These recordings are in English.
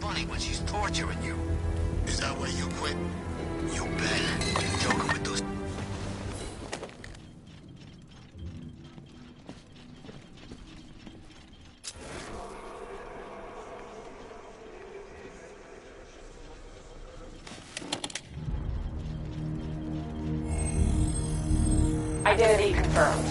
funny when she's torturing you. Is that why you quit? You bet. You're joking with those... Identity confirmed.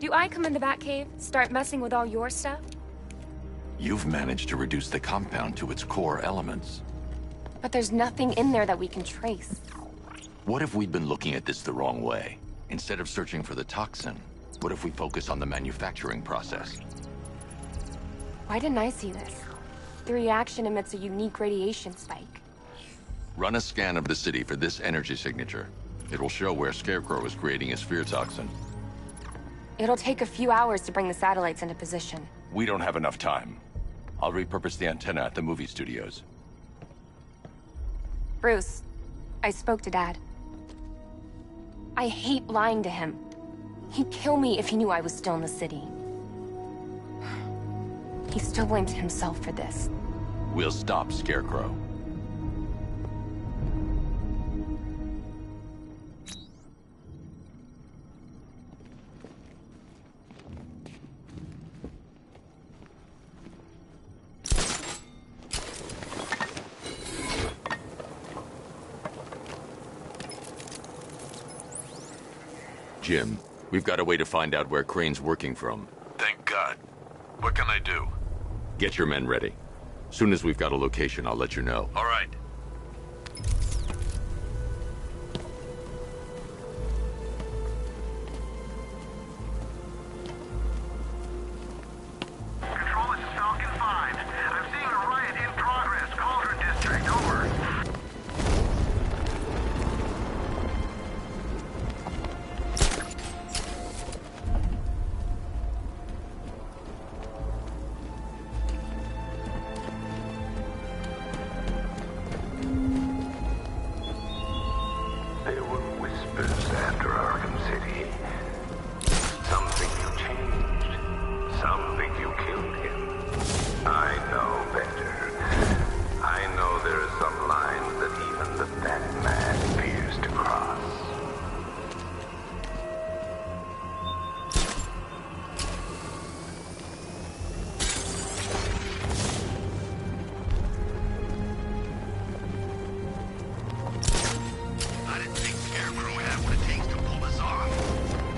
Do I come in the Batcave, start messing with all your stuff? You've managed to reduce the compound to its core elements. But there's nothing in there that we can trace. What if we'd been looking at this the wrong way? Instead of searching for the toxin, what if we focus on the manufacturing process? Why didn't I see this? The reaction emits a unique radiation spike. Run a scan of the city for this energy signature. It will show where Scarecrow is creating his fear toxin. It'll take a few hours to bring the satellites into position. We don't have enough time. I'll repurpose the antenna at the movie studios. Bruce, I spoke to Dad. I hate lying to him. He'd kill me if he knew I was still in the city. He still blames himself for this. We'll stop Scarecrow. Jim, we've got a way to find out where Crane's working from. Thank God. What can I do? Get your men ready. Soon as we've got a location, I'll let you know. All right. Control, this is Falcon 5. I'm seeing a riot in progress. Cauldron District, over. There were whispers after Arkham City. Some think you changed. Some think you killed him. I know better. I know there are some lines that even the Batman fears to cross. I didn't think Scarecrow had what it takes to pull this off.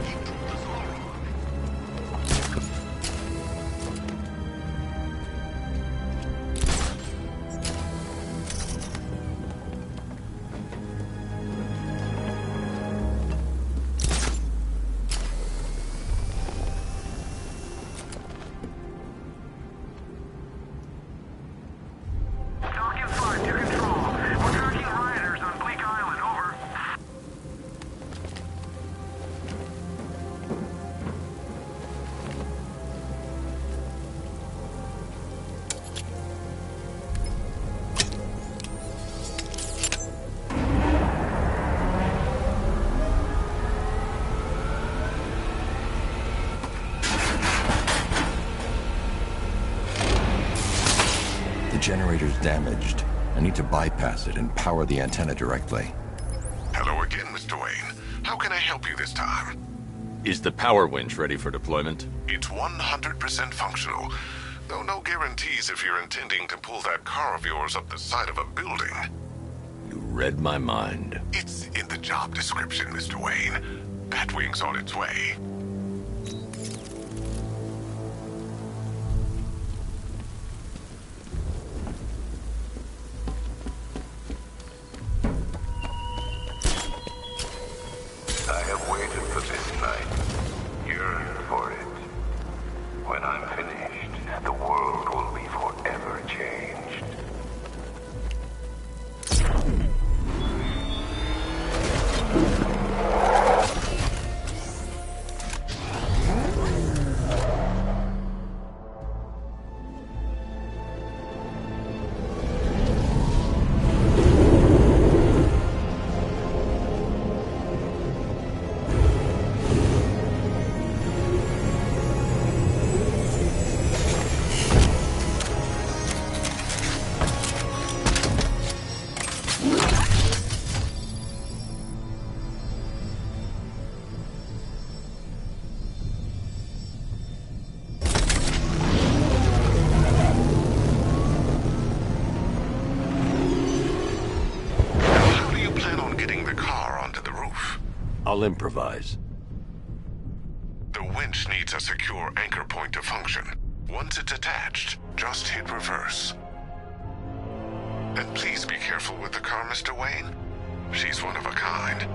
He proved us all wrong. Falcon 5 to control. We're tracking rioters on Bleak Island, over. The generator's damaged. I need to bypass it and power the antenna directly. Hello again, Mr. Wayne. How can I help you this time? Is the power winch ready for deployment? It's 100% functional. Though no guarantees if you're intending to pull that car of yours up the side of a building. You read my mind. It's in the job description, Mr. Wayne. Batwing's on its way. I have waited for this night, yearned for it. When I'm finished, the world will be forever changed. onto the roof. I'll improvise. The winch needs a secure anchor point to function. Once it's attached, just hit reverse. And please be careful with the car, Mr. Wayne. She's one of a kind.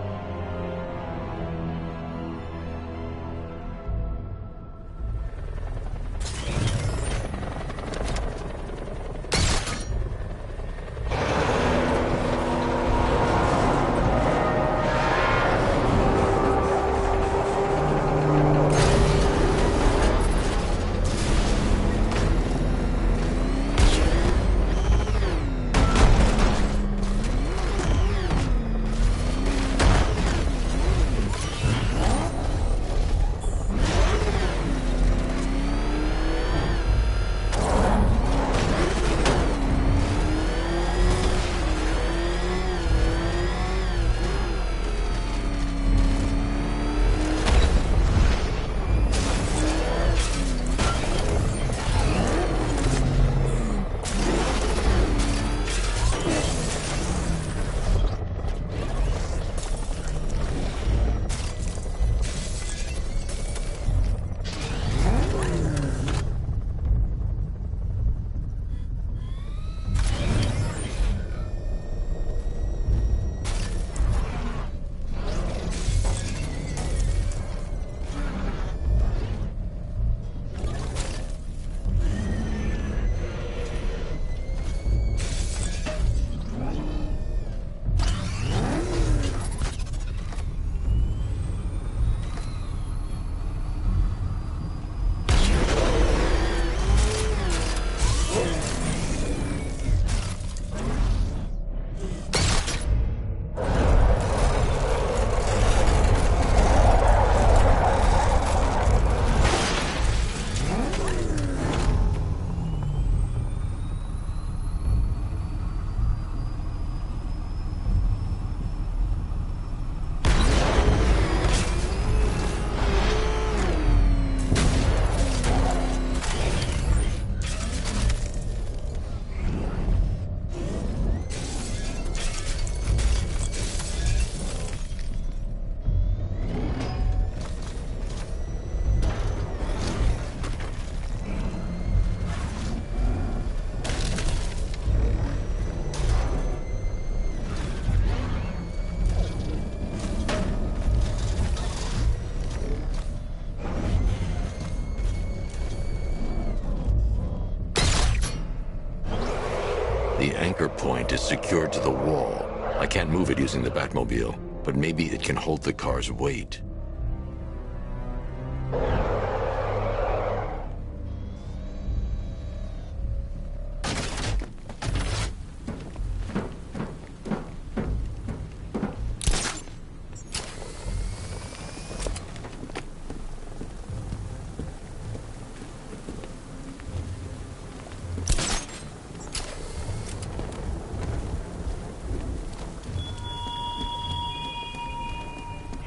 The anchor point is secured to the wall. I can't move it using the Batmobile, but maybe it can hold the car's weight.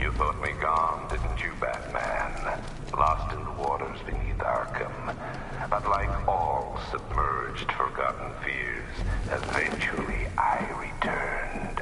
You thought me gone, didn't you, Batman? Lost in the waters beneath Arkham. But like all submerged, forgotten fears, eventually I returned.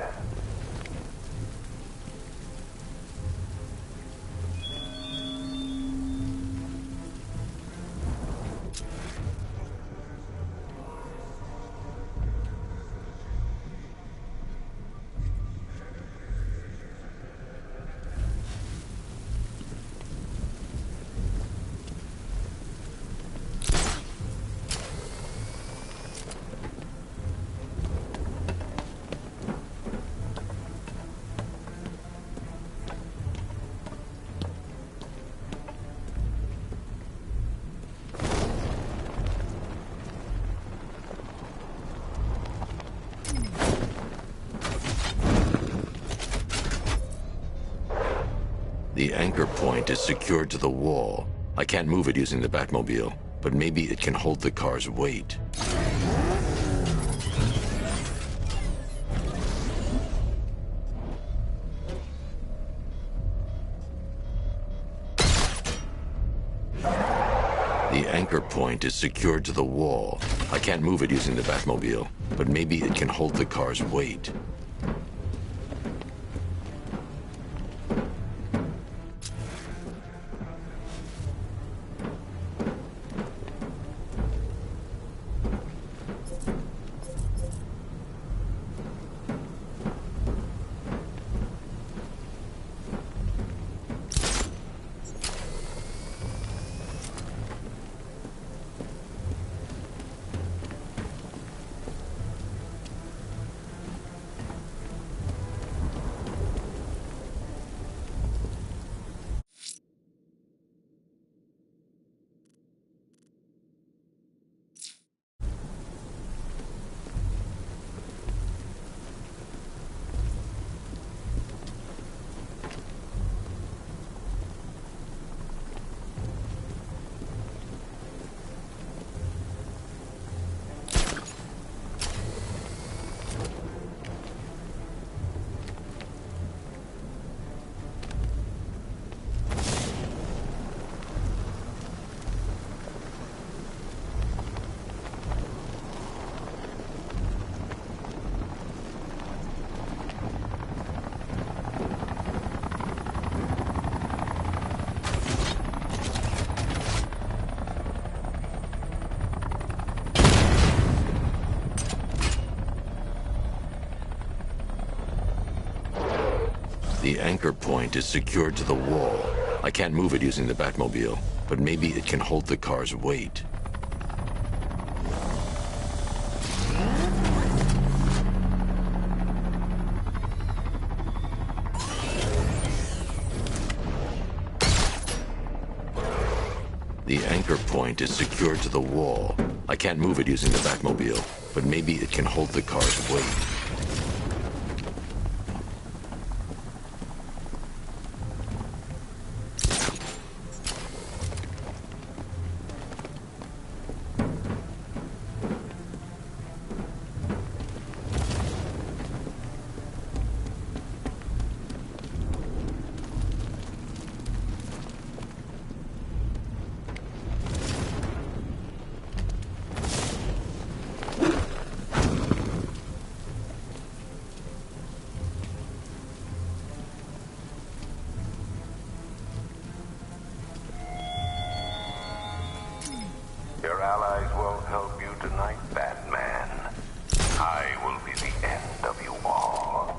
The anchor point is secured to the wall. I can't move it using the Batmobile, but maybe it can hold the car's weight. The anchor point is secured to the wall. I can't move it using the Batmobile, but maybe it can hold the car's weight. The anchor point is secured to the wall. I can't move it using the Batmobile, but maybe it can hold the car's weight. The anchor point is secured to the wall. I can't move it using the Batmobile, but maybe it can hold the car's weight. Your allies won't help you tonight, Batman. I will be the end of you all.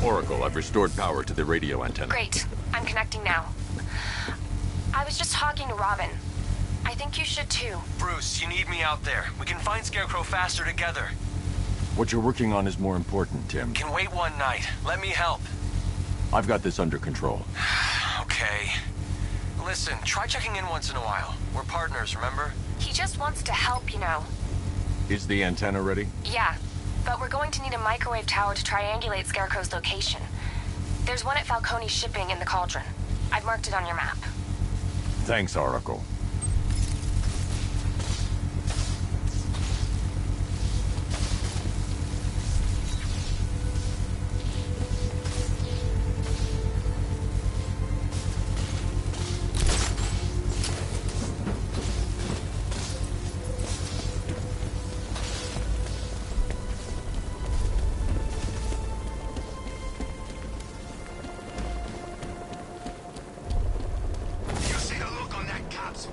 Oracle, I've restored power to the radio antenna. Great. I'm connecting now. I was just talking to Robin. I think you should too. Bruce, you need me out there. We can find Scarecrow faster together. What you're working on is more important, Tim. Can wait one night. Let me help. I've got this under control. Okay. Listen, try checking in once in a while. We're partners, remember? He just wants to help, you know. Is the antenna ready? Yeah, but we're going to need a microwave tower to triangulate Scarecrow's location. There's one at Falcone's shipping in the Cauldron. I've marked it on your map. Thanks, Oracle. You see the look on that cop's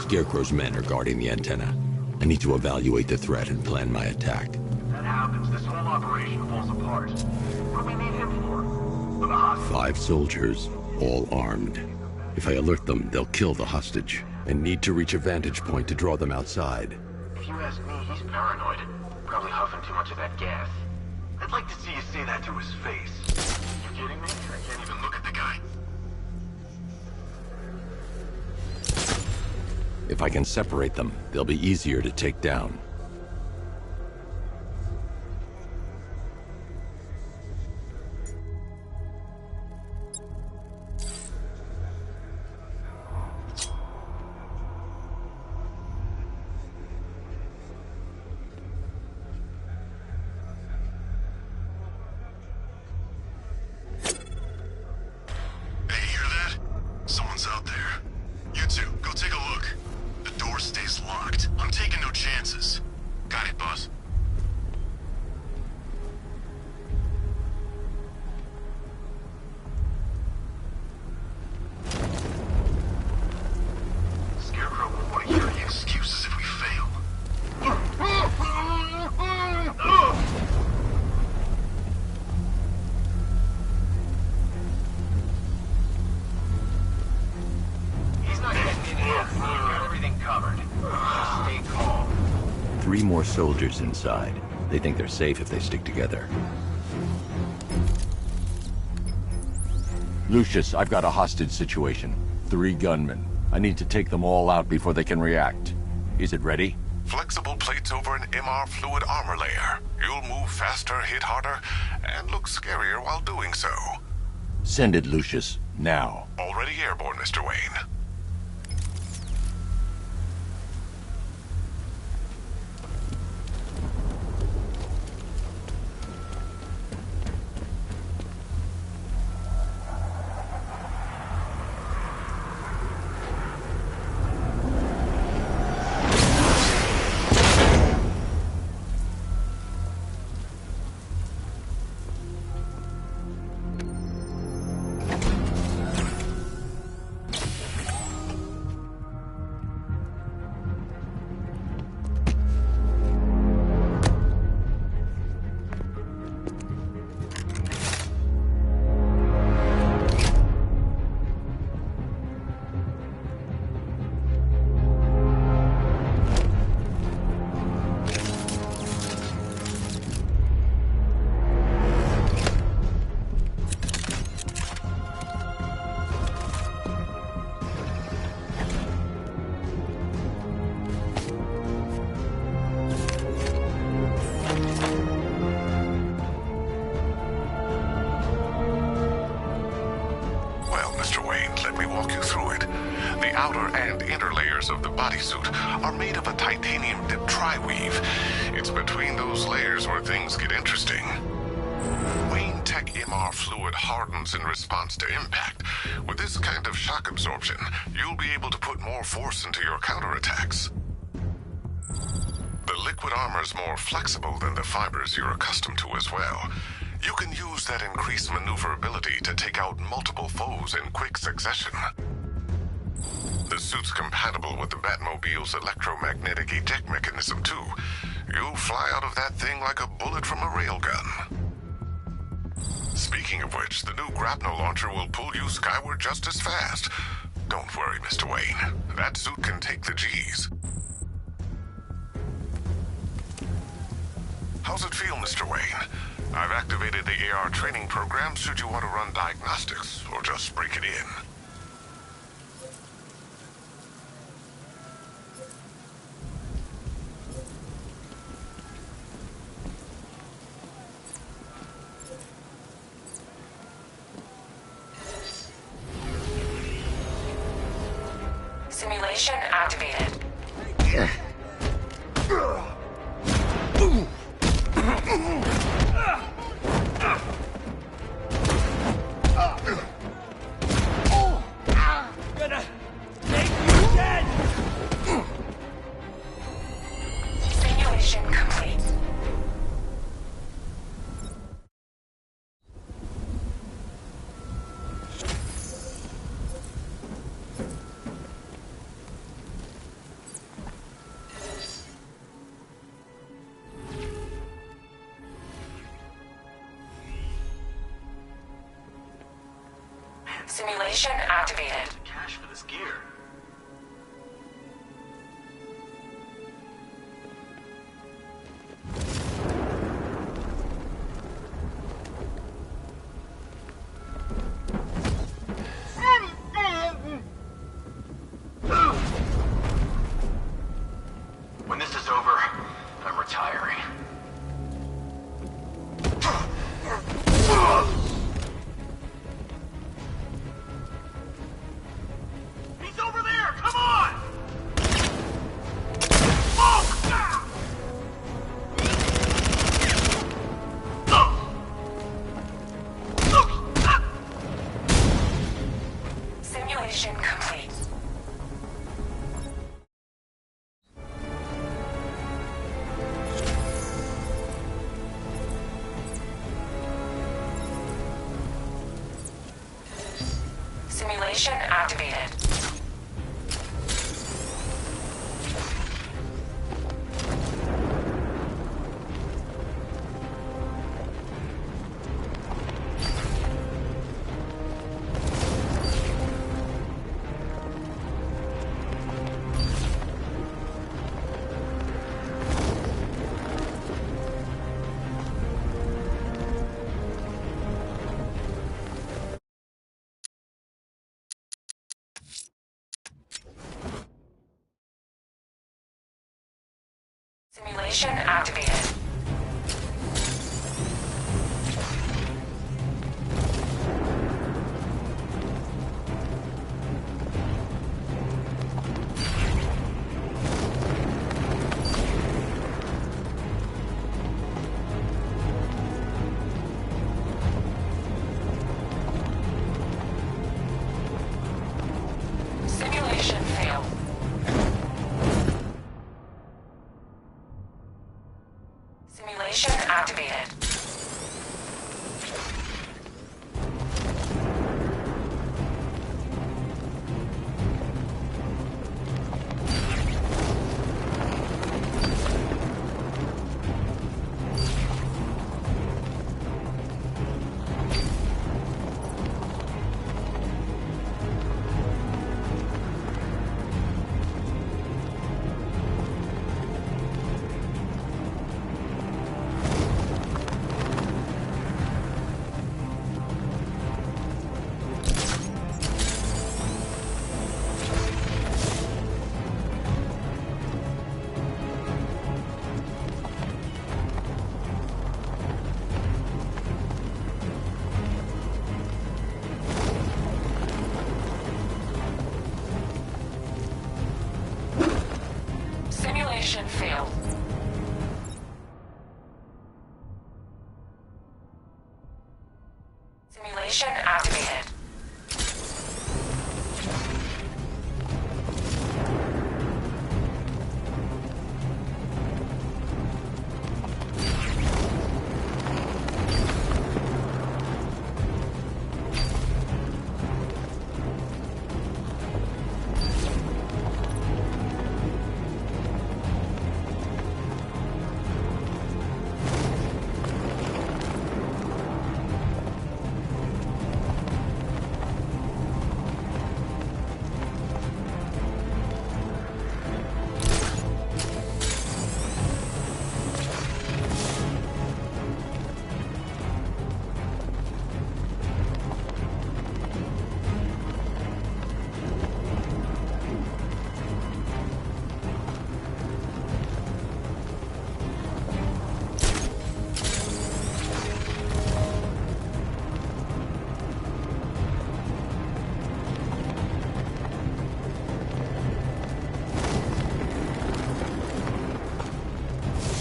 Scarecrow's men are guarding the antenna. I need to evaluate the threat and plan my attack. That happens, this whole operation falls apart. What do we need him for? For the hostage? 5 soldiers, all armed. If I alert them, they'll kill the hostage. And need to reach a vantage point to draw them outside. If you ask me, he's paranoid. Probably huffing too much of that gas. I'd like to see you say that to his face. You kidding me? I can't even look at the guy. If I can separate them, they'll be easier to take down. Soldiers inside. They think they're safe if they stick together. Lucius, I've got a hostage situation. 3 gunmen. I need to take them all out before they can react. Is it ready? Flexible plates over an MR fluid armor layer. You'll move faster, hit harder, and look scarier while doing so. Send it, Lucius. Now. Already airborne, Mr. Wayne. Of the bodysuit are made of a titanium dip tri-weave. It's between those layers where things get interesting. Wayne Tech MR fluid hardens in response to impact. With this kind of shock absorption, you'll be able to put more force into your counterattacks. The liquid armor's more flexible than the fibers you're accustomed to as well. You can use that increased maneuverability to take out multiple foes in quick succession. The suit's compatible with the Batmobile's electromagnetic eject mechanism, too. You'll fly out of that thing like a bullet from a railgun. Speaking of which, the new grapnel launcher will pull you skyward just as fast. Don't worry, Mr. Wayne. That suit can take the G's. How's it feel, Mr. Wayne? I've activated the AR training program should you want to run diagnostics, or just break it in. Simulation activated. Gonna make you dead! Simulation complete. Simulation activated. Cash for this gear. When this is over, I'm retiring. He's over there! Come on! Simulation complete. Simulation activated. Simulation activated. Simulation failed. Simulation activated. Simulation failed. Simulation activated.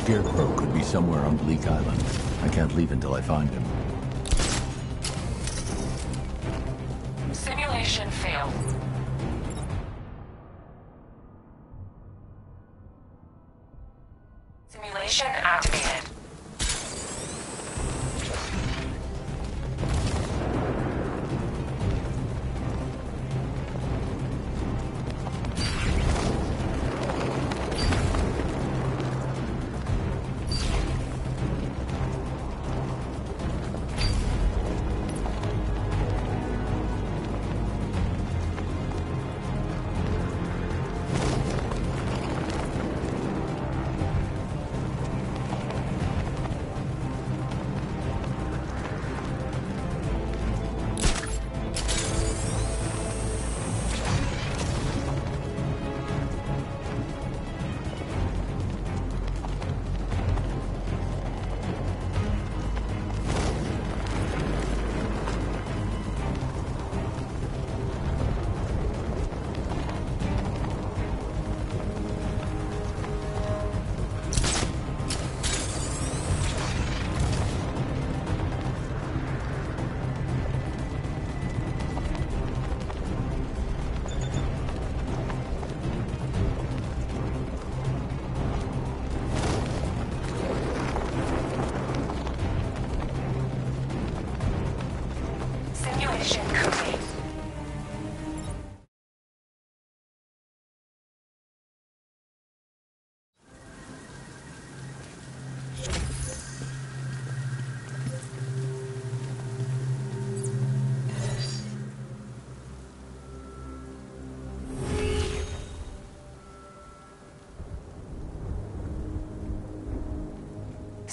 Scarecrow could be somewhere on Bleak Island. I can't leave until I find him. Simulation failed. Simulation activated.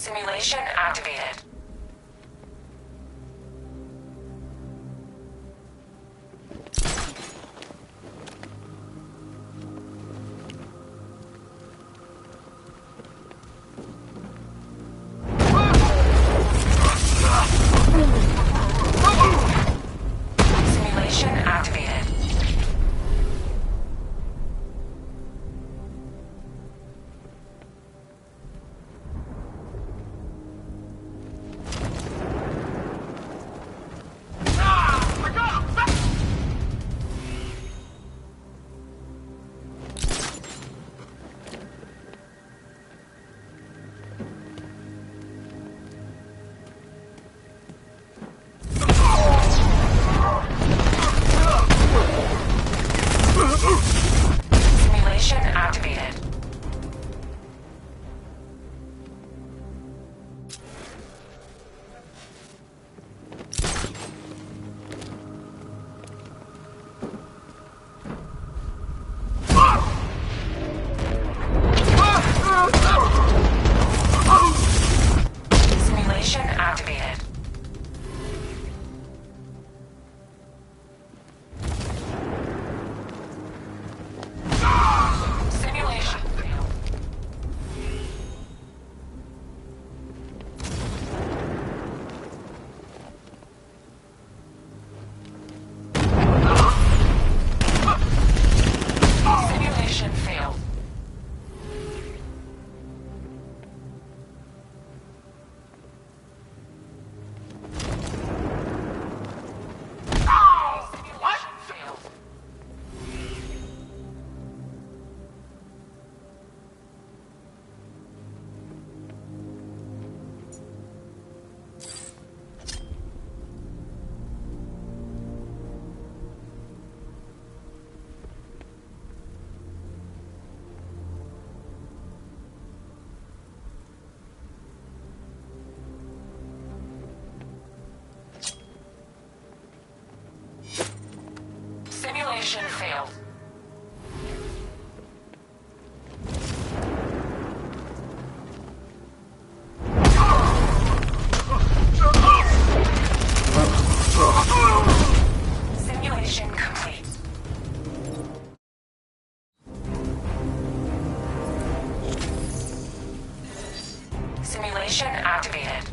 Simulation activated. Simulation activated. Simulation activated. Simulation activated. Simulation failed. Simulation failed. Simulation failed. Simulation failed. Simulation complete. Simulation activated.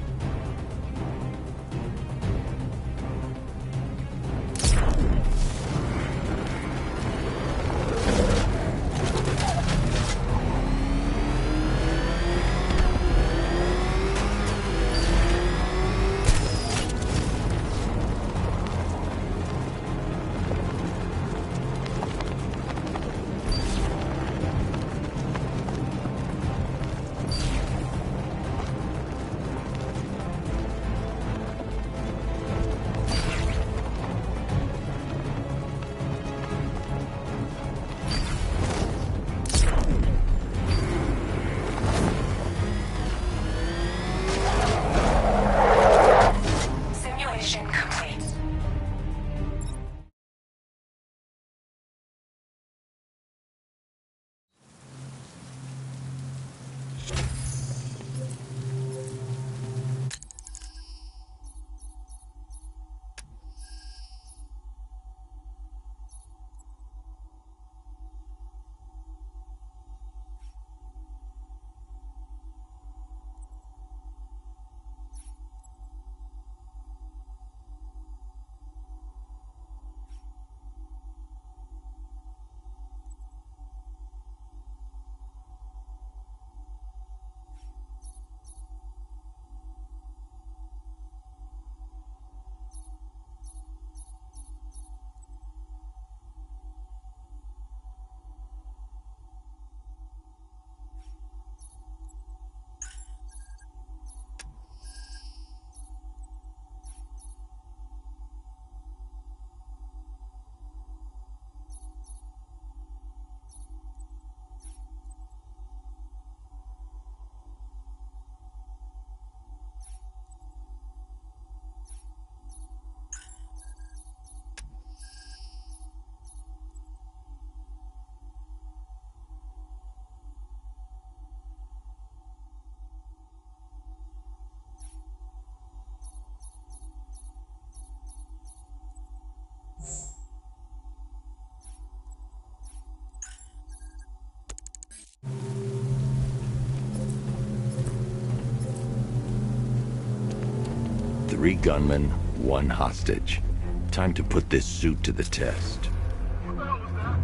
3 gunmen, 1 hostage. Time to put this suit to the test. What the hell was that?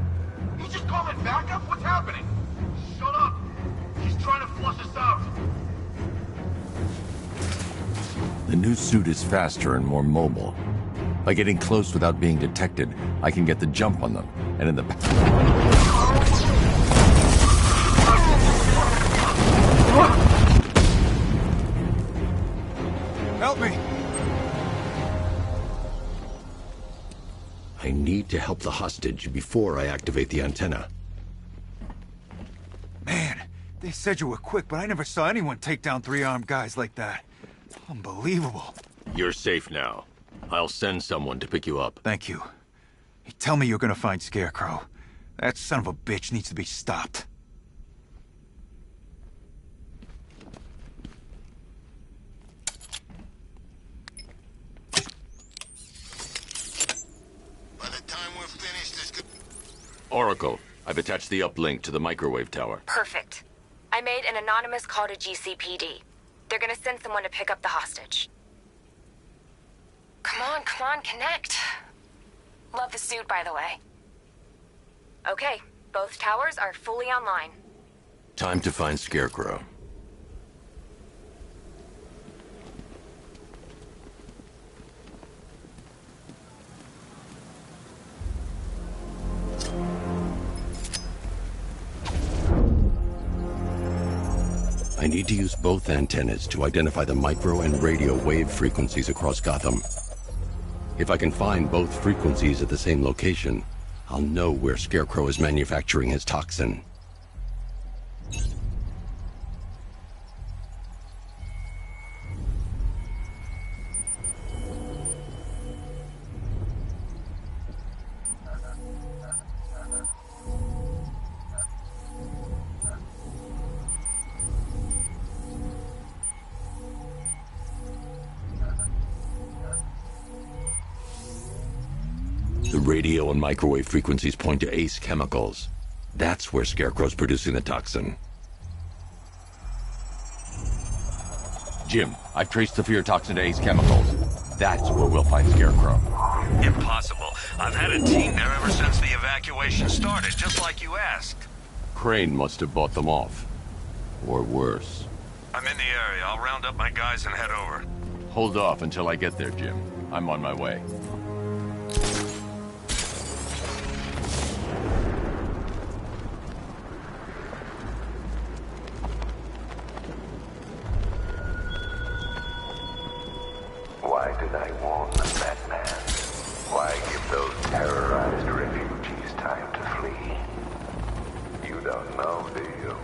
He just called it backup? What's happening? Shut up! He's trying to flush us out. The new suit is faster and more mobile. By getting close without being detected, I can get the jump on them, and in the Help me! I need to help the hostage before I activate the antenna. Man, they said you were quick, but I never saw anyone take down 3 armed guys like that. Unbelievable. You're safe now. I'll send someone to pick you up. Thank you. Hey, tell me you're gonna find Scarecrow. That son of a bitch needs to be stopped. By the time we're finished, this could... Oracle, I've attached the uplink to the microwave tower. Perfect. I made an anonymous call to GCPD. They're gonna send someone to pick up the hostage. Come on, connect. Love the suit, by the way. Okay, both towers are fully online. Time to find Scarecrow. I need to use both antennas to identify the micro and radio wave frequencies across Gotham. If I can find both frequencies at the same location, I'll know where Scarecrow is manufacturing his toxin. The radio and microwave frequencies point to Ace Chemicals. That's where Scarecrow's producing the toxin. Jim, I've traced the fear toxin to Ace Chemicals. That's where we'll find Scarecrow. Impossible. I've had a team there ever since the evacuation started, just like you asked. Crane must have bought them off. Or worse. I'm in the area. I'll round up my guys and head over. Hold off until I get there, Jim. I'm on my way. Why did I warn them, Batman? Why give those terrorized refugees time to flee? You don't know, do you?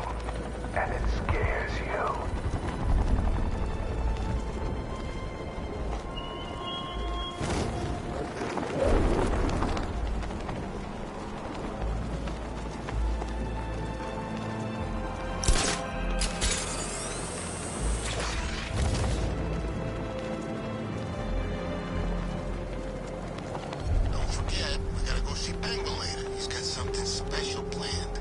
And it scares you. Don't forget, we gotta go see Bangle later. He's got something special planned.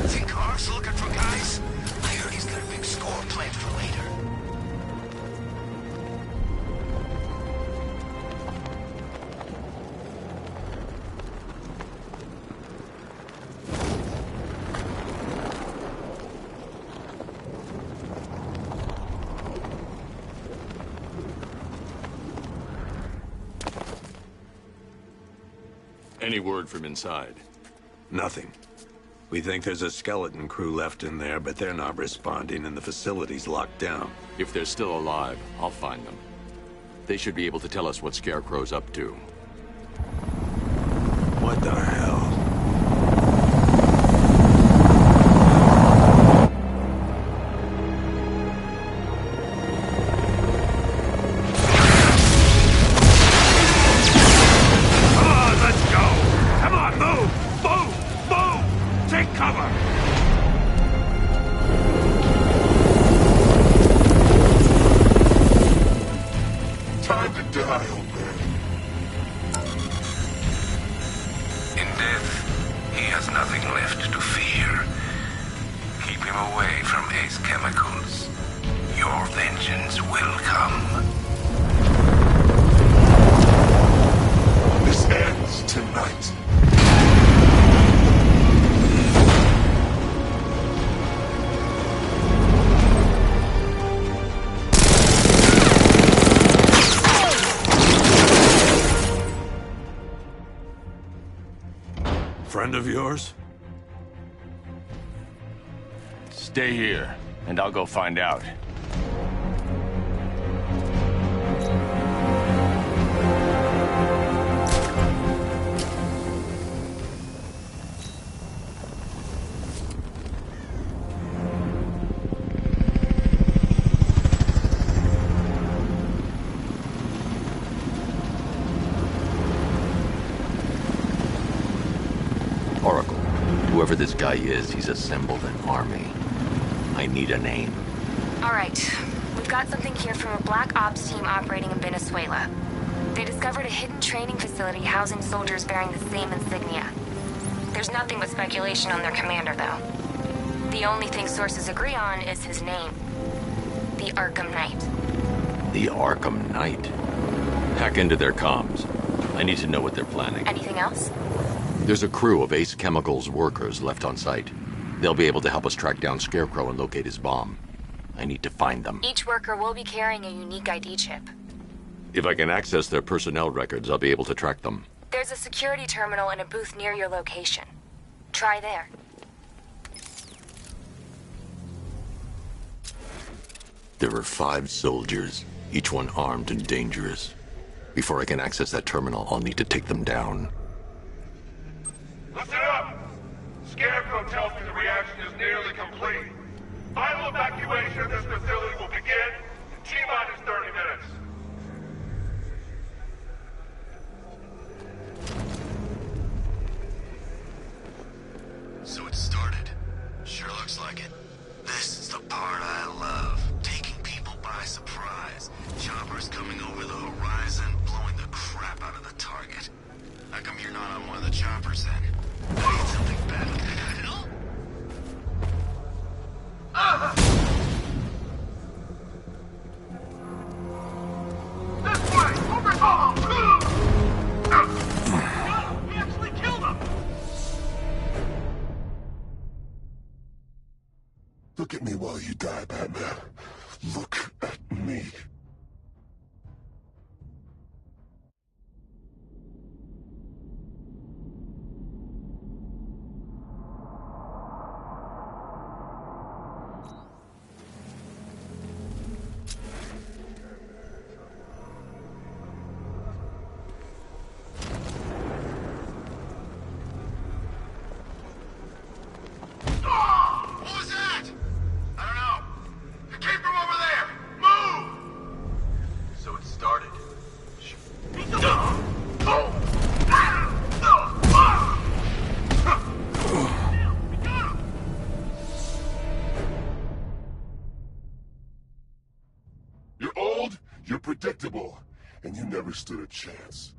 Think Ark's looking for guys? I heard he's got a big score planned for later. Any word from inside? Nothing. We think there's a skeleton crew left in there, but they're not responding and the facility's locked down. If they're still alive, I'll find them. They should be able to tell us what Scarecrow's up to. What the hell? Come on, let's go! Come on, move! Move! Move! Take cover! Ace Chemicals. Your vengeance will come. This ends tonight. Friend of yours? Stay here, and I'll go find out. Oracle, whoever this guy is, he's assembled an army. I need a name. All right. We've got something here from a Black Ops team operating in Venezuela. They discovered a hidden training facility housing soldiers bearing the same insignia. There's nothing but speculation on their commander, though. The only thing sources agree on is his name. The Arkham Knight. The Arkham Knight? Hack into their comms. I need to know what they're planning. Anything else? There's a crew of Ace Chemicals workers left on site. They'll be able to help us track down Scarecrow and locate his bomb. I need to find them. Each worker will be carrying a unique ID chip. If I can access their personnel records, I'll be able to track them. There's a security terminal in a booth near your location. Try there. There are 5 soldiers, each one armed and dangerous. Before I can access that terminal, I'll need to take them down. Listen up! Scarecrow tells me the reaction is nearly complete. Final evacuation of this facility will begin in T-minus 30 minutes. So it started. Sure looks like it. This is the part I love. Taking people by surprise. Choppers coming over the horizon, blowing the crap out of the target. How come you're not on one of the choppers then? I need something better than that. This way! Overhaul! He actually killed him! Look at me while you die, Batman. Look at me. What was that? I don't know. It came from over there. Move! So it started. You're old, you're predictable, and you never stood a chance.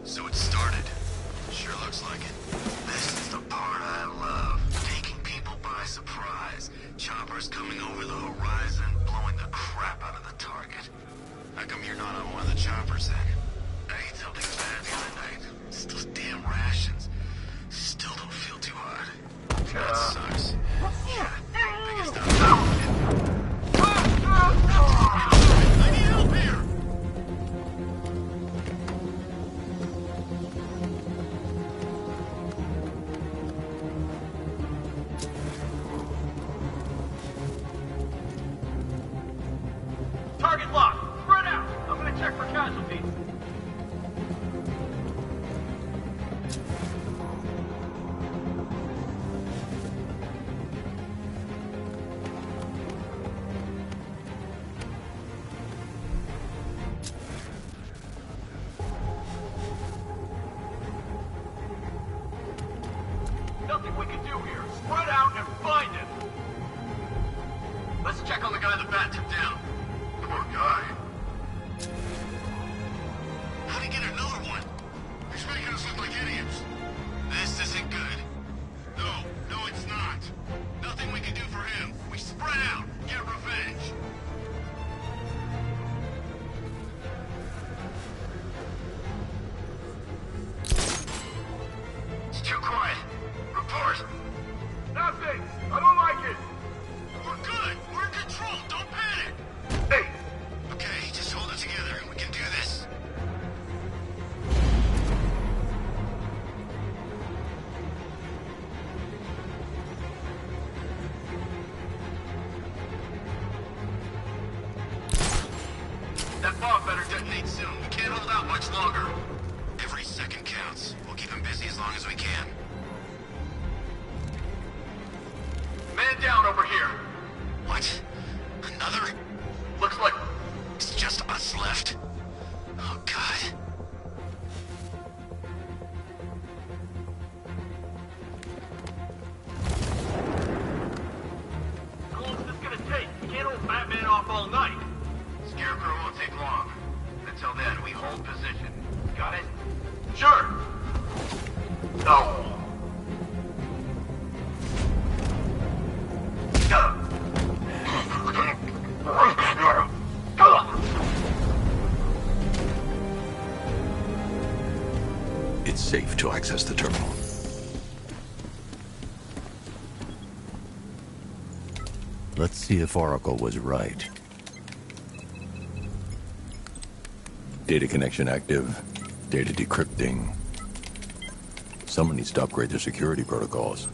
So it started. Sure looks like it. This is the part I love. Taking people by surprise. Choppers coming over the horizon, blowing the crap out of the target. How come you're not on one of the choppers then? I ate something bad the other night. It's those damn rations. Still don't feel too hot. That sucks. Yeah, biggest I need help here! Target locked. Spread out. I'm gonna check for casualties. headed down over here. What? Another? Looks like... It's just us left. Oh, God. How long is this gonna take? We can't hold Batman off all night. Scarecrow won't take long. Until then, we hold position. Got it? Sure. No. It's safe to access the terminal. Let's see if Oracle was right. Data connection active. Data decrypting. Someone needs to upgrade their security protocols.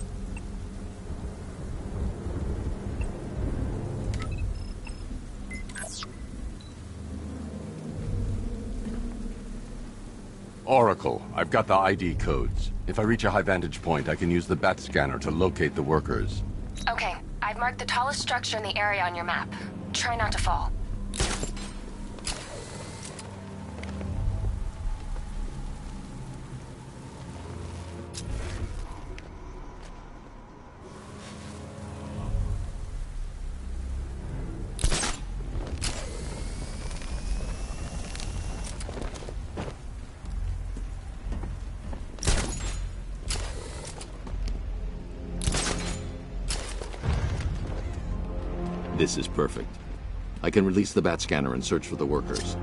Oracle, I've got the ID codes. If I reach a high vantage point, I can use the bat scanner to locate the workers. Okay, I've marked the tallest structure in the area on your map. Try not to fall. This is perfect. I can release the bat scanner and search for the workers.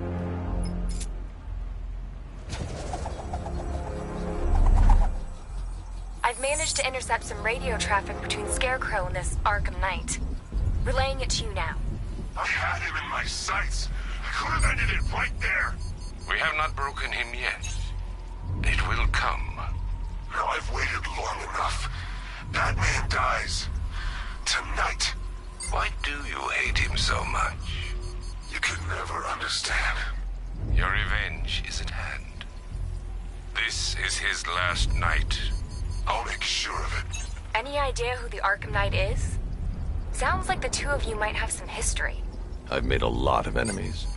I've managed to intercept some radio traffic between Scarecrow and this Arkham Knight. Relaying it to you now. I had him in my sights. I could have ended it right there. We have not broken him yet. It will come. Now I've waited long enough. Batman dies. Tonight. Why do you hate him so much? You can never understand. Your revenge is at hand. This is his last night. I'll make sure of it. Any idea who the Arkham Knight is? Sounds like the two of you might have some history. I've made a lot of enemies.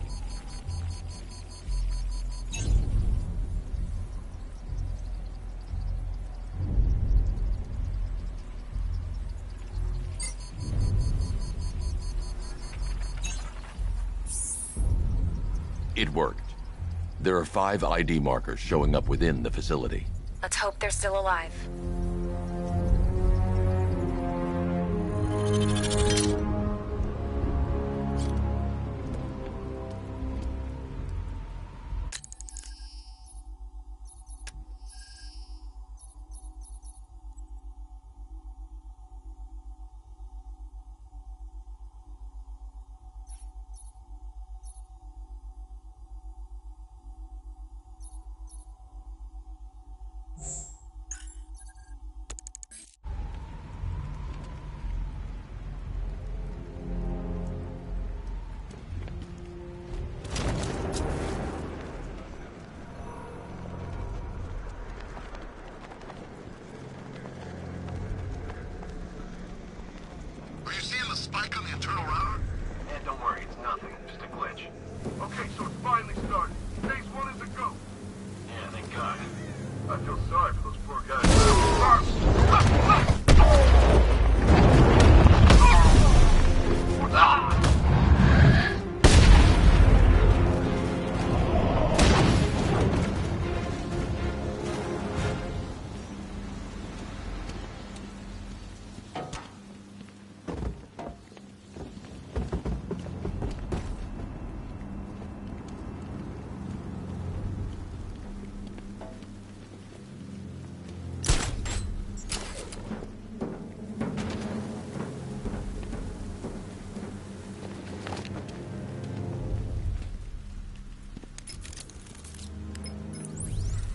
It worked. There are 5 ID markers showing up within the facility. Let's hope they're still alive. Are you seeing the spike on the internal router? Yeah, don't worry, it's nothing. Just a glitch. Okay, so it's finally started. Phase 1 is a go. Yeah, thank God. I feel sorry for those poor guys.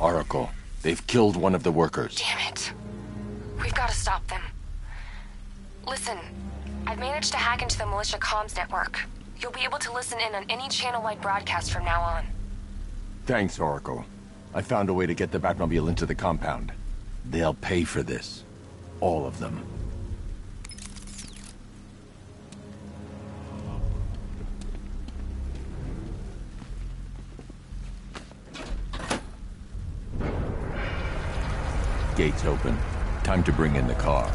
Oracle, they've killed one of the workers. Damn it. We've got to stop them. Listen, I've managed to hack into the militia comms network. You'll be able to listen in on any channel-wide broadcast from now on. Thanks, Oracle. I found a way to get the Batmobile into the compound. They'll pay for this. All of them. gates open. Time to bring in the car.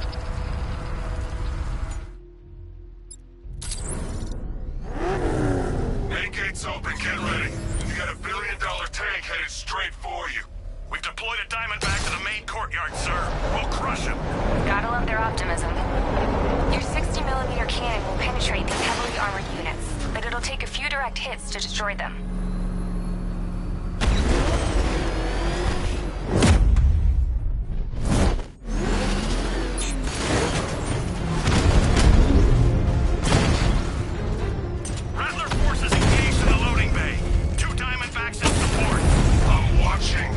Main gate's open, get ready. You got $1 billion tank headed straight for you. We've deployed a Diamondback to the main courtyard, sir. We'll crush him. Gotta love their optimism. Your 60mm cannon will penetrate these heavily armored units, but it'll take a few direct hits to destroy them. Rattler forces engaged in the loading bay. 2 Diamondbacks in support. I'm watching.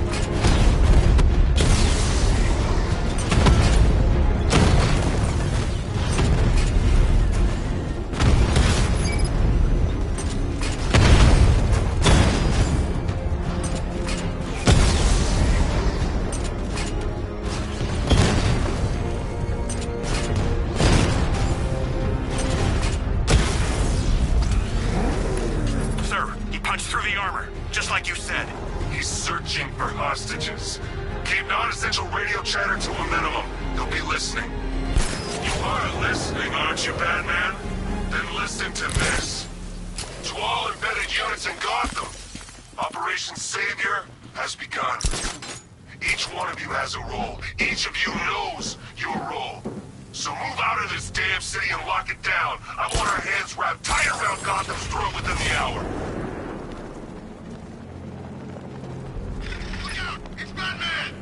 Sir, he punched through the armor, just like you said. He's searching for hostages. Keep non-essential radio chatter to a minimum. He'll be listening. You are listening, aren't you, Batman? Then listen to this. To all embedded units in Gotham, Operation Savior has begun. Each one of you has a role. Each of you knows your role. So move out of this damn city and lock it down. I want our hands wrapped tight around Gotham's throat within the hour. Look out! It's Batman!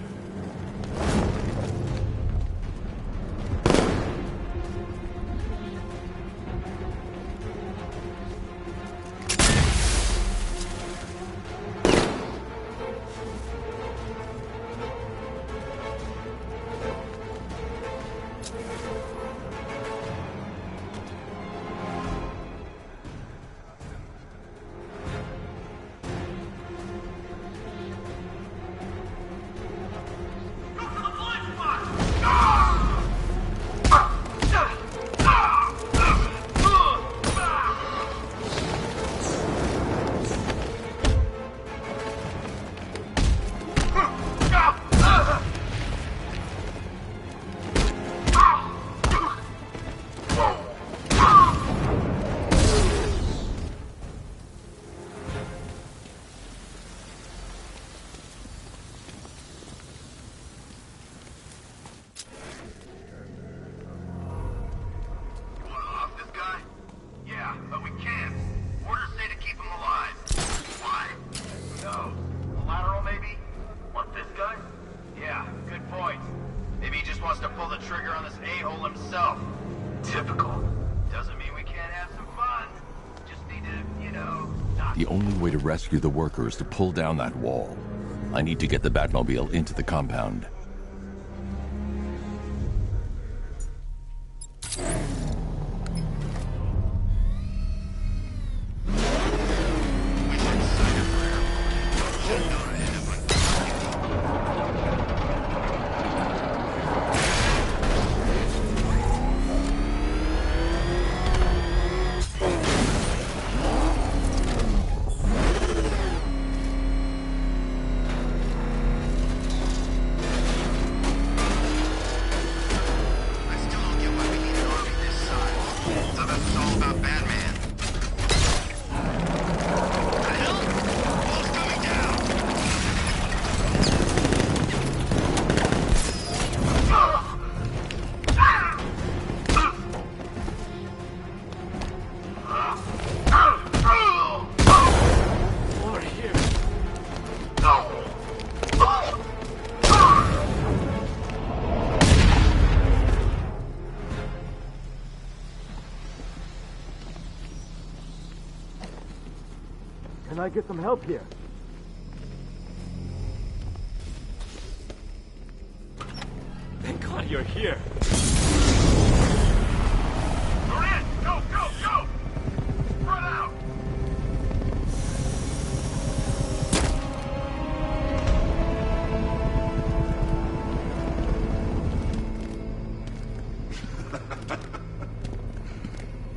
The only way to rescue the worker is to pull down that wall. I need to get the Batmobile into the compound. Can I get some help here? Thank God you're here. You're in! Go, go, go! Run out!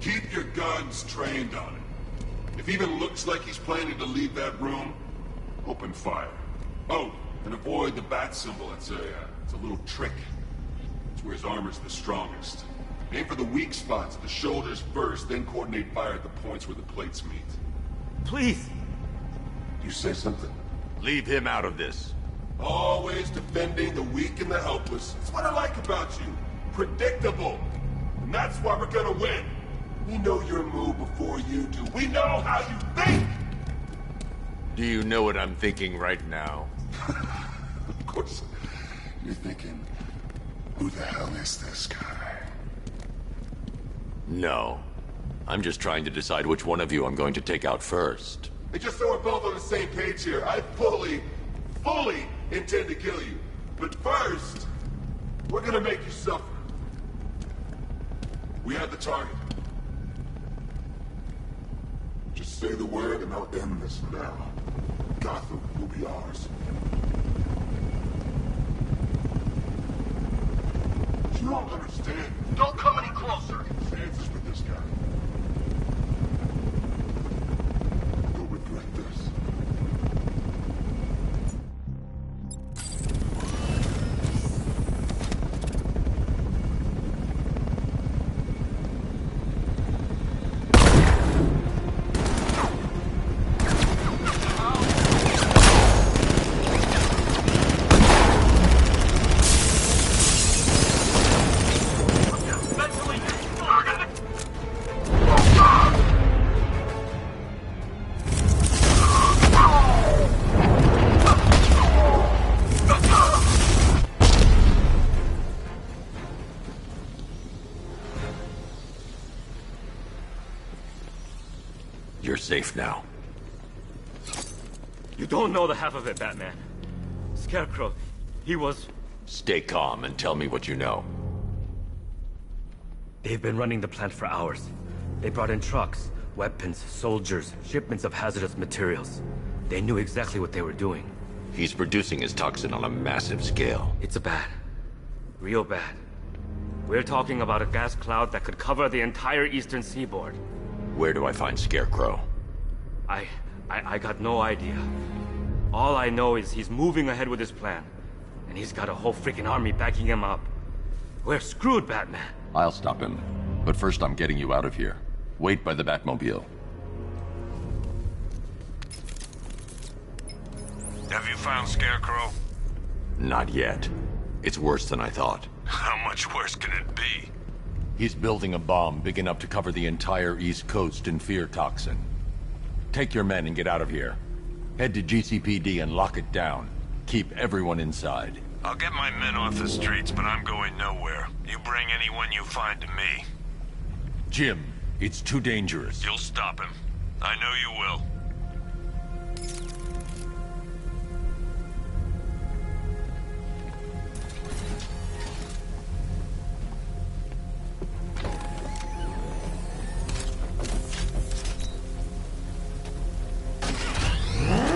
Keep your guns trained on it. If even looks like he's planning to leave that room, open fire. Oh, And avoid the bat symbol. It's a little trick. It's where his armor's the strongest. Aim for the weak spots, the shoulders first, then coordinate fire at the points where the plates meet. Please! You say something? Leave him out of this. Always defending the weak and the helpless. That's what I like about you. Predictable. And that's why we're gonna win. We know your move before you do. We know how you think! Do you know what I'm thinking right now? Of course. You're thinking, who the hell is this guy? No. I'm just trying to decide which one of you I'm going to take out first. And just so we're both on the same page here, I fully intend to kill you. But first, we're gonna make you suffer. We have the target. Just say the word and I'll end this now. Gotham will be ours. You don't understand. Don't come any closer. Chances with this guy. You'll regret this. You're safe now. You don't know the half of it, Batman. Scarecrow, he was... Stay calm and tell me what you know. They've been running the plant for hours. They brought in trucks, weapons, soldiers, shipments of hazardous materials. They knew exactly what they were doing. He's producing his toxin on a massive scale. It's bad. Real bad. We're talking about a gas cloud that could cover the entire eastern seaboard. Where do I find Scarecrow? I got no idea. All I know is he's moving ahead with his plan. And he's got a whole freaking army backing him up. We're screwed, Batman. I'll stop him. But first I'm getting you out of here. Wait by the Batmobile. Have you found Scarecrow? Not yet. It's worse than I thought. How much worse can it be? He's building a bomb big enough to cover the entire East Coast in fear toxin. Take your men and get out of here. Head to GCPD and lock it down. Keep everyone inside. I'll get my men off the streets, but I'm going nowhere. You bring anyone you find to me. Jim, it's too dangerous. You'll stop him. I know you will.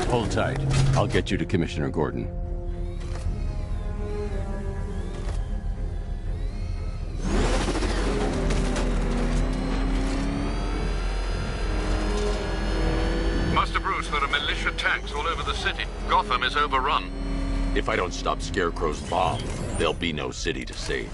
Hold tight. I'll get you to Commissioner Gordon. Master Bruce, there are militia tanks all over the city. Gotham is overrun. If I don't stop Scarecrow's bomb, there'll be no city to save.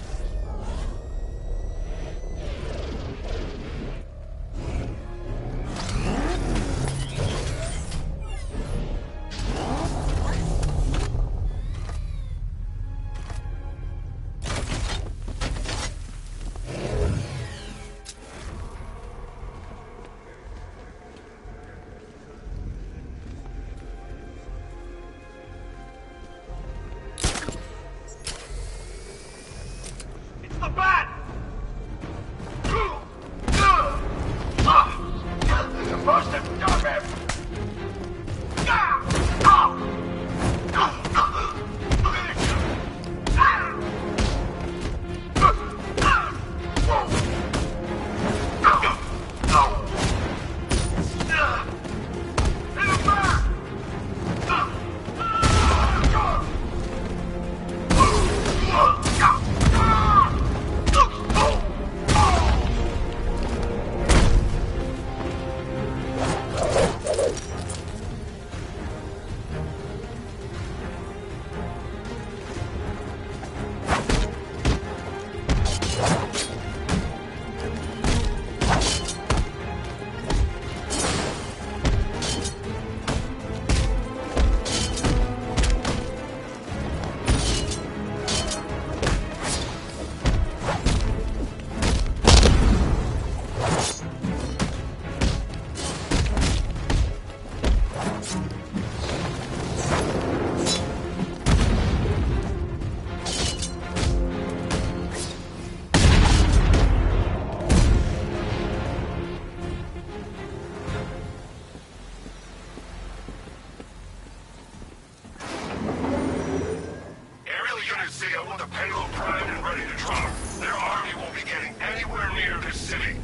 got payload primed and ready to drop. Their army won't be getting anywhere near this city.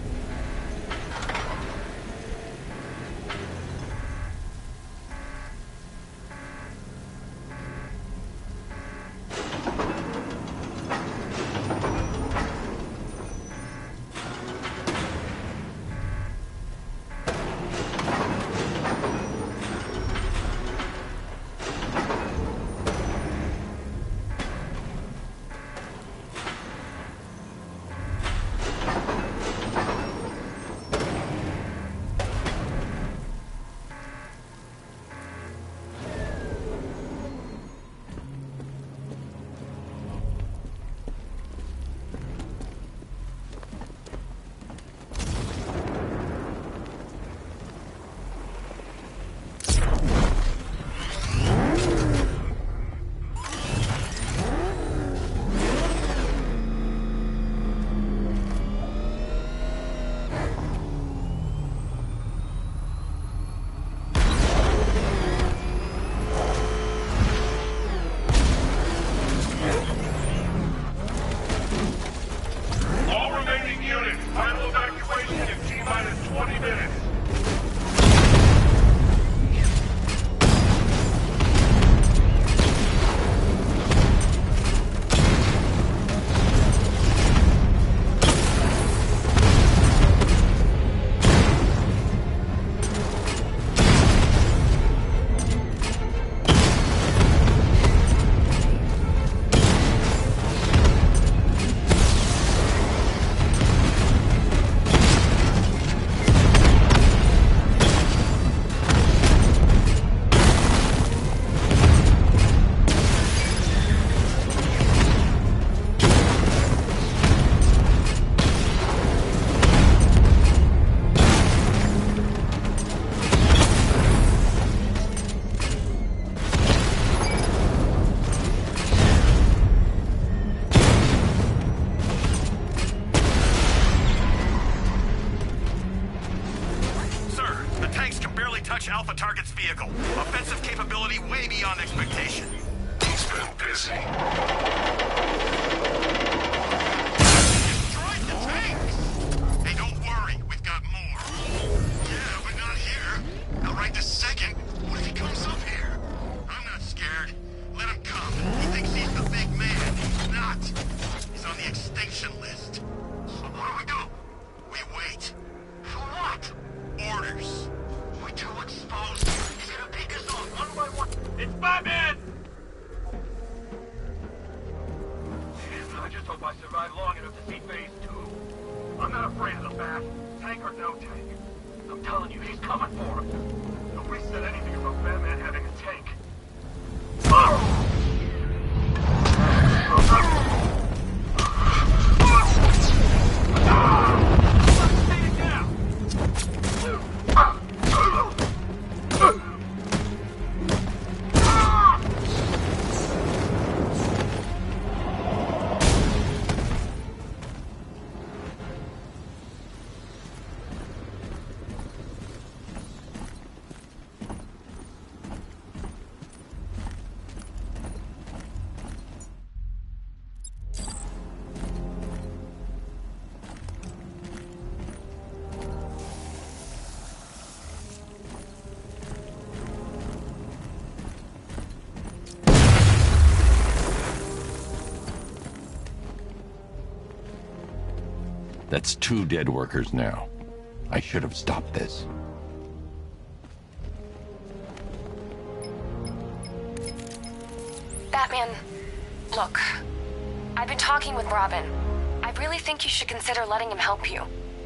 Alpha target's vehicle. Offensive capability way beyond expectation. He's been busy. Destroyed the tanks! Hey, don't worry. We've got more. Yeah, but not here. Not right this second. What if he comes up here? I'm not scared. Let him come. He thinks he's the big man. He's not. He's on the extinction list. So what do? We wait. For what? Orders. We're too exposed. He's gonna pick us off one by one. It's Batman! I just hope I survive long enough to see phase 2. I'm not afraid of the Bat. Tank or no tank. I'm telling you, he's coming for us. Nobody said anything about Batman having a tank. That's 2 dead workers now. I should have stopped this. Batman, look. I've been talking with Robin. I really think you should consider letting him help you.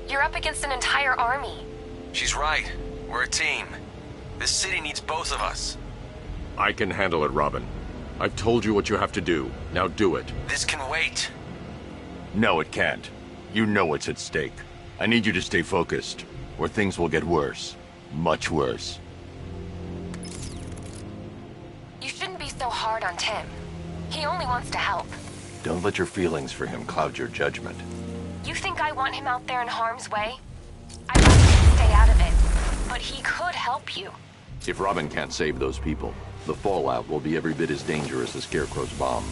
You're up against an entire army. She's right. We're a team. This city needs both of us. I can handle it, Robin. I've told you what you have to do. Now do it. This can wait. No, it can't. You know what's at stake. I need you to stay focused, or things will get worse. Much worse. You shouldn't be so hard on Tim. He only wants to help. Don't let your feelings for him cloud your judgment. You think I want him out there in harm's way? I want him to stay out of it, but he could help you. If Robin can't save those people, the fallout will be every bit as dangerous as Scarecrow's bomb.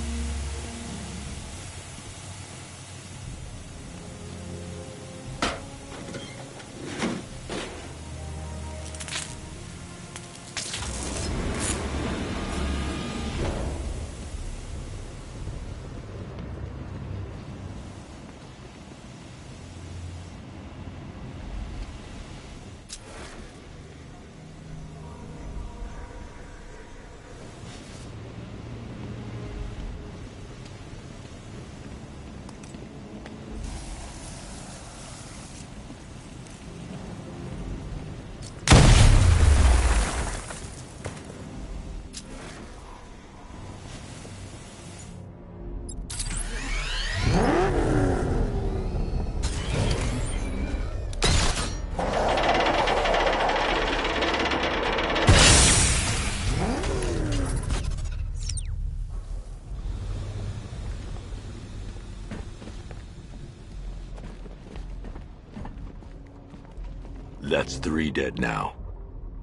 That's 3 dead now.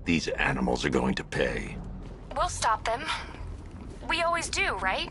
These animals are going to pay. We'll stop them. We always do, right?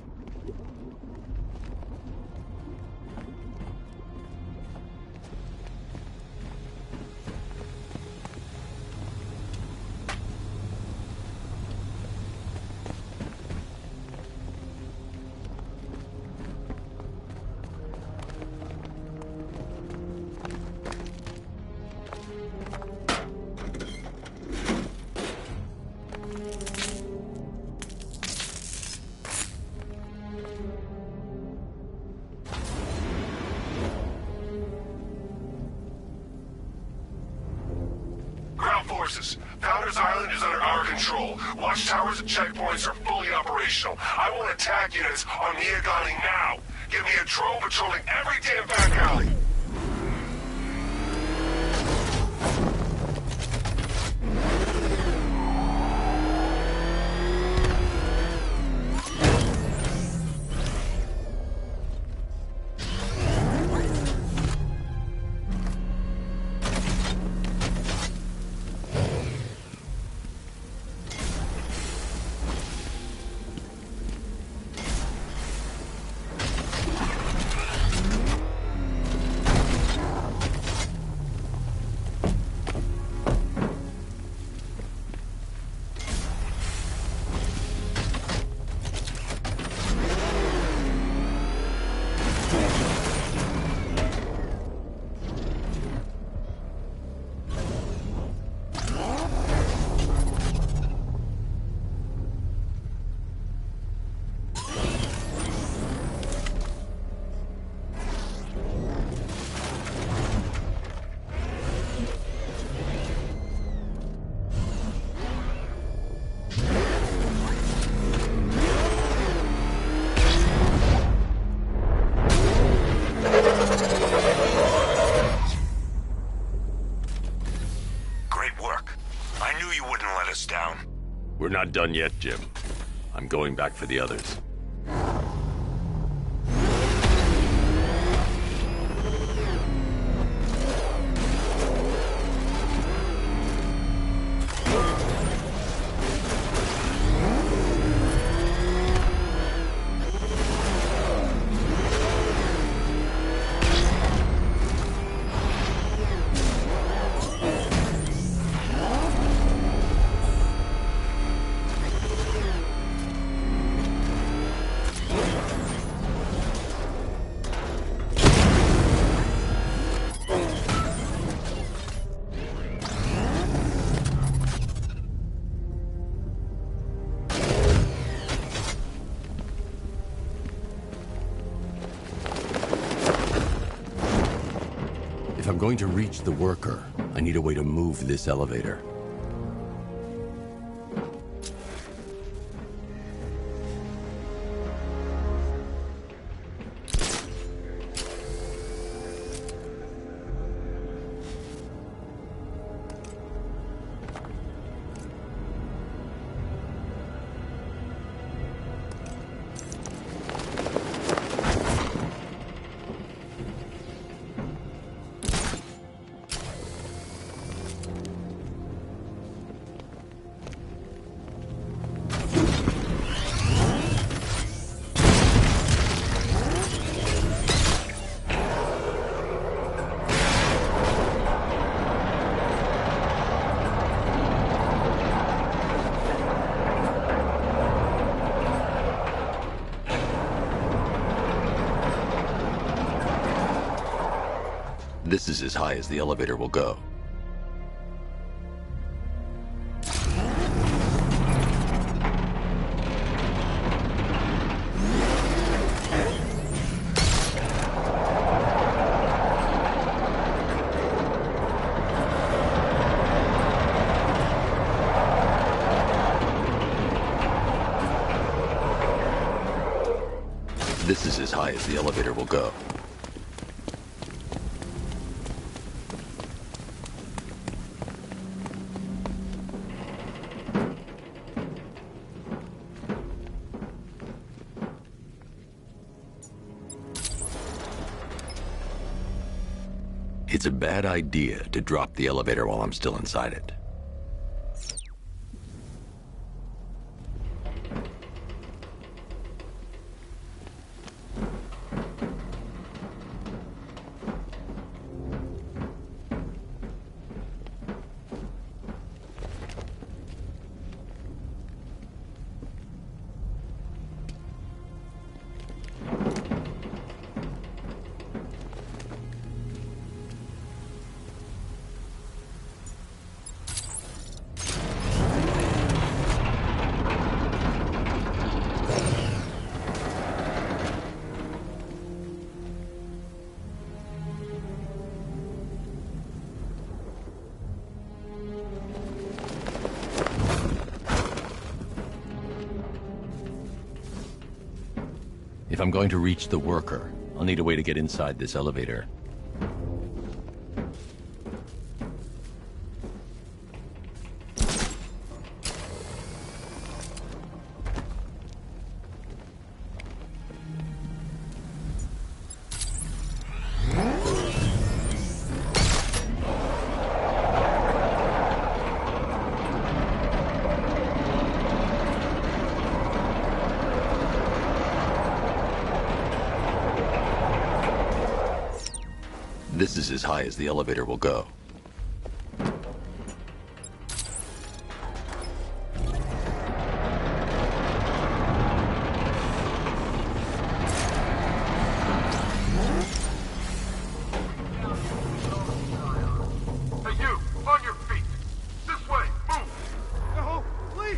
Founders Island is under our control. Watchtowers and checkpoints are fully operational. I want attack units on Miagani now. Give me a drone patrolling every damn back alley. We're not done yet, Jim. I'm going back for the others. If I'm going to reach the worker, I need a way to move this elevator. This is as high as the elevator will go. This is as high as the elevator will go. It's a bad idea to drop the elevator while I'm still inside it. If I'm going to reach the worker, I'll need a way to get inside this elevator. This is as high as the elevator will go. Hey, you! On your feet! This way! Move! No, please!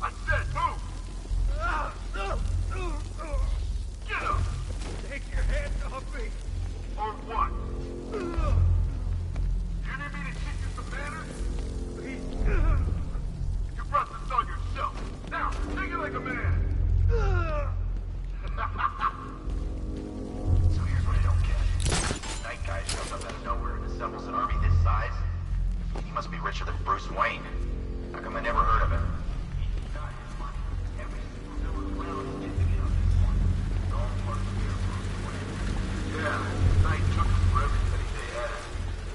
I said move! Get up! Take your hands off me! Or what? You need me to teach you some manners? Please. You brought this on yourself. Now, take it like a man. So here's what I don't get. Night guy shows up out of nowhere and assembles an army this size. He must be richer than Bruce Wayne. How come I never heard of him? Yeah, Knight took them for everything they had.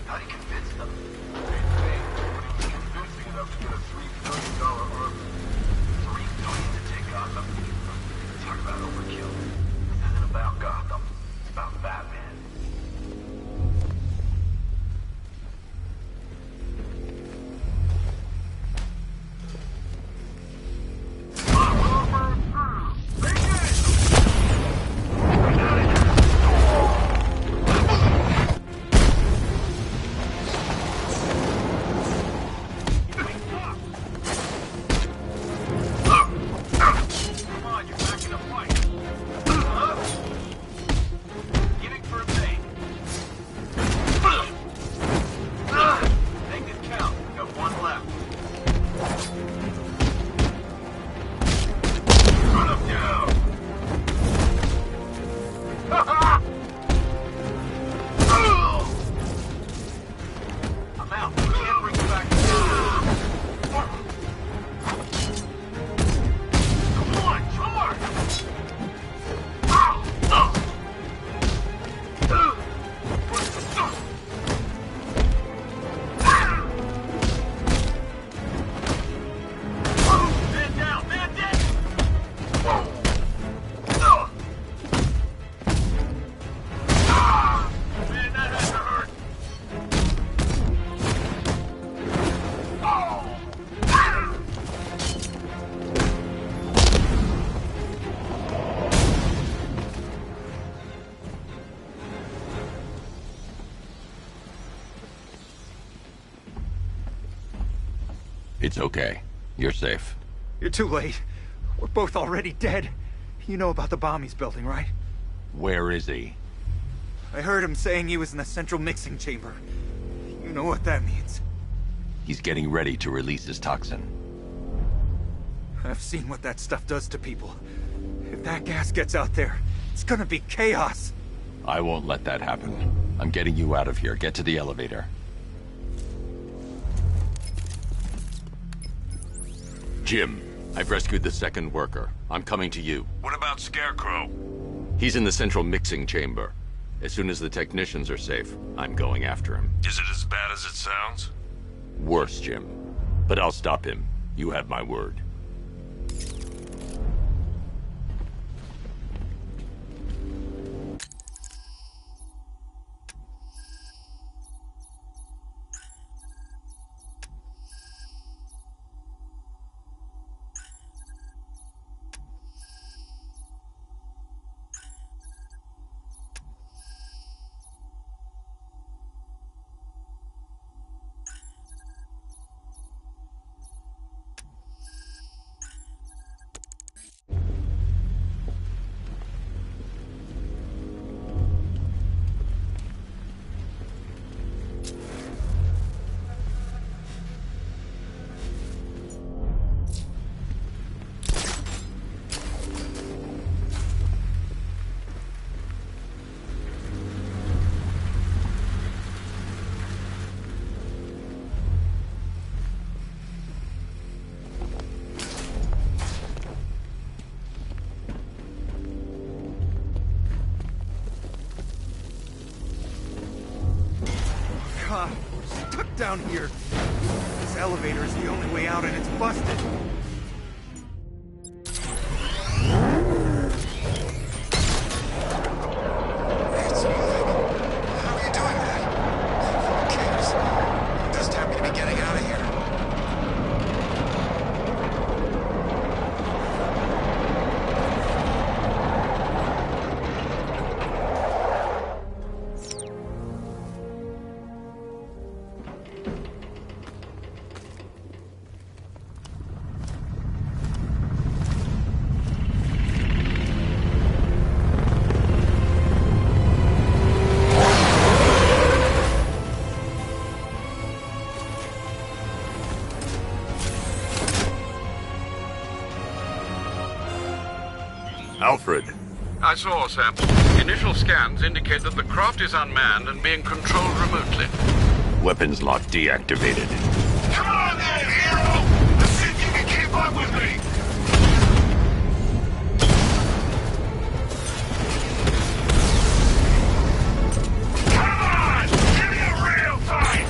How'd he convince them? Same thing, but he was convincing enough to get a $3 billion army. $3 billion to take Gotham? Talk about overkill. This isn't about Gotham. It's about Batman. It's okay. You're safe. You're too late. We're both already dead. You know about the bomb he's building, right? Where is he? I heard him saying he was in the central mixing chamber. You know what that means. He's getting ready to release his toxin. I've seen what that stuff does to people. If that gas gets out there, it's gonna be chaos. I won't let that happen. I'm getting you out of here. Get to the elevator. Jim, I've rescued the second worker. I'm coming to you. What about Scarecrow? He's in the central mixing chamber. As soon as the technicians are safe, I'm going after him. Is it as bad as it sounds? Worse, Jim. But I'll stop him. You have my word. God, we're stuck down here. This elevator is the only way out and it's busted. It's moving. How are you doing that? Who cares? It does time me to be getting out of here. Alfred. I saw, Sam. Initial scans indicate that the craft is unmanned and being controlled remotely. Weapons lock deactivated. Come on then, hero! Let's see if you can keep up with me! Come on! Give me a real fight!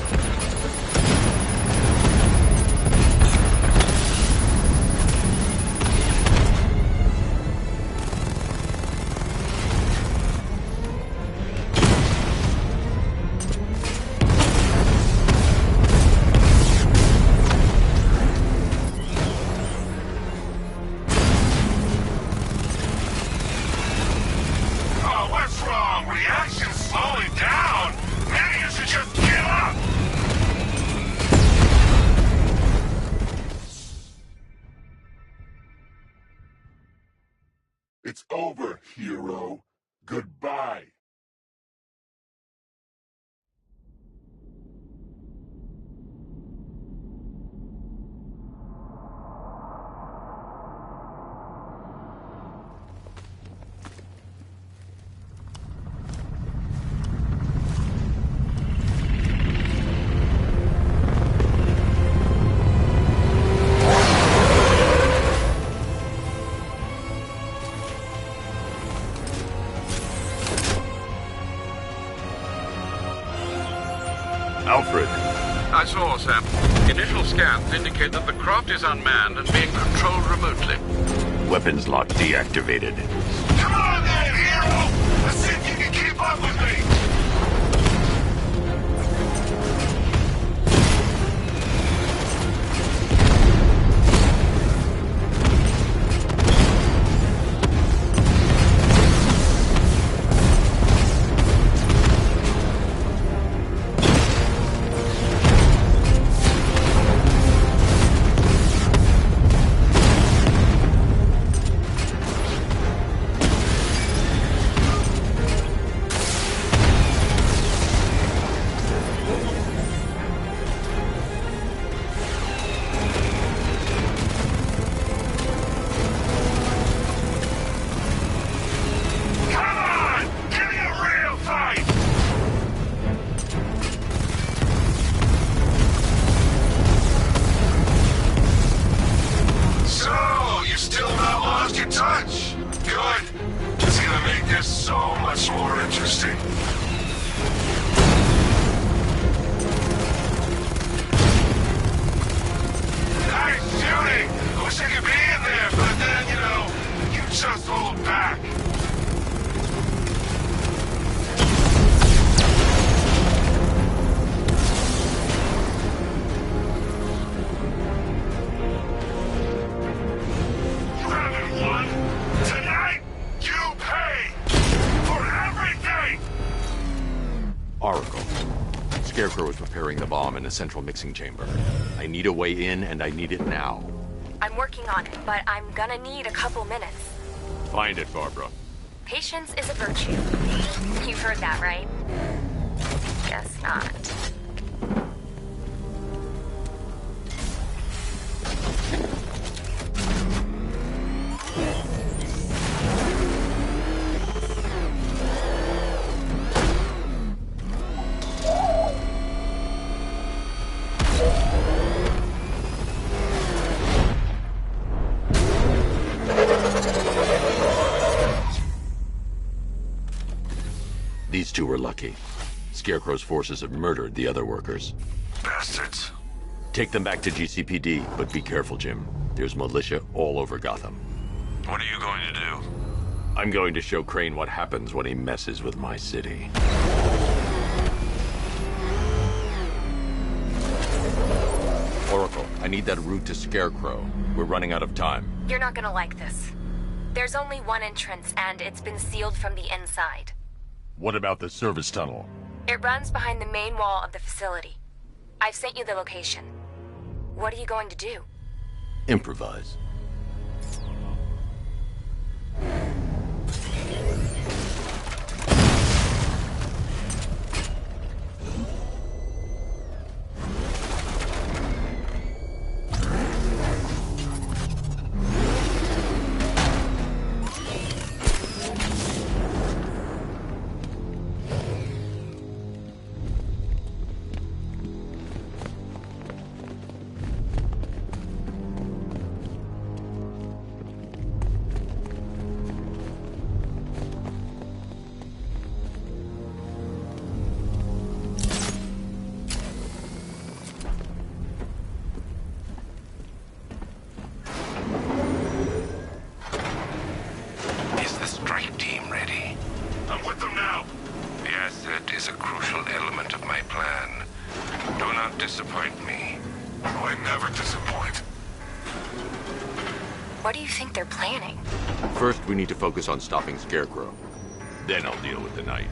Oh, what's wrong? Reaction's slowing down! Maybe you should just give up! It's over, hero. Goodbye. Alfred. I saw, Sam. Initial scans indicate that the craft is unmanned and being controlled remotely. Weapons lock deactivated. Come on then, hero! Let's see if you can keep up with me! this so much more interesting. Nice shooting! I wish I could be in there, but then, you just hold back. You haven't won. Tonight, you pay for everything! Oracle. Scarecrow is preparing the bomb in a central mixing chamber. I need a way in, and I need it now. I'm working on it, but I'm gonna need a couple minutes. Find it, Barbara. Patience is a virtue. You've heard that, right? Guess not. These two were lucky. Scarecrow's forces have murdered the other workers. Bastards. Take them back to GCPD, but be careful, Jim. There's militia all over Gotham. What are you going to do? I'm going to show Crane what happens when he messes with my city. Oracle, I need that route to Scarecrow. We're running out of time. You're not gonna like this. There's only one entrance, and it's been sealed from the inside. What about the service tunnel? It runs behind the main wall of the facility. I've sent you the location. What are you going to do? Improvise. Is the strike team ready? I'm with them now. The asset is a crucial element of my plan. Do not disappoint me. Oh, I never disappoint. What do you think they're planning? First, we need to focus on stopping Scarecrow. Then I'll deal with the Knight.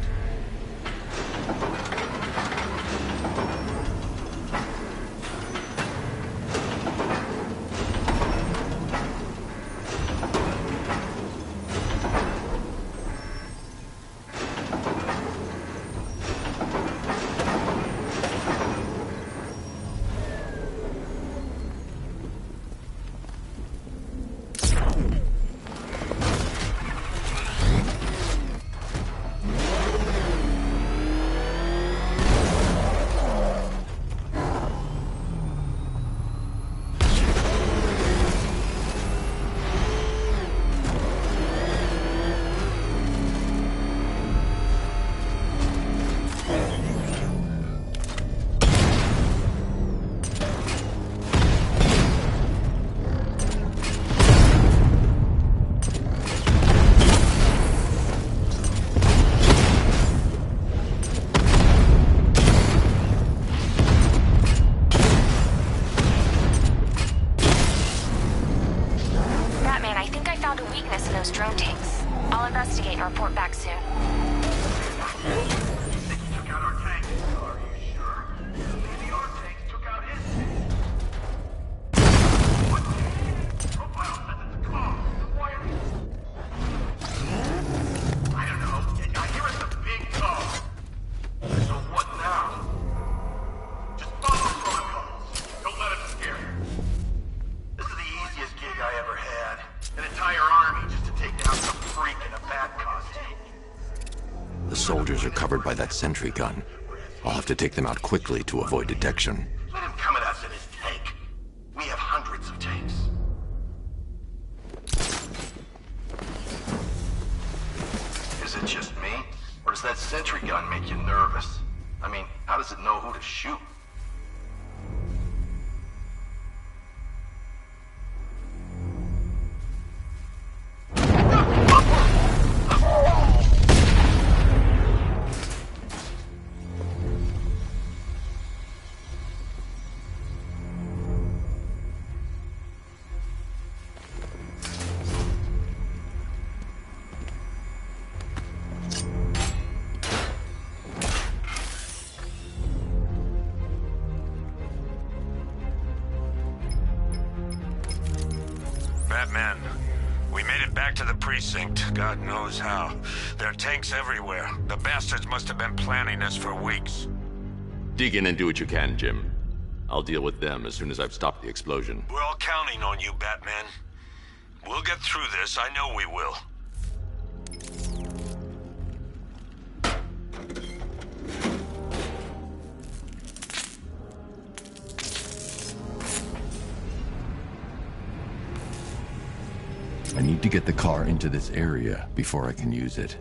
drone tanks. I'll investigate and report back soon. Took out our tanks. Are you sure? Maybe our tanks took out his tanks. What? Profile says it's a car. Why are we... I don't know. I hear it's a big car. So what now? Just follow the protocols. Don't let it scare you. This is the easiest gig I ever had. An entire army just to take down some freak in a bat costume. The soldiers are covered by that sentry gun. I'll have to take them out quickly to avoid detection. Let him come at us in his tank. We have hundreds of tanks. Is it just me? Or does that sentry gun make you nervous? I mean, how does it know who to shoot? Batman, we made it back to the precinct, God knows how. There are tanks everywhere. The bastards must have been planning this for weeks. Dig in and do what you can, Jim. I'll deal with them as soon as I've stopped the explosion. We're all counting on you, Batman. We'll get through this, I know we will. I need to get the car into this area before I can use it.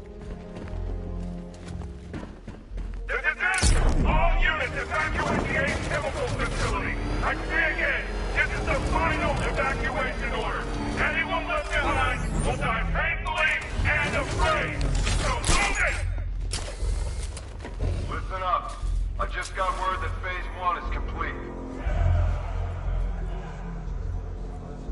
This is it! All units evacuate the A chemical facility! I say again, this is the final evacuation order! Anyone left behind will die painfully and afraid! So move it! Listen up. I just got word that Phase 1 is complete.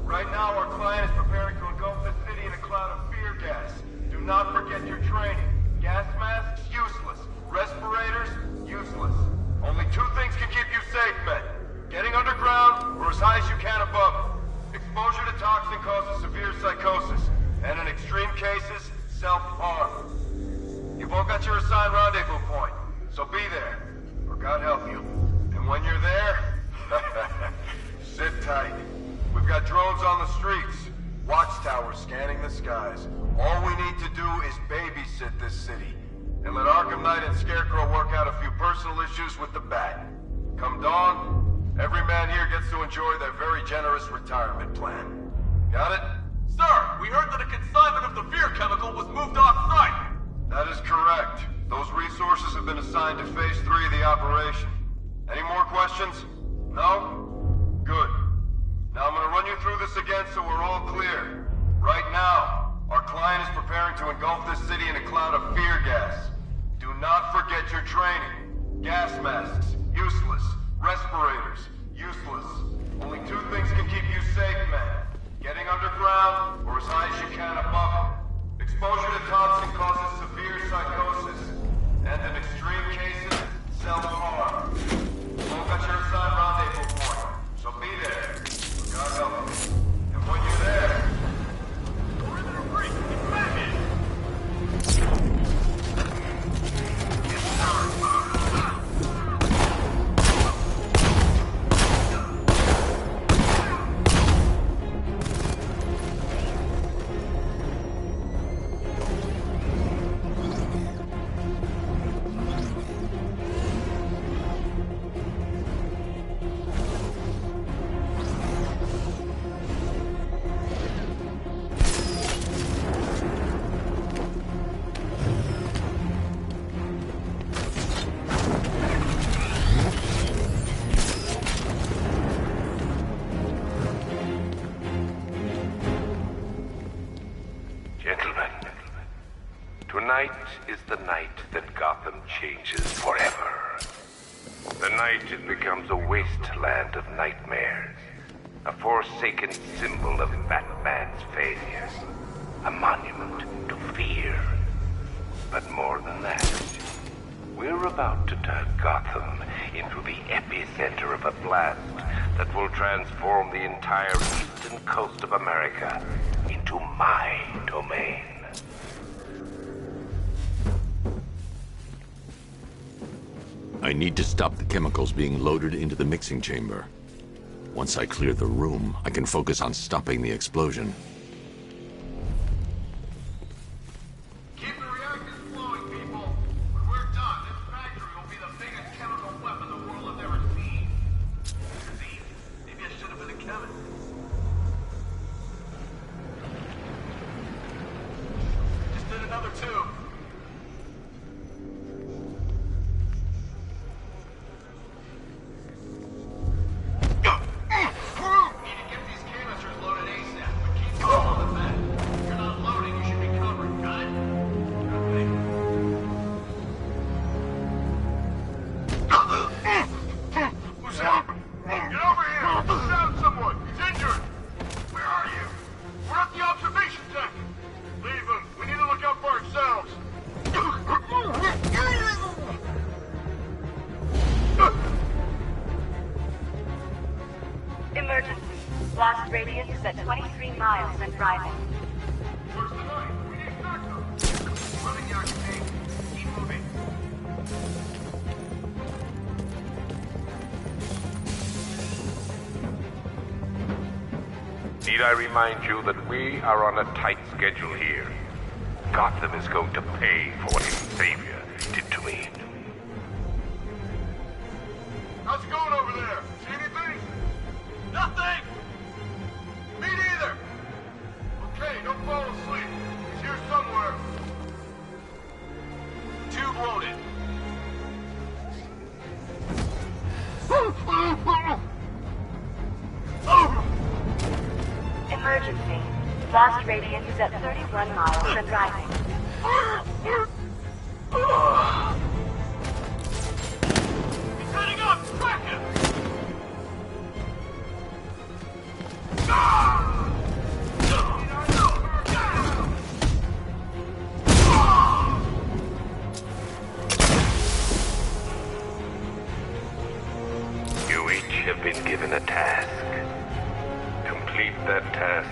Right now, our client is preparing to engulf the city in a cloud of fear gas. Do not forget your training. Gas masks, useless. Respirators, useless. Only two things can keep you safe, men. Getting underground, or as high as you can above it. Exposure to toxin causes severe psychosis, and in extreme cases, self-harm. You've all got your assigned rendezvous point, so be there, or God help you. And when you're there, sit tight. We've got drones on the streets, watchtowers scanning the skies. All we need to do is babysit this city, and let Arkham Knight and Scarecrow work out a few personal issues with the Bat. Come dawn, every man here gets to enjoy their very generous retirement plan. Got it? Sir, we heard that a consignment of the fear chemical was moved off-site! That is correct. Those resources have been assigned to Phase 3 of the operation. Any more questions? No? Good. Now I'm gonna run you through this again so we're all clear. Right now, our client is preparing to engulf this city in a cloud of fear gas. Do not forget your training. Gas masks, useless. Respirators, useless. Only two things can keep you safe, men. Getting underground, or as high as you can above it. Exposure to toxin causes severe psychosis, and in extreme cases, self-harm. You've all got your assigned rendezvous point, so be there. God help you. And when you're there... Perimeter breach! It's back in! Tonight is the night that Gotham changes forever. The night it becomes a wasteland of nightmares. A forsaken symbol of Batman's failure. A monument to fear. But more than that, we're about to turn Gotham into the epicenter of a blast that will transform the entire eastern coast of America into my domain. I need to stop the chemicals being loaded into the mixing chamber. Once I clear the room, I can focus on stopping the explosion. Keep the reactors flowing, people. When we're done, this factory will be the biggest chemical weapon the world has ever seen. See, maybe I should have been a chemist. Just did another tube. miles and driving. Where's the knife? We need backup. Running the arcade. Keep moving. Need I remind you that we are on a tight schedule here? Gotham is going to pay for what his savior did to me. How's it going over there? See anything? Nothing! Me neither! Okay, don't fall asleep. He's here somewhere. Tube loaded. Emergency. Blast radius is at 31 miles and driving. He's heading up! Track him! You each have been given a task. Complete that task,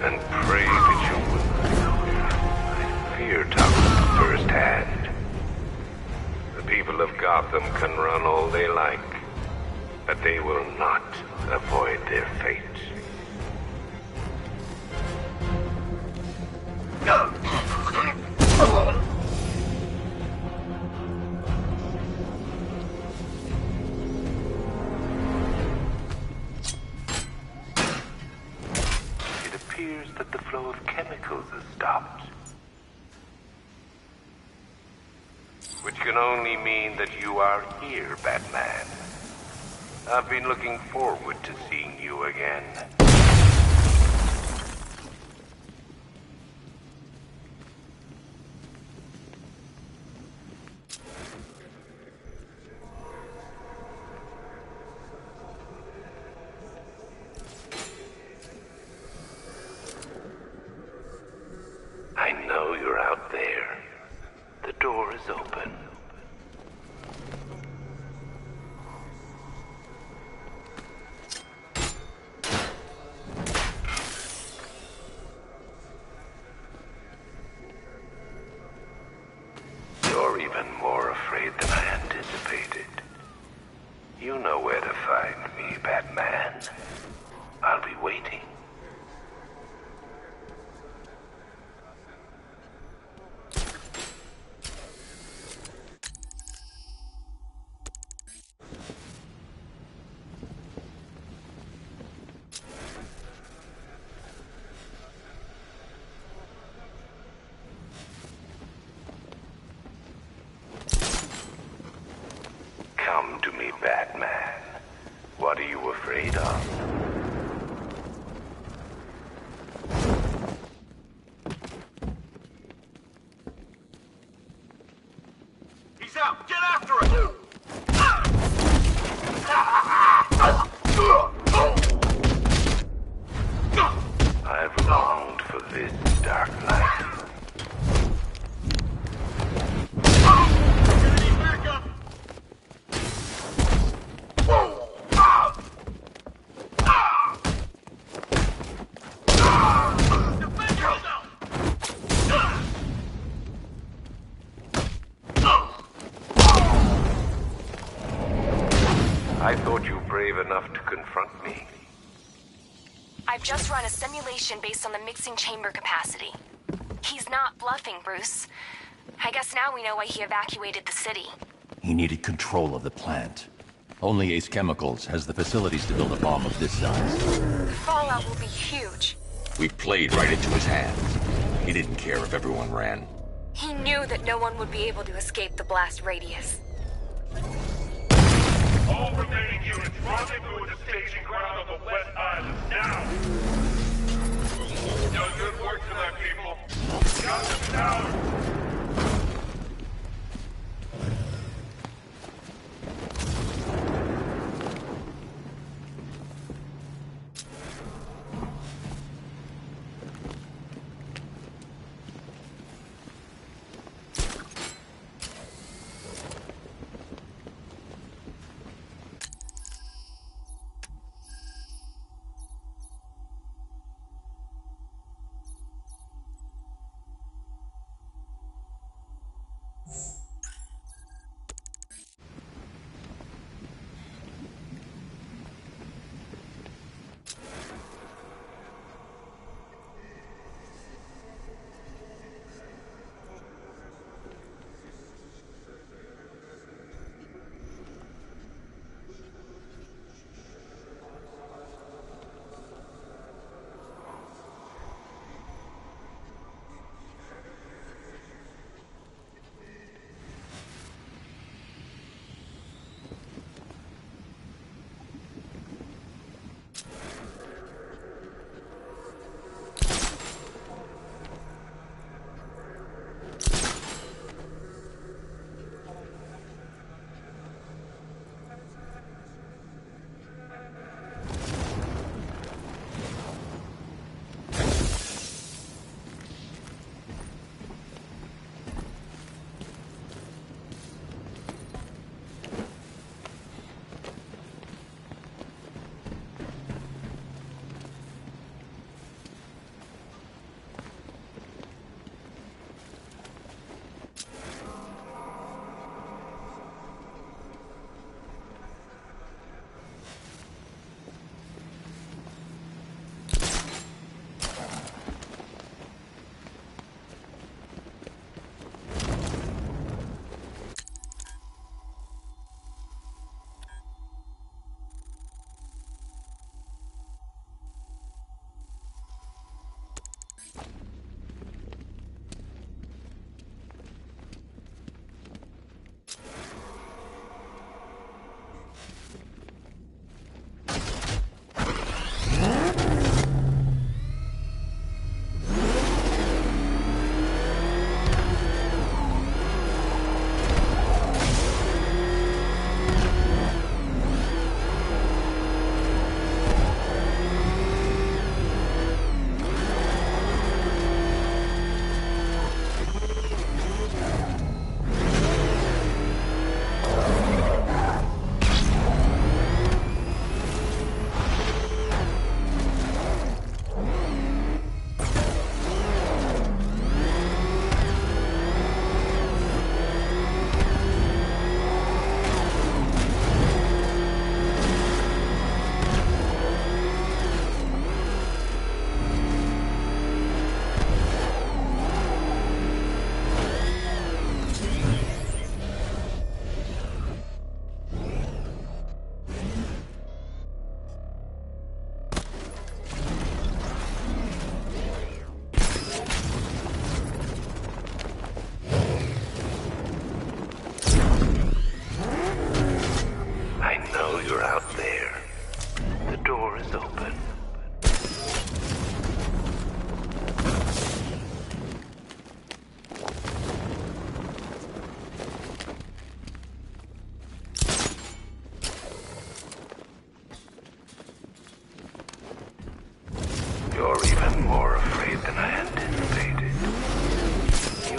and pray that you will. I fear Thomas firsthand. The people of Gotham can run all they like, but they will not avoid their fate. It appears that the flow of chemicals has stopped. Which can only mean that you are here, Batman. I've been looking forward to seeing you again. I know you're out there. The door is open. You're even more afraid than I anticipated. You know where to find me, Batman. I'll be waiting. Come to me, Batman. What are you afraid of? He's out! Get after him! I've longed for this, Dark Knight. Gonna need backup! Defend yourself! I thought you brave enough to confront me. I've just run a simulation based on the mixing chamber capacity. He's not bluffing, Bruce. I guess now we know why he evacuated the city. He needed control of the plant. Only Ace Chemicals has the facilities to build a bomb of this size. Fallout will be huge. We played right into his hands. He didn't care if everyone ran. He knew that no one would be able to escape the blast radius. All remaining units rendezvous at the staging ground on the West Island, now! Done good work tonight, people. Got them down!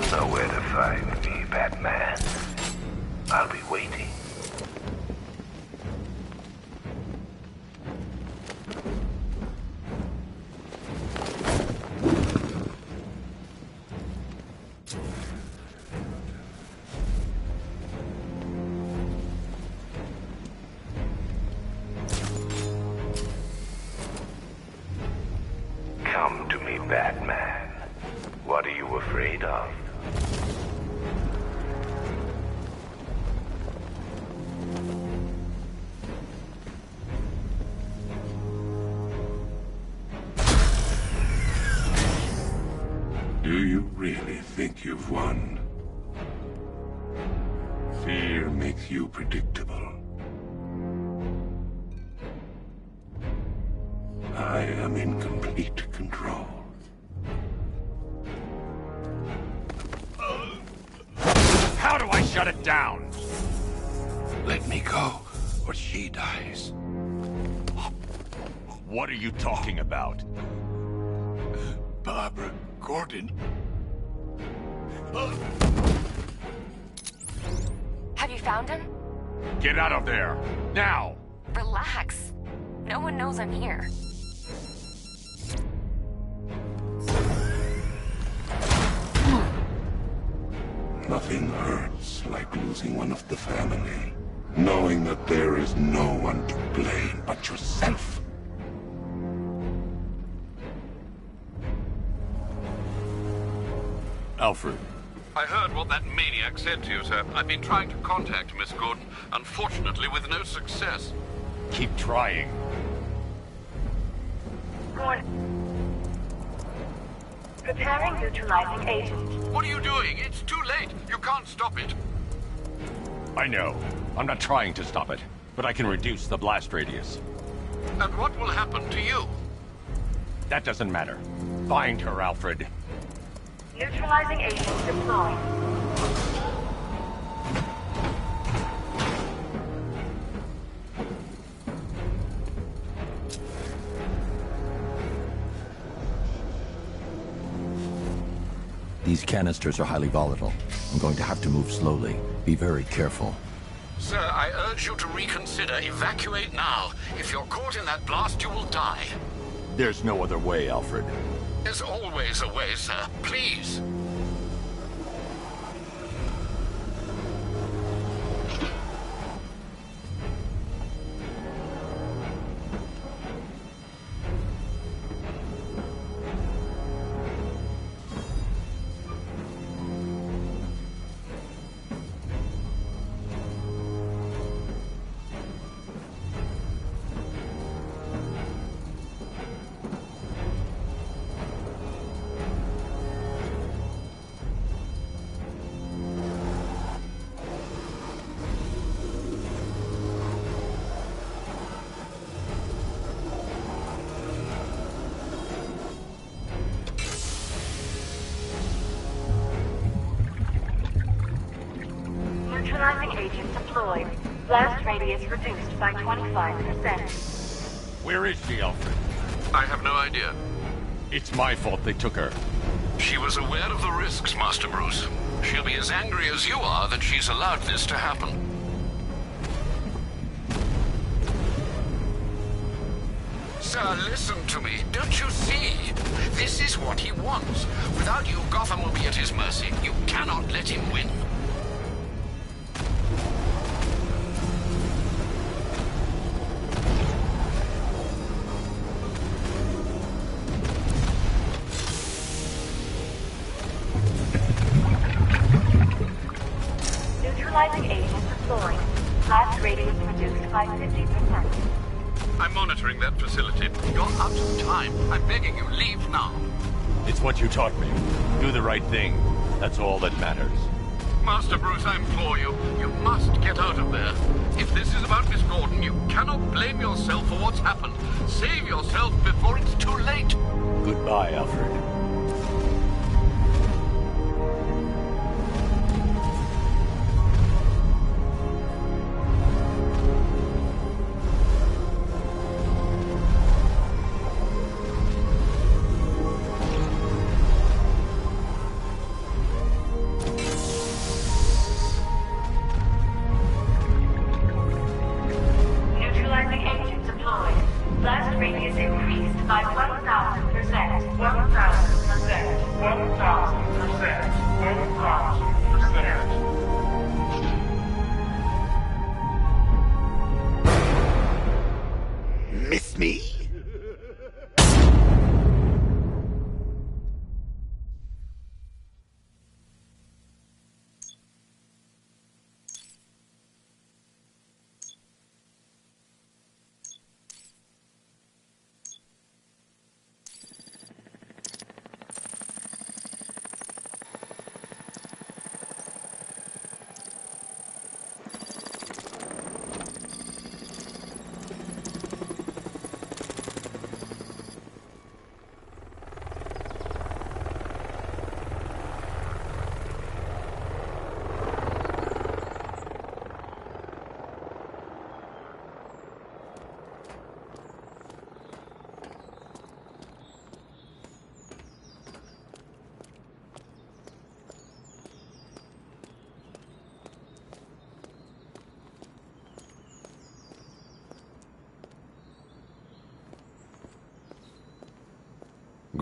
You'll know where to find me, Batman. I'll be waiting. Come to me, Batman. What are you afraid of? Do you really think you've won? Fear makes you predictable. I am in complete control. How do I shut it down? Let me go, or she dies. What are you talking about? Barbara Gordon. Have you found him? Get out of there! Now! Relax. No one knows I'm here. Nothing hurts like losing one of the family. Knowing that there is no one to blame but yourself. Alfred. I heard what that maniac said to you, sir. I've been trying to contact Miss Gordon, unfortunately with no success. Keep trying. Preparing neutralizing agent. What are you doing? It's too late. You can't stop it. I know. I'm not trying to stop it, but I can reduce the blast radius. And what will happen to you? That doesn't matter. Find her, Alfred. Neutralizing agent deployed. These canisters are highly volatile. I'm going to have to move slowly. Be very careful. Sir, I urge you to reconsider. Evacuate now. If you're caught in that blast, you will die. There's no other way, Alfred. There's always a way, sir. Please. Neutralizing agent deployed. Blast radius reduced by 25%. Where is she, Alfred? I have no idea. It's my fault they took her. She was aware of the risks, Master Bruce. She'll be as angry as you are that she's allowed this to happen. Sir, listen to me. Don't you see? This is what he wants. Without you, Gotham will be at his mercy. You cannot let him win. Neutralizing agent deployed. Blast radius reduced by 50%. I'm monitoring that facility. You're out of time. I'm begging you, leave now. It's what you taught me. Do the right thing. That's all that matters. Master Bruce, I implore you, you must get out of there. If this is about Miss Gordon, you cannot blame yourself for what's happened. Save yourself before it's too late. Goodbye, Alfred.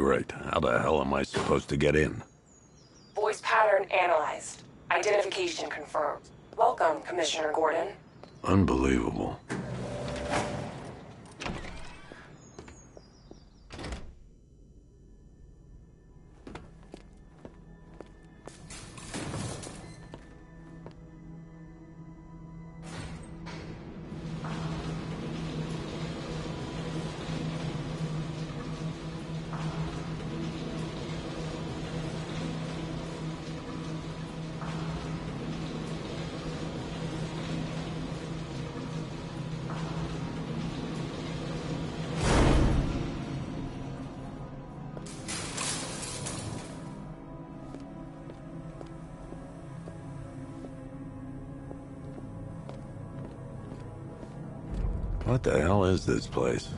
Great. How the hell am I supposed to get in? Voice pattern analyzed. Identification confirmed. Welcome, Commissioner Gordon. Unbelievable. What the hell is this place?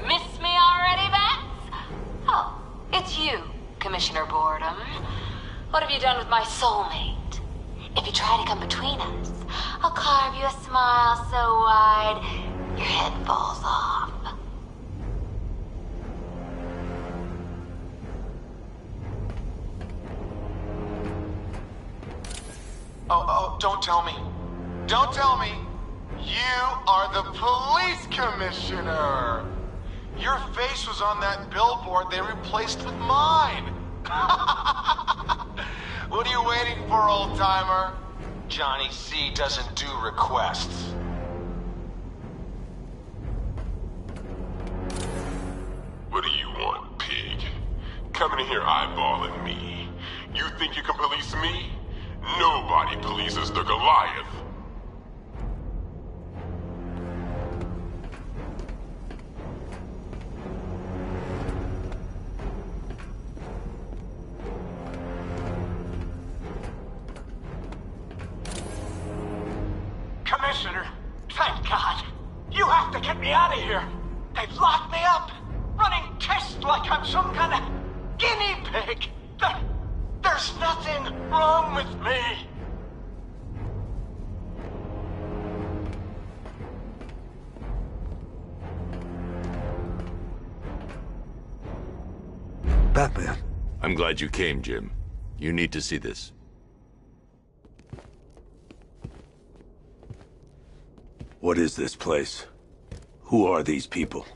Miss me already, Bats? Oh, it's you, Commissioner Boredom. What have you done with my soulmate? If you try to come between us, I'll carve you a smile so wide, your head falls off. Oh, don't tell me. Don't tell me. You are the police commissioner. Your face was on that billboard they replaced with mine. What are you waiting for, old-timer? Johnny C doesn't do requests. What do you want, pig? Coming in here eyeballing me. You think you can police me? Nobody polices the Goliath. Commissioner, thank God. You have to get me out of here. They've locked me up, running tests like I'm some kind of guinea pig. There's nothing wrong with me. Batman. I'm glad you came, Jim. You need to see this. What is this place? Who are these people?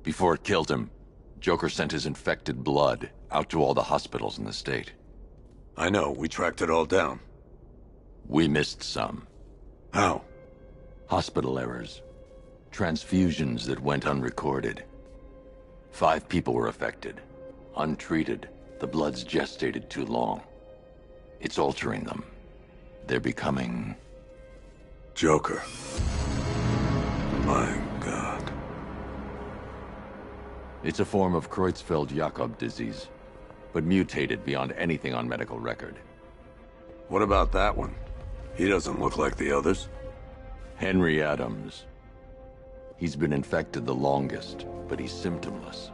Before it killed him, Joker sent his infected blood out to all the hospitals in the state. I know, we tracked it all down. We missed some. How? Hospital errors. Transfusions that went unrecorded. 5 people were affected. Untreated, the blood's gestated too long. It's altering them. They're becoming... Joker. My God. It's a form of Creutzfeldt-Jakob disease, but mutated beyond anything on medical record. What about that one? He doesn't look like the others. Henry Adams. He's been infected the longest, but he's symptomless.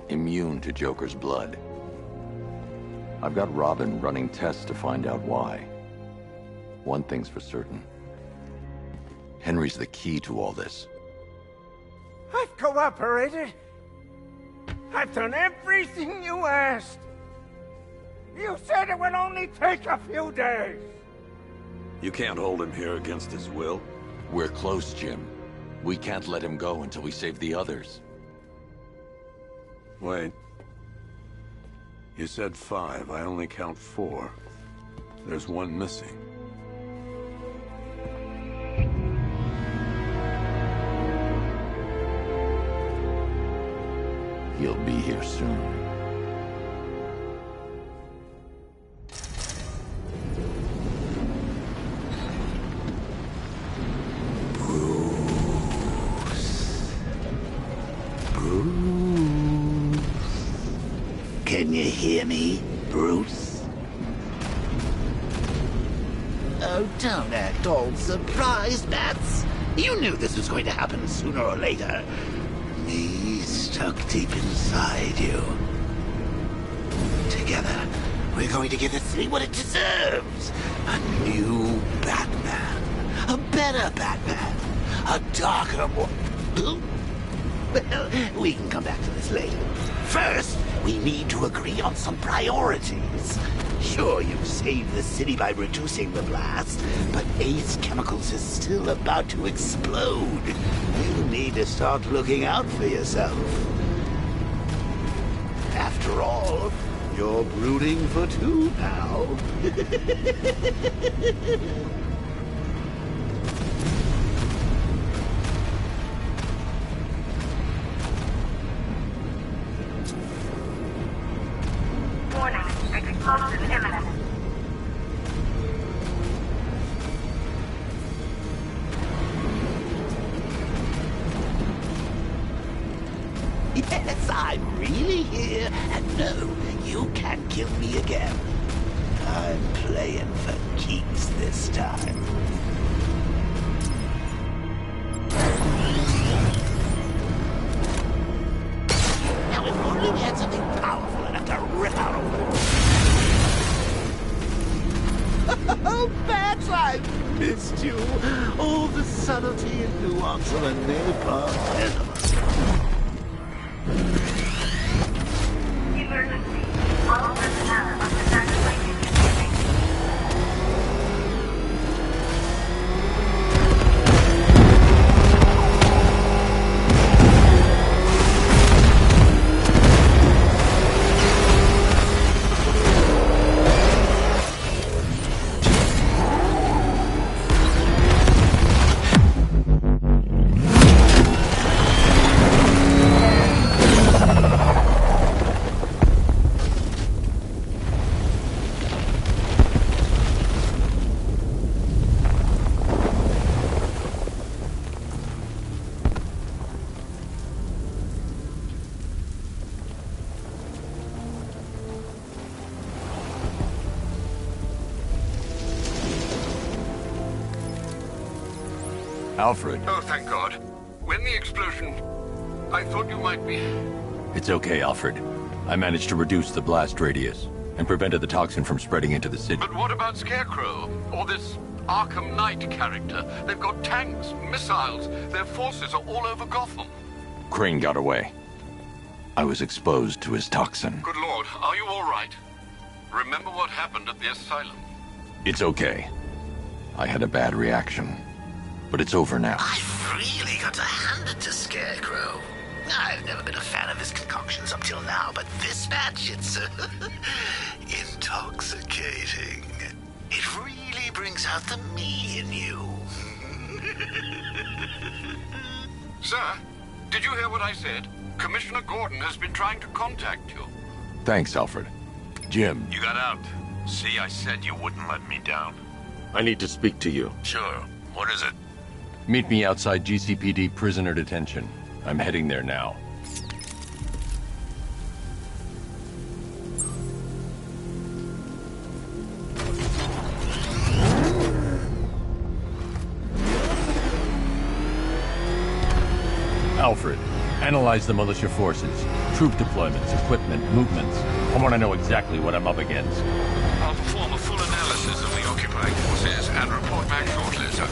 Immune to Joker's blood. I've got Robin running tests to find out why. One thing's for certain. Henry's the key to all this. I've cooperated. I've done everything you asked. You said it would only take a few days. You can't hold him here against his will. We're close, Jim. We can't let him go until we save the others. Wait. You said 5. I only count 4. There's one missing. He'll be here soon. Bruce. Can you hear me, Bruce? Now, don't act all surprised, Bats. You knew this was going to happen sooner or later. Me stuck deep inside you. Together, we're going to give the city what it deserves. A new Batman. A better Batman. A darker one. Well, we can come back to this later. First, we need to agree on some priorities. Sure, you've saved the city by reducing the blast, but Ace Chemicals is still about to explode. You need to start looking out for yourself. After all, you're brooding for two now. Warning, explosion imminent. Yes, I'm really here, and no, you can't kill me again. I'm playing for keeps this time. Now, if only we had something powerful enough to rip out a wall. Oh, Bats, I've missed you. All the subtlety and nuance of a napalm enema. Emergency. All personnel under evacuation conditioning. Alfred. Oh, thank God. When the explosion... I thought you might be... It's okay, Alfred. I managed to reduce the blast radius and prevented the toxin from spreading into the city. But what about Scarecrow? Or this Arkham Knight character? They've got tanks, missiles. Their forces are all over Gotham. Crane got away. I was exposed to his toxin. Good Lord, are you all right? Remember what happened at the asylum? It's okay. I had a bad reaction. But it's over now. I've really got to hand it to Scarecrow. I've never been a fan of his concoctions up till now, but this batch, it's intoxicating. It really brings out the me in you. Sir, did you hear what I said? Commissioner Gordon has been trying to contact you. Thanks, Alfred. Jim. You got out. See, I said you wouldn't let me down. I need to speak to you. Sure. What is it? Meet me outside GCPD prisoner detention. I'm heading there now. Alfred, analyze the militia forces, troop deployments, equipment, movements. I want to know exactly what I'm up against. I'll perform a full analysis of the occupying forces and report back shortly, sir.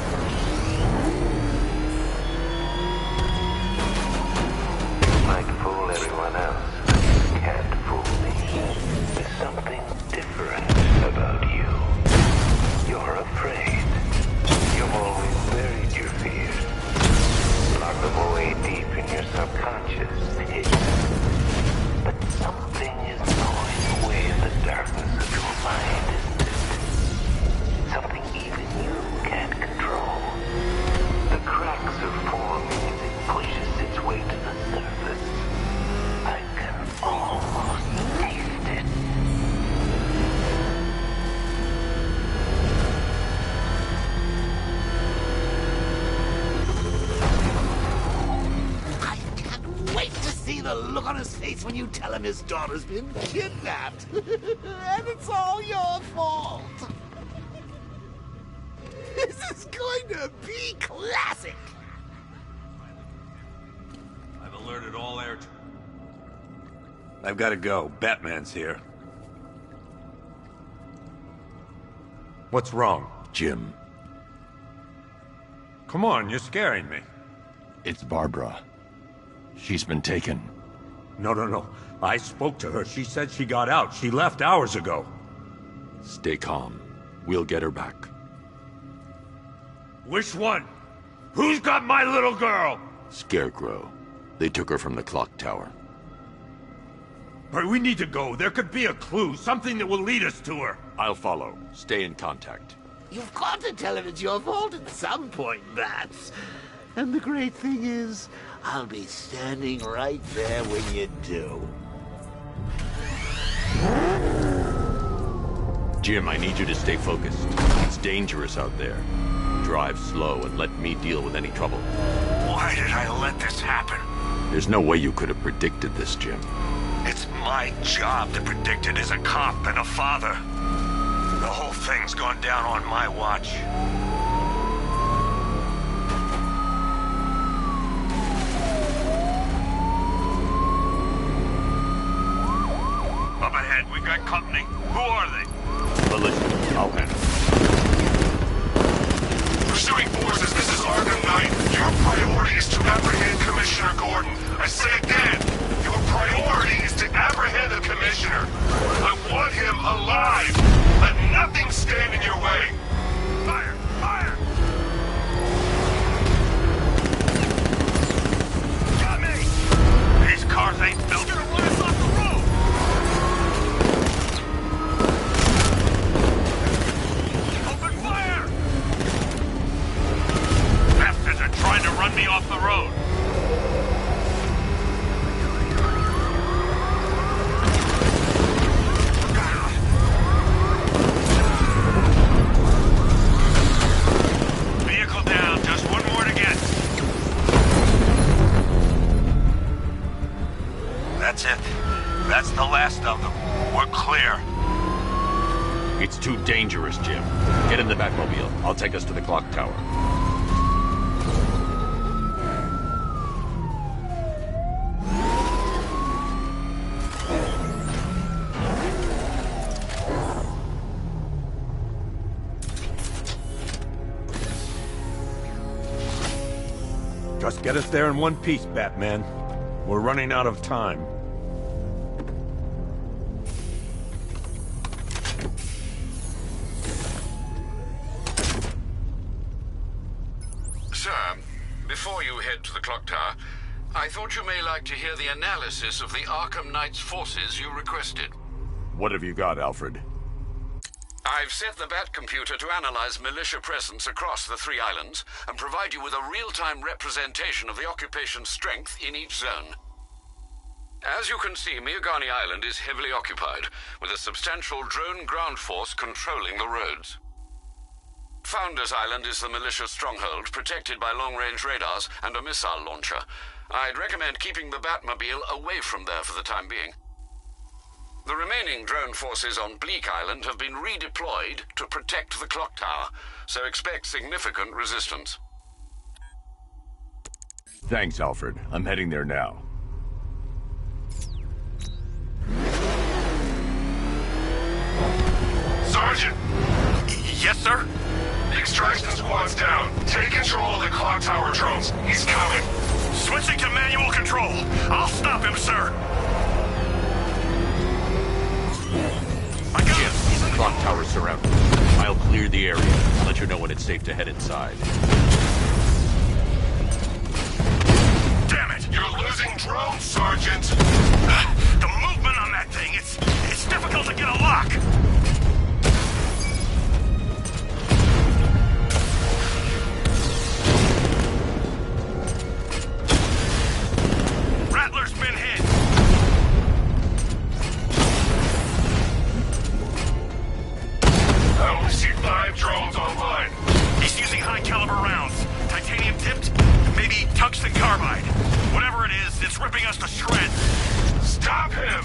Might fool everyone else. Can't fool me. There's something different about you. You're afraid. You've always buried your fears. Locked them away deep in your subconscious, hidden. But something is gnawing away in the darkness of your mind, isn't it? Something even you can't control. The cracks are forming as it pushes its way to the surface. I can almost taste it. I can't wait to see the look on his face when you tell him his daughter's been kidnapped. And it's all your fault. This is going to be classic. I've alerted all air... I've got to go. Batman's here. What's wrong? Jim. Come on, you're scaring me. It's Barbara. She's been taken. No. I spoke to her. She said she got out. She left hours ago. Stay calm. We'll get her back. Which one? Who's got my little girl? Scarecrow. They took her from the clock tower. But we need to go. There could be a clue, something that will lead us to her. I'll follow. Stay in contact. You've got to tell him it's your fault at some point, Bats. And the great thing is, I'll be standing right there when you do. Jim, I need you to stay focused. It's dangerous out there. Drive slow and let me deal with any trouble. Why did I let this happen? There's no way you could have predicted this, Jim. It's my job to predict it as a cop and a father. The whole thing's gone down on my watch. Up ahead, we've got company. Who are they? Militia. I'll handle it. Pursuing forces, this is Arkham Knight. Your priority is to apprehend Commissioner Gordon. I say again, your priority is to apprehend the Commissioner. I want him alive. Let nothing stand in your way. Fire! Fire! Got me! These cars ain't built to run us off the road! Open fire! Bastards are trying to run me off the road. Vehicle down, just one more to get. That's it. That's the last of them. We're clear. It's too dangerous, Jim. Get in the Batmobile. I'll take us to the clock tower. Just get us there in one piece, Batman. We're running out of time. Sir, before you head to the clock tower, I thought you may like to hear the analysis of the Arkham Knight's forces you requested. What have you got, Alfred? I've set the Bat computer to analyze militia presence across the 3 islands and provide you with a real-time representation of the occupation's strength in each zone. As you can see, Miagani Island is heavily occupied, with a substantial drone ground force controlling the roads. Founders Island is the militia stronghold, protected by long-range radars and a missile launcher. I'd recommend keeping the Batmobile away from there for the time being. The remaining drone forces on Bleak Island have been redeployed to protect the clock tower, so expect significant resistance. Thanks, Alfred. I'm heading there now. Sergeant! Yes, sir? The extraction squad's down. Take control of the clock tower drones. He's coming. Switching to manual control. I'll stop him, sir. I got him. The clock tower's surrounded. I'll clear the area. I'll let you know when it's safe to head inside. Damn it! You're losing drones, Sergeant! The movement on that thing, it's difficult to get a lock! Rattler's been hit! I only see 5 drones online. He's using high-caliber rounds. Titanium-tipped? Maybe tungsten carbide. Whatever it is, it's ripping us to shreds. Stop him!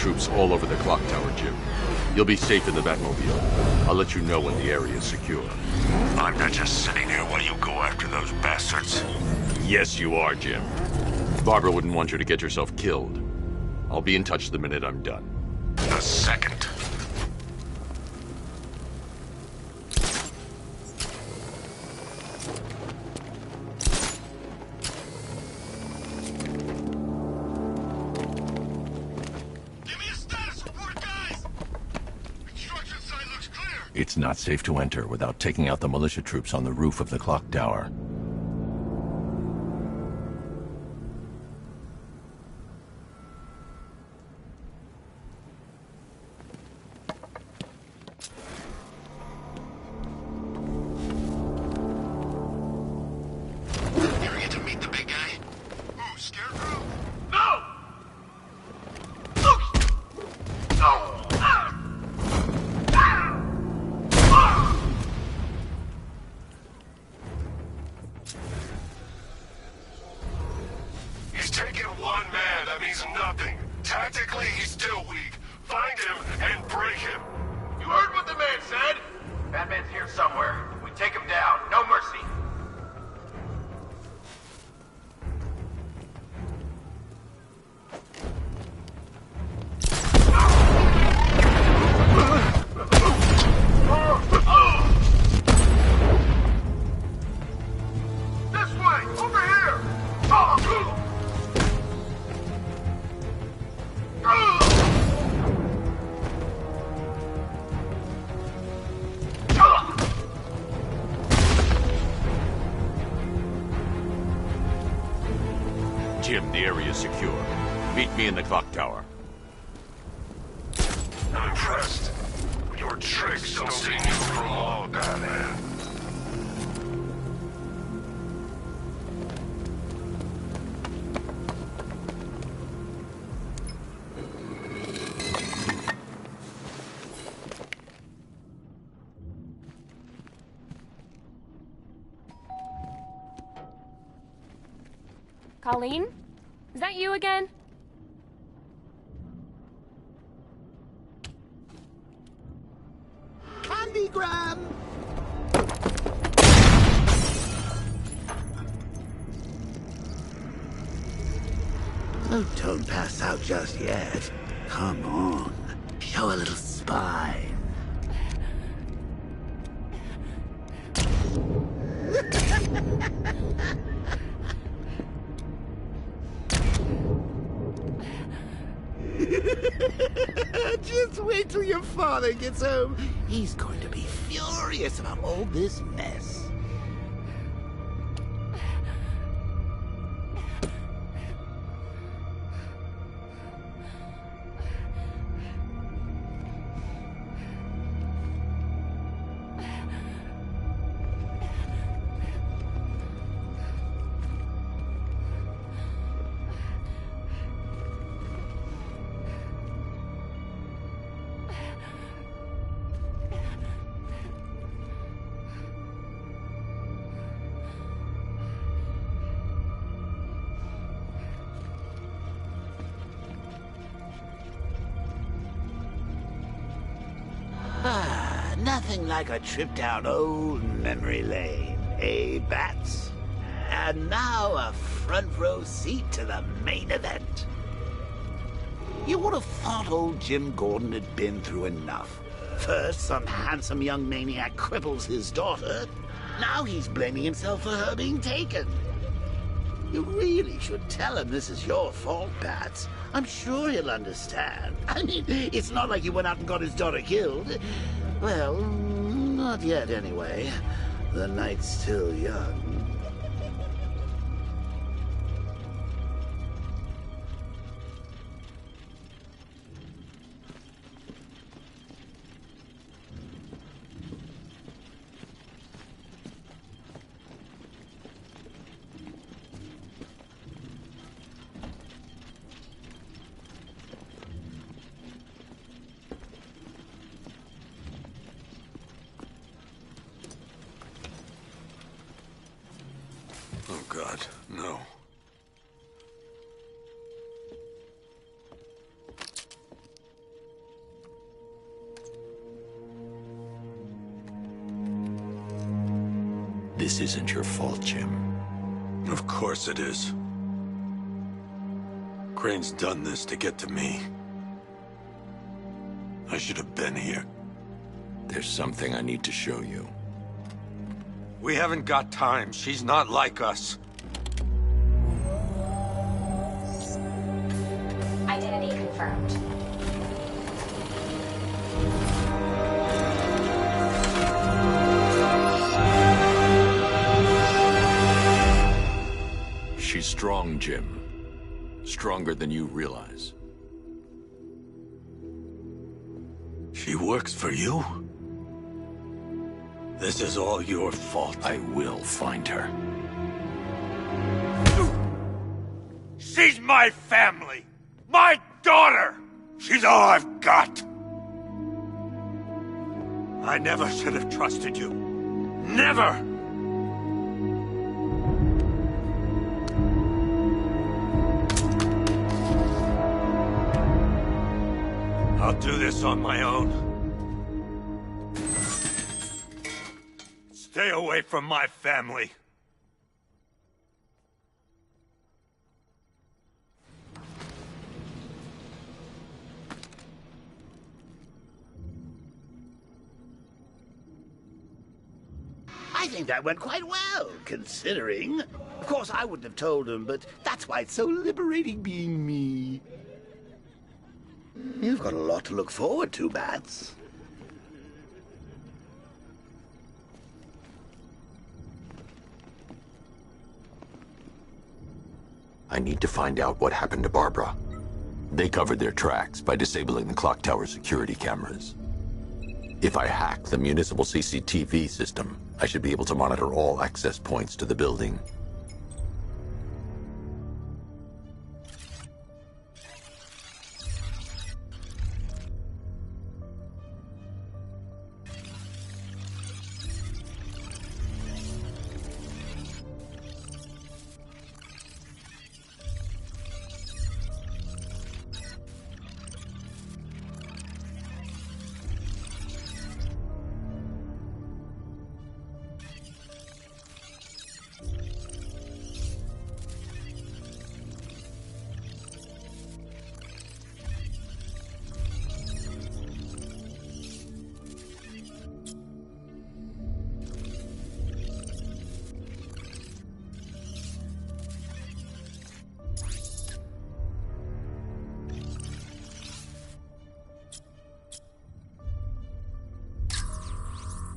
troops all over the clock tower, Jim. You'll be safe in the Batmobile. I'll let you know when the area is secure. I'm not just sitting here while you go after those bastards. Yes, you are, Jim. Barbara wouldn't want you to get yourself killed. I'll be in touch the minute I'm done. The second. It's not safe to enter without taking out the militia troops on the roof of the clock tower. You ever get to meet the big guy? Ooh, Scarecrow? No! No! He's taken one man. That means nothing. Tactically, he's still weak. Find him and break him. You heard what the man said? Batman's here somewhere. We take him down. No mercy. This way! Over here! Jim, the area is secure. Meet me in the clock tower. I'm impressed. Your tricks don't seem new from all, Batman. Colleen? Is that you again? Candygram! Oh, don't pass out just yet. Come on. Show a little spine. Just wait till your father gets home. He's going to be furious about all this mess. Nothing like a trip down old memory lane, eh, Bats? And now a front row seat to the main event. You would have thought old Jim Gordon had been through enough. First, some handsome young maniac cripples his daughter. Now he's blaming himself for her being taken. You really should tell him this is your fault, Bats. I'm sure he'll understand. I mean, it's not like you went out and got his daughter killed. Well, not yet anyway. The night's still young. This isn't your fault, Jim. Of course it is. Crane's done this to get to me. I should have been here. There's something I need to show you. We haven't got time. She's not like us. Identity confirmed. She's strong, Jim. Stronger than you realize. She works for you? This is all your fault. I will find her. She's my family! My daughter! She's all I've got! I never should have trusted you. Never! I'll do this on my own. Stay away from my family. I think that went quite well, considering. Of course, I wouldn't have told him, but that's why it's so liberating being me. You've got a lot to look forward to, Bats. I need to find out what happened to Barbara. They covered their tracks by disabling the clock tower security cameras. If I hack the municipal CCTV system, I should be able to monitor all access points to the building.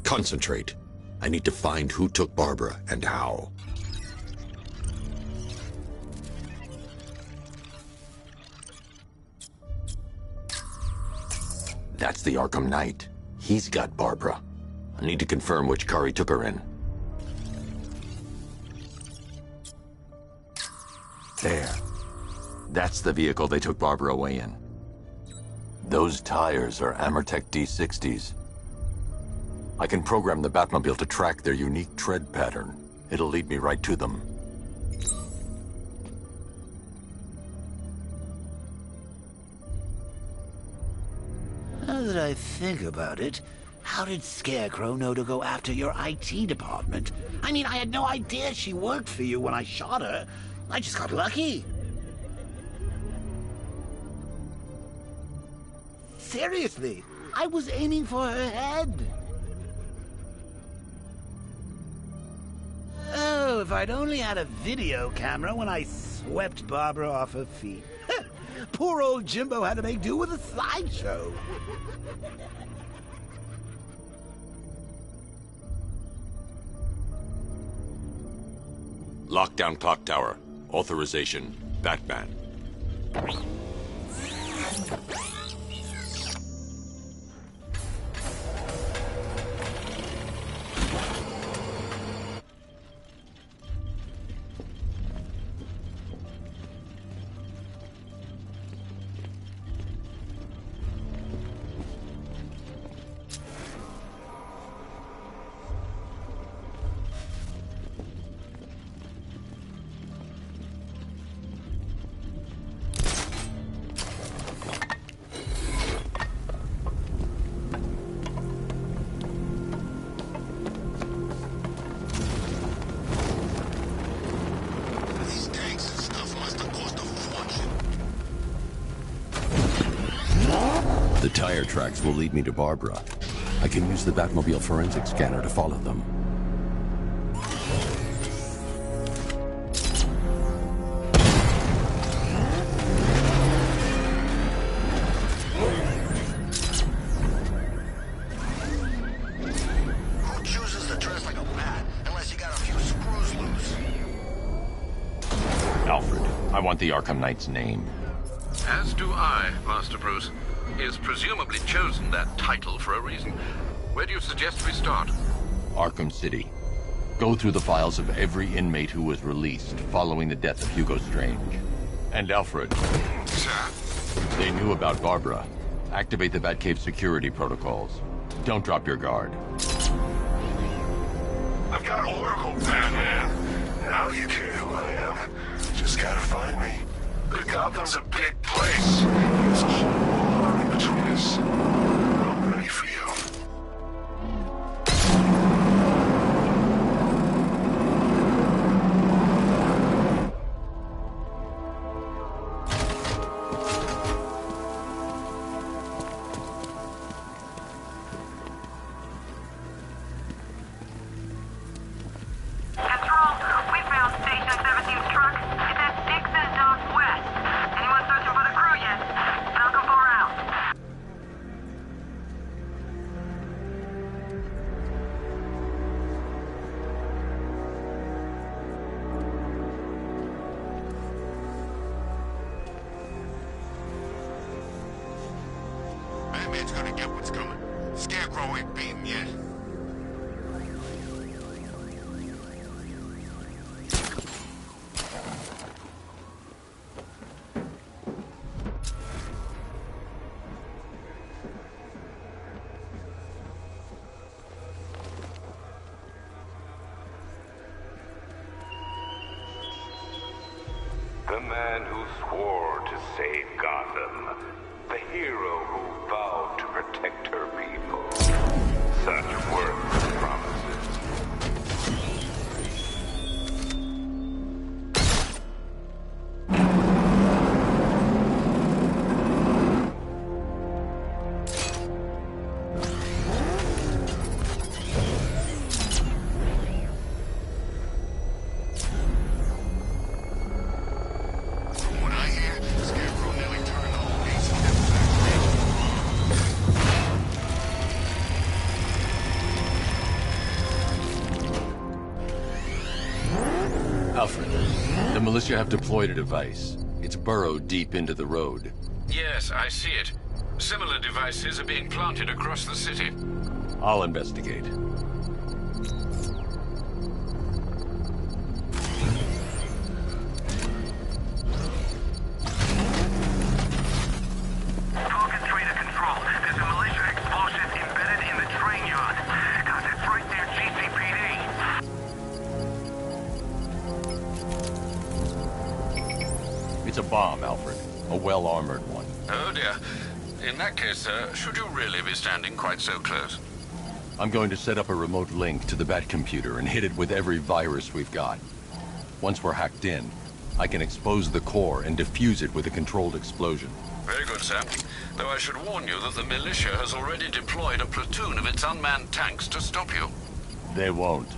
Concentrate. I need to find who took Barbara and how. That's the Arkham Knight. He's got Barbara. I need to confirm which car he took her in. There. That's the vehicle they took Barbara away in. Those tires are Amertech D60s. I can program the Batmobile to track their unique tread pattern. It'll lead me right to them. Now that I think about it, how did Scarecrow know to go after your IT department? I mean, I had no idea she worked for you when I shot her. I just got lucky. Seriously, I was aiming for her head. Oh, if I'd only had a video camera when I swept Barbara off her feet. Poor old Jimbo had to make do with a slideshow. Lockdown clock tower. Authorization. Batman. tracks will lead me to Barbara. I can use the Batmobile forensic scanner to follow them. Who chooses to dress like a bat unless you got a few screws loose? Alfred, I want the Arkham Knight's name. As do I, Master Bruce. He has presumably chosen that title for a reason. Where do you suggest we start? Arkham City. Go through the files of every inmate who was released following the death of Hugo Strange. And Alfred. Sir? They knew about Barbara. Activate the Batcave security protocols. Don't drop your guard. I've got Oracle, Batman. Now you care who I am. Just gotta find me. But Gotham's a big place. There's a whole army between us. I'm ready for you. Batman's gonna get what's coming. Scarecrow ain't beaten yet. The man who swore to save Gotham. The hero who vowed to protect her people. Such worthless promises. From what I hear, Scarecrow nearly turned the whole piece of Alfred, the militia have deployed a device. It's burrowed deep into the road. Yes, I see it. Similar devices are being planted across the city. I'll investigate. Falcon 3 to control. There's a militia explosive embedded in the train yard. God, it's right near GCPD. It's a bomb, Alfred. A well-armored one. Oh dear. In that case, sir, should you really be standing quite so close? I'm going to set up a remote link to the Batcomputer and hit it with every virus we've got. Once we're hacked in, I can expose the core and defuse it with a controlled explosion. Very good, sir. Though I should warn you that the militia has already deployed a platoon of its unmanned tanks to stop you. They won't.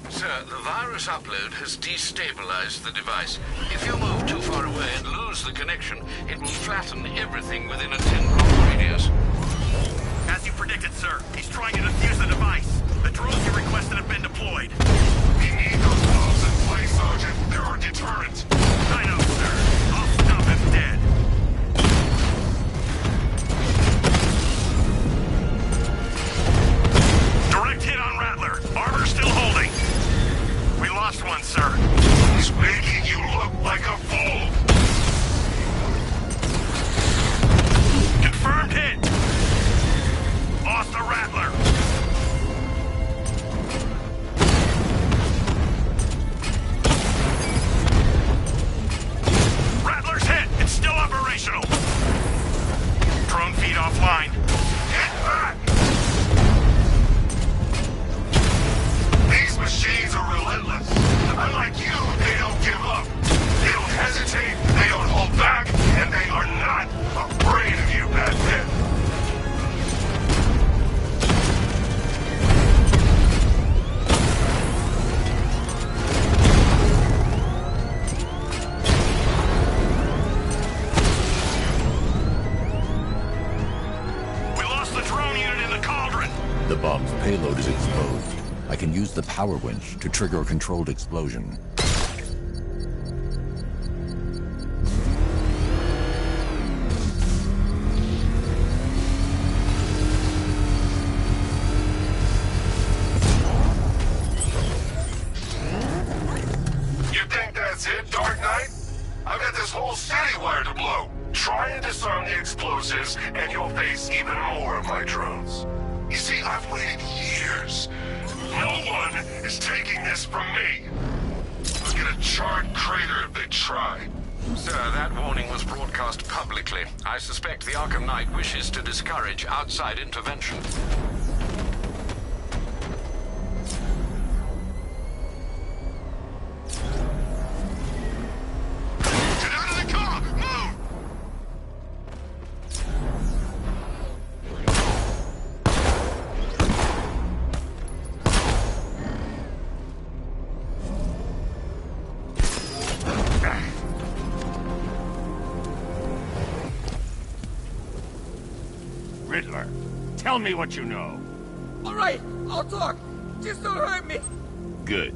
Sir, the virus upload has destabilized the device. If you move too far away and lose the connection, it will flatten everything within a 10-block radius. As you predicted, sir, he's trying to defuse the device. The drones you requested have been deployed. We need those bombs in place, Sergeant. They're our deterrent. I know, sir. I'll stop him dead. Direct hit on Rattler. Armor still holding. We lost one, sir. He's making you look like a fool. Confirmed hit. Lost the Rattler. Rattler's hit. It's still operational. Drone feed offline. Get back! These machines are relentless. Unlike you, they don't give up. They don't hesitate. They don't hold back. cauldron! The bomb's payload is exposed. I can use the power winch to trigger a controlled explosion. You think that's it, Dark Knight? I've got this whole city wired to blow. Try and disarm the explosives, and you'll face even more of my drones. You see, I've waited years. No one is taking this from me. I'll get a charred crater if they try. Sir, that warning was broadcast publicly. I suspect the Arkham Knight wishes to discourage outside intervention. Get out of the car! Move! Riddler, tell me what you know. All right, I'll talk. Just don't hurt me. Good.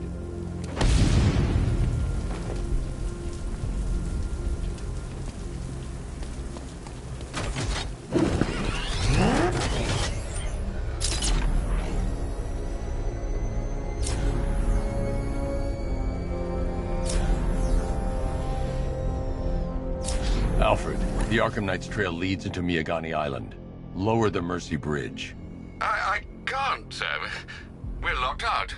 Alfred, the Arkham Knight's trail leads into Miyagani Island. Lower the Mercy Bridge. I can't, sir. We're locked out.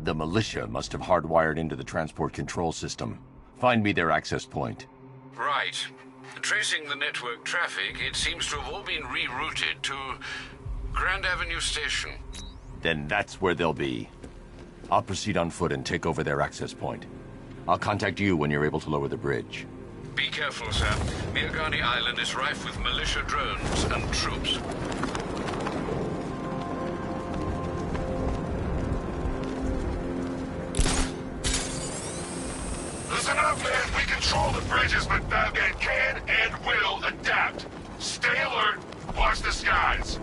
The militia must have hardwired into the transport control system. Find me their access point. Right. Tracing the network traffic, it seems to have all been rerouted to Grand Avenue Station. Then that's where they'll be. I'll proceed on foot and take over their access point. I'll contact you when you're able to lower the bridge. Be careful, sir. Miyagani Island is rife with militia drones and troops. Listen up, man. We control the bridges, but Batman can and will adapt. Stay alert. Watch the skies.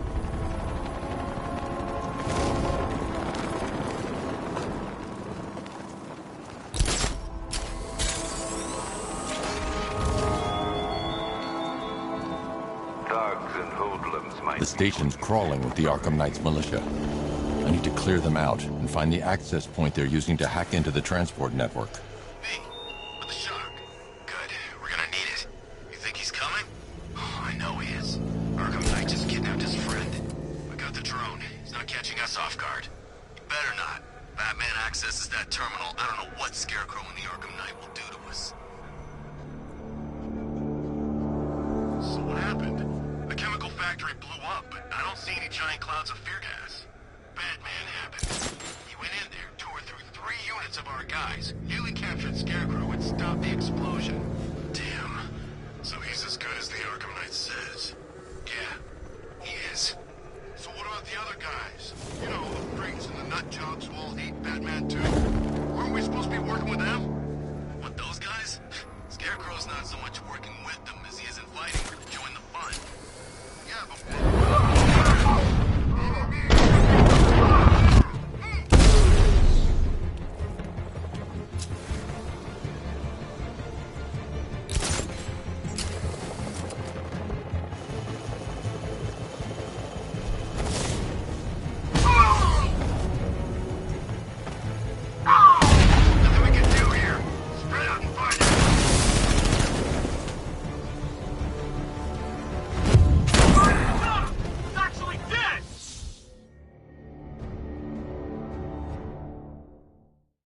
The station's crawling with the Arkham Knight's militia. I need to clear them out and find the access point they're using to hack into the transport network. Me? With the shark? Good. We're gonna need it. You think he's coming? Oh, I know he is. Arkham Knight just kidnapped his friend. We got the drone. He's not catching us off guard. He better not. Batman accesses that terminal. I don't know what Scarecrow and the Arkham Knight will do to us. So what happened? The chemical factory blew up, but I don't see any giant clouds of fear gas. Batman happened. He went in there, tore through 3 units of our guys, nearly captured Scarecrow, and stopped the explosion. Damn. So he's as good as the Arkham Knight says. Yeah, he is. So what about the other guys? You know, the freaks and the nut jobs who all hate Batman too? Weren't we supposed to be working with them? What, those guys? Scarecrow's not so much working with them as he is inviting them to join the fun. Yeah, but...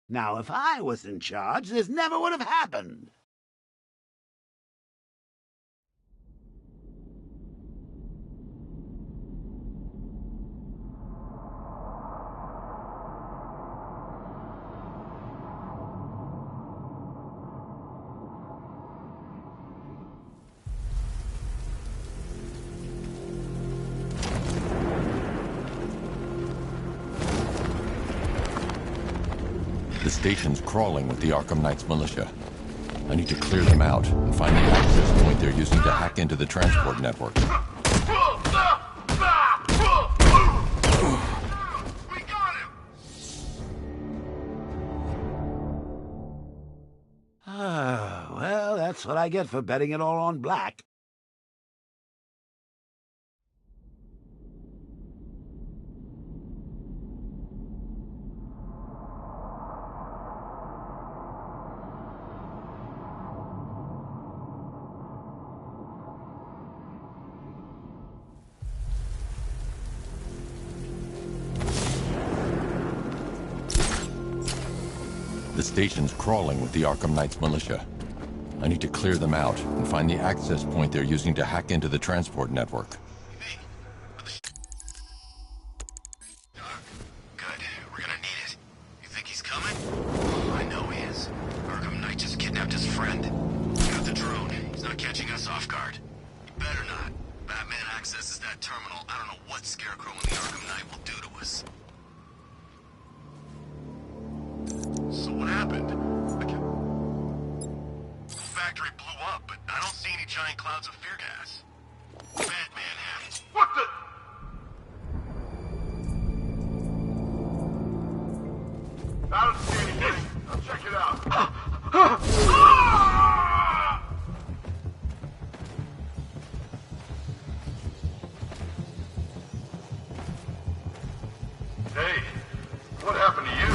Now, if I was in charge, this never would have happened. The station's crawling with the Arkham Knight's militia. I need to clear them out and find the access point they're using to hack into the transport network. That's what I get for betting it all on black. The station's crawling with the Arkham Knight's militia. I need to clear them out and find the access point they're using to hack into the transport network. Good. We're gonna need it. You think he's coming? I know he is. Arkham Knight just kidnapped his friend. Got the drone. He's not catching us off guard. He better not. Batman accesses that terminal. I don't know what Scarecrow and the Arkham Knight will do to us. So what happened? The factory blew up, but I don't see any giant clouds of fear gas. Batman had it. What the? I don't see anything. I'll check it out. Hey, what happened to you?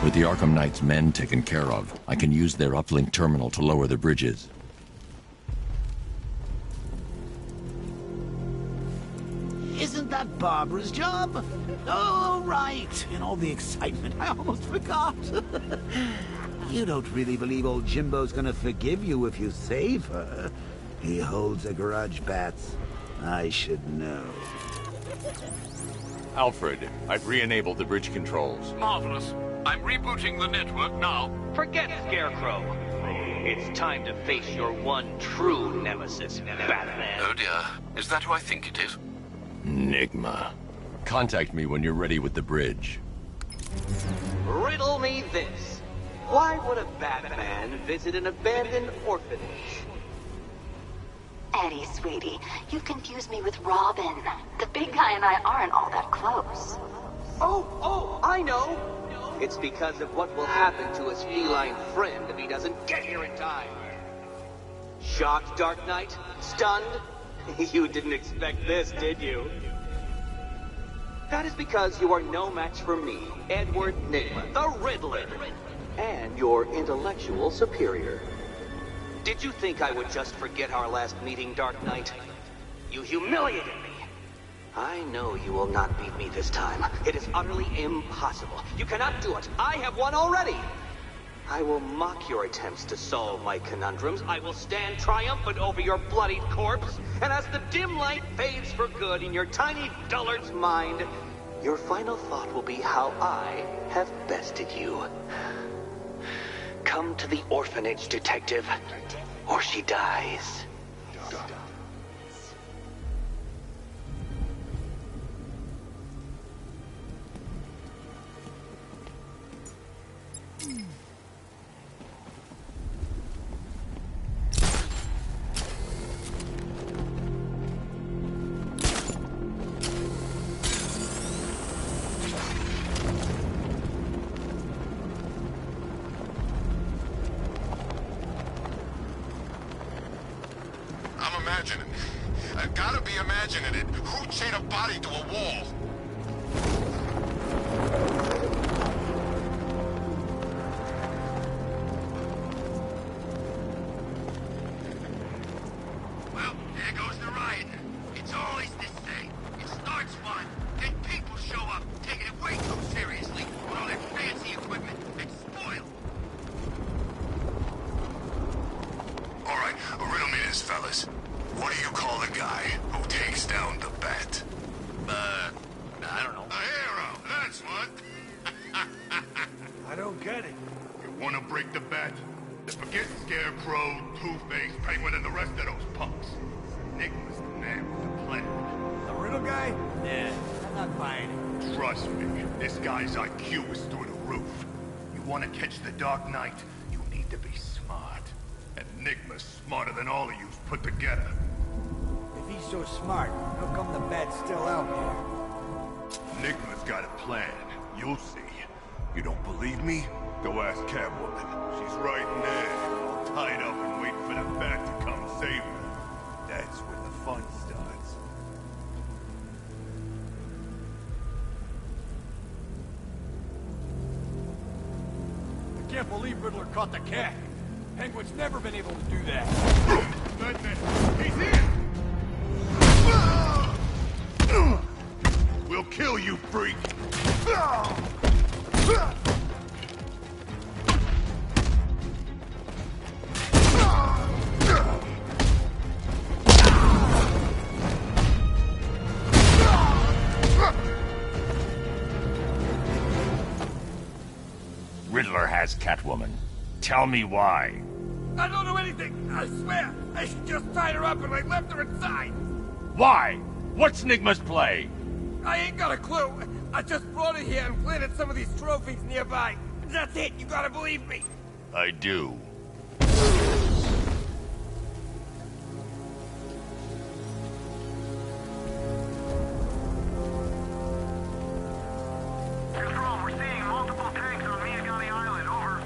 With the Arkham Knight's men taken care of, I can use their uplink terminal to lower the bridges. Isn't that Barbara's job? Oh, right. In all the excitement, I almost forgot. You don't really believe old Jimbo's gonna forgive you if you save her. He holds a grudge, Bats. I should know. Alfred, I've re-enabled the bridge controls. Marvelous. I'm rebooting the network now. Forget Scarecrow. It's time to face your one true nemesis, Batman. Oh dear. Is that who I think it is? Enigma. Contact me when you're ready with the bridge. Riddle me this. Why would a Batman visit an abandoned orphanage? Eddie, sweetie, you confused me with Robin. The big guy and I aren't all that close. Oh, I know! It's because of what will happen to his feline friend if he doesn't get here in time. Shocked, Dark Knight? Stunned? You didn't expect this, did you? That is because you are no match for me, Edward Nygma, the Riddler, and your intellectual superior. Did you think I would just forget our last meeting, Dark Knight? You humiliated me. I know you will not beat me this time. It is utterly impossible. You cannot do it. I have won already. I will mock your attempts to solve my conundrums. I will stand triumphant over your bloodied corpse. And as the dim light fades for good in your tiny dullard's mind, your final thought will be how I have bested you. Come to the orphanage, detective, or she dies. I've gotta be imagining it. Who'd chain a body to a wall? Well, there goes the riot. It's always this thing. It starts fun, then people show up, taking it way too seriously, with all their fancy equipment, and spoil. All right, riddle me this, fellas. What do you call the guy who takes down the bat? I don't know. A hero, that's what. I don't get it. You wanna break the bat? Then forget Scarecrow, Two-Face, Penguin, and the rest of those punks. Enigma's the man with the plan. The riddle guy? Nah, I'm not buying it. Trust me, this guy's IQ is through the roof. You wanna catch the Dark Knight, you need to be smart. And Enigma's smarter than all of you put together. If he's so smart, how come the bat's still out there? Enigma's got a plan. You'll see. You don't believe me? Go ask Catwoman. She's right in there, all tied up and waiting for the bat to come save her. That's where the fun starts. I can't believe Riddler caught the cat. Penguin's never been able to do that. Batman, he's here! We'll kill you, freak! Riddler has Catwoman. Tell me why. I don't know anything, I swear. I just tied her up and I left her inside. Why? What's Nigma's play? I ain't got a clue. I just brought her here and planted some of these trophies nearby. That's it, you gotta believe me. I do. Control, we're seeing multiple tanks on Miyagami Island. Over.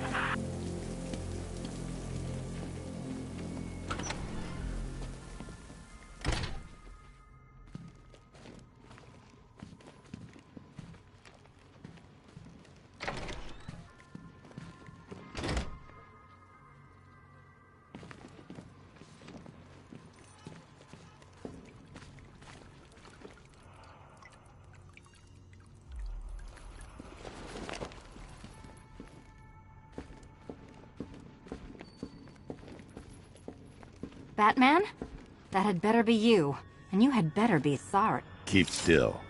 Batman? That had better be you. And you had better be sorry. Keep still.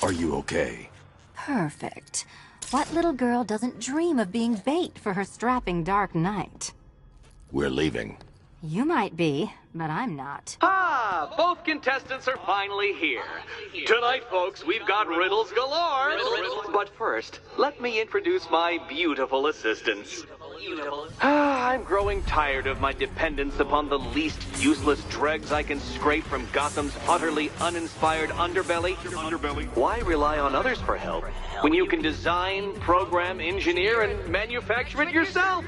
Are you okay? Perfect. What little girl doesn't dream of being bait for her strapping Dark Knight? We're leaving. You might be, but I'm not. Ah, both contestants are finally here. Tonight, folks, we've got riddles galore. But first, let me introduce my beautiful assistants. I'm growing tired of my dependence upon the least useless dregs I can scrape from Gotham's utterly uninspired underbelly. Why rely on others for help when you can design, program, engineer, and manufacture it yourself?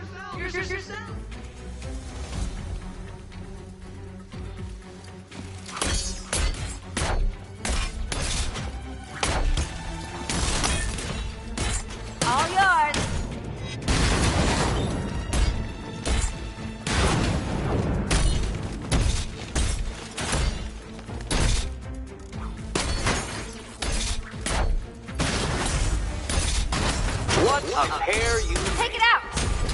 All yours. A pair you... Take it out!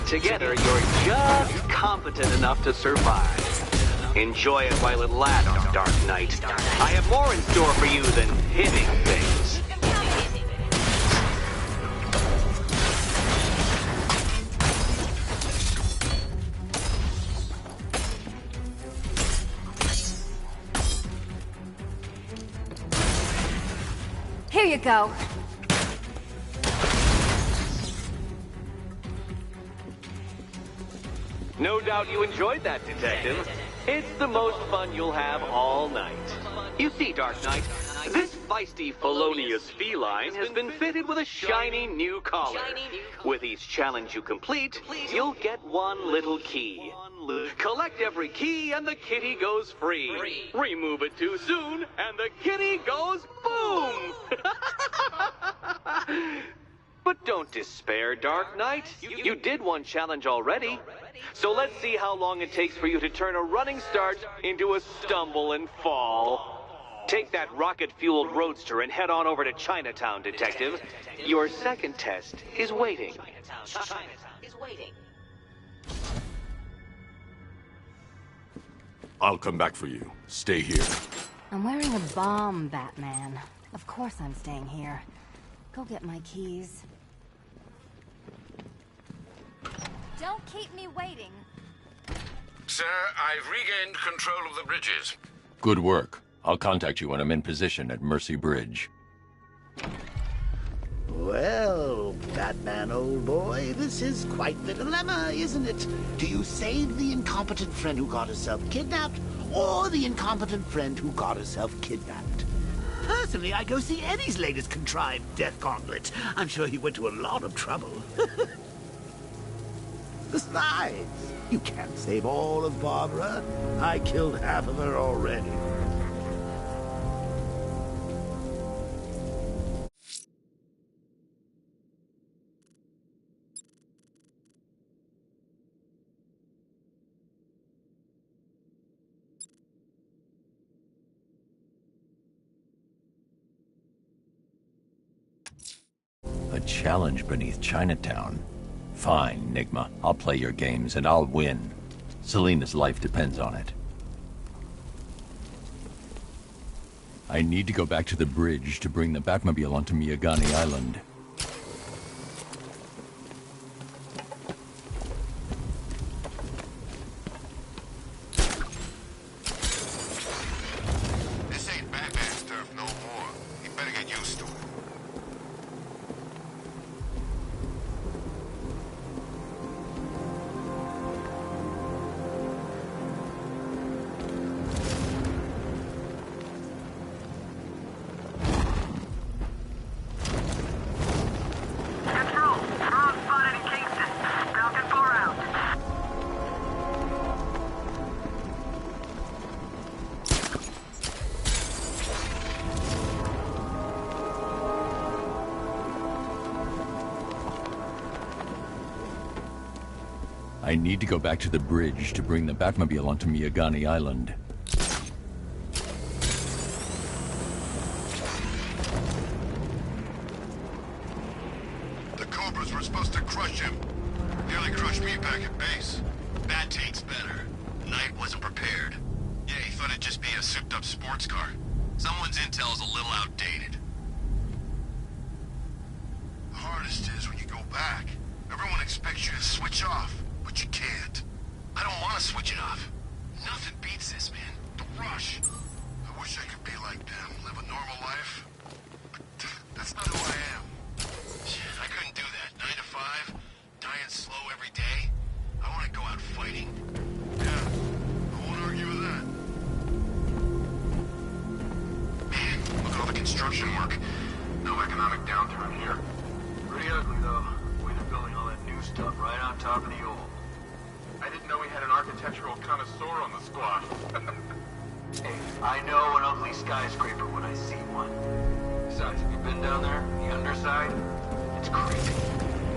Together, you're just competent enough to survive. Enjoy it while it lasts, Dark Knight. I have more in store for you than hitting things. Here you go. No doubt you enjoyed that, Detective. It's the most fun you'll have all night. You see, Dark Knight, this feisty felonious feline has been fitted with a shiny new collar. With each challenge you complete, you'll get one little key. Collect every key and the kitty goes free. Remove it too soon and the kitty goes boom! But don't despair, Dark Knight. You did one challenge already. So let's see how long it takes for you to turn a running start into a stumble and fall. Take that rocket-fueled roadster and head on over to Chinatown, Detective. Your second test is waiting. I'll come back for you. Stay here. I'm wearing a bomb, Batman. Of course I'm staying here. Go get my keys. Don't keep me waiting. Sir, I've regained control of the bridges. Good work. I'll contact you when I'm in position at Mercy Bridge. Well, Batman, old boy, this is quite the dilemma, isn't it? Do you save the incompetent friend who got herself kidnapped, or the incompetent friend who got herself kidnapped? Personally, I go see Eddie's latest contrived death gauntlet. I'm sure he went to a lot of trouble. Besides, you can't save all of Barbara. I killed half of her already. A challenge beneath Chinatown. Fine, Nigma. I'll play your games and I'll win. Selena's life depends on it. I need to go back to the bridge to bring the Batmobile onto Miyagani Island. This ain't Batman's turf no more. You better get used to it. I need to go back to the bridge to bring the Batmobile onto Miyagani Island. The Cobras were supposed to crush him. Nearly crushed me back at base. Bat tank's better. Knight wasn't prepared. Yeah, he thought it'd just be a souped-up sports car. Someone's intel's a little outdated. The hardest is when you go back. Everyone expects you to switch off, but you can't. I don't want to switch it off. Nothing beats this, man. The rush. I wish I could be like them, live a normal life. But that's not who I am. I couldn't do that. 9 to 5, dying slow every day. I want to go out fighting. Yeah, I won't argue with that. Man, look at all the construction work. No economic downturn here. Pretty ugly, though. Way they're building all that new stuff right on top of the old. I didn't know we had an architectural connoisseur on the squad. Hey, I know an ugly skyscraper when I see one. Besides, have you been down there? The underside? It's creepy.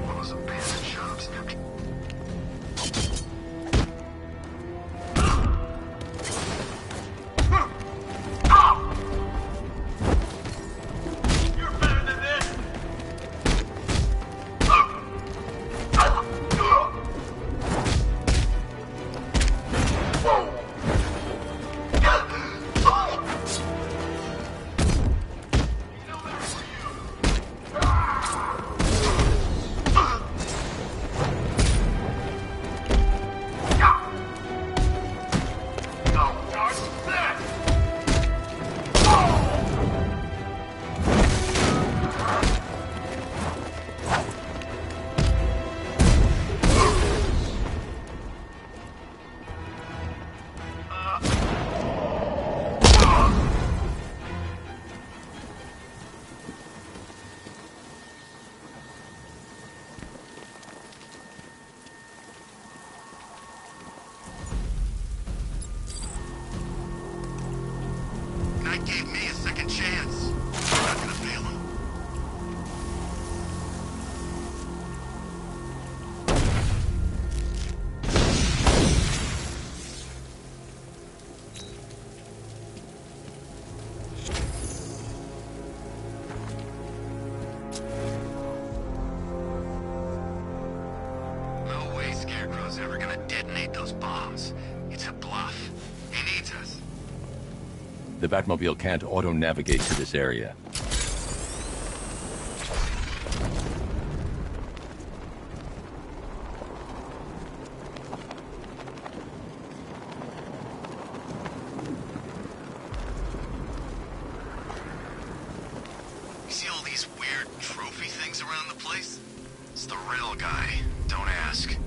One of those abandoned shops. You're better than this! Batman's ever gonna detonate those bombs. It's a bluff. He needs us. The Batmobile can't auto-navigate to this area. You see all these weird trophy things around the place? It's the riddle guy. Don't ask.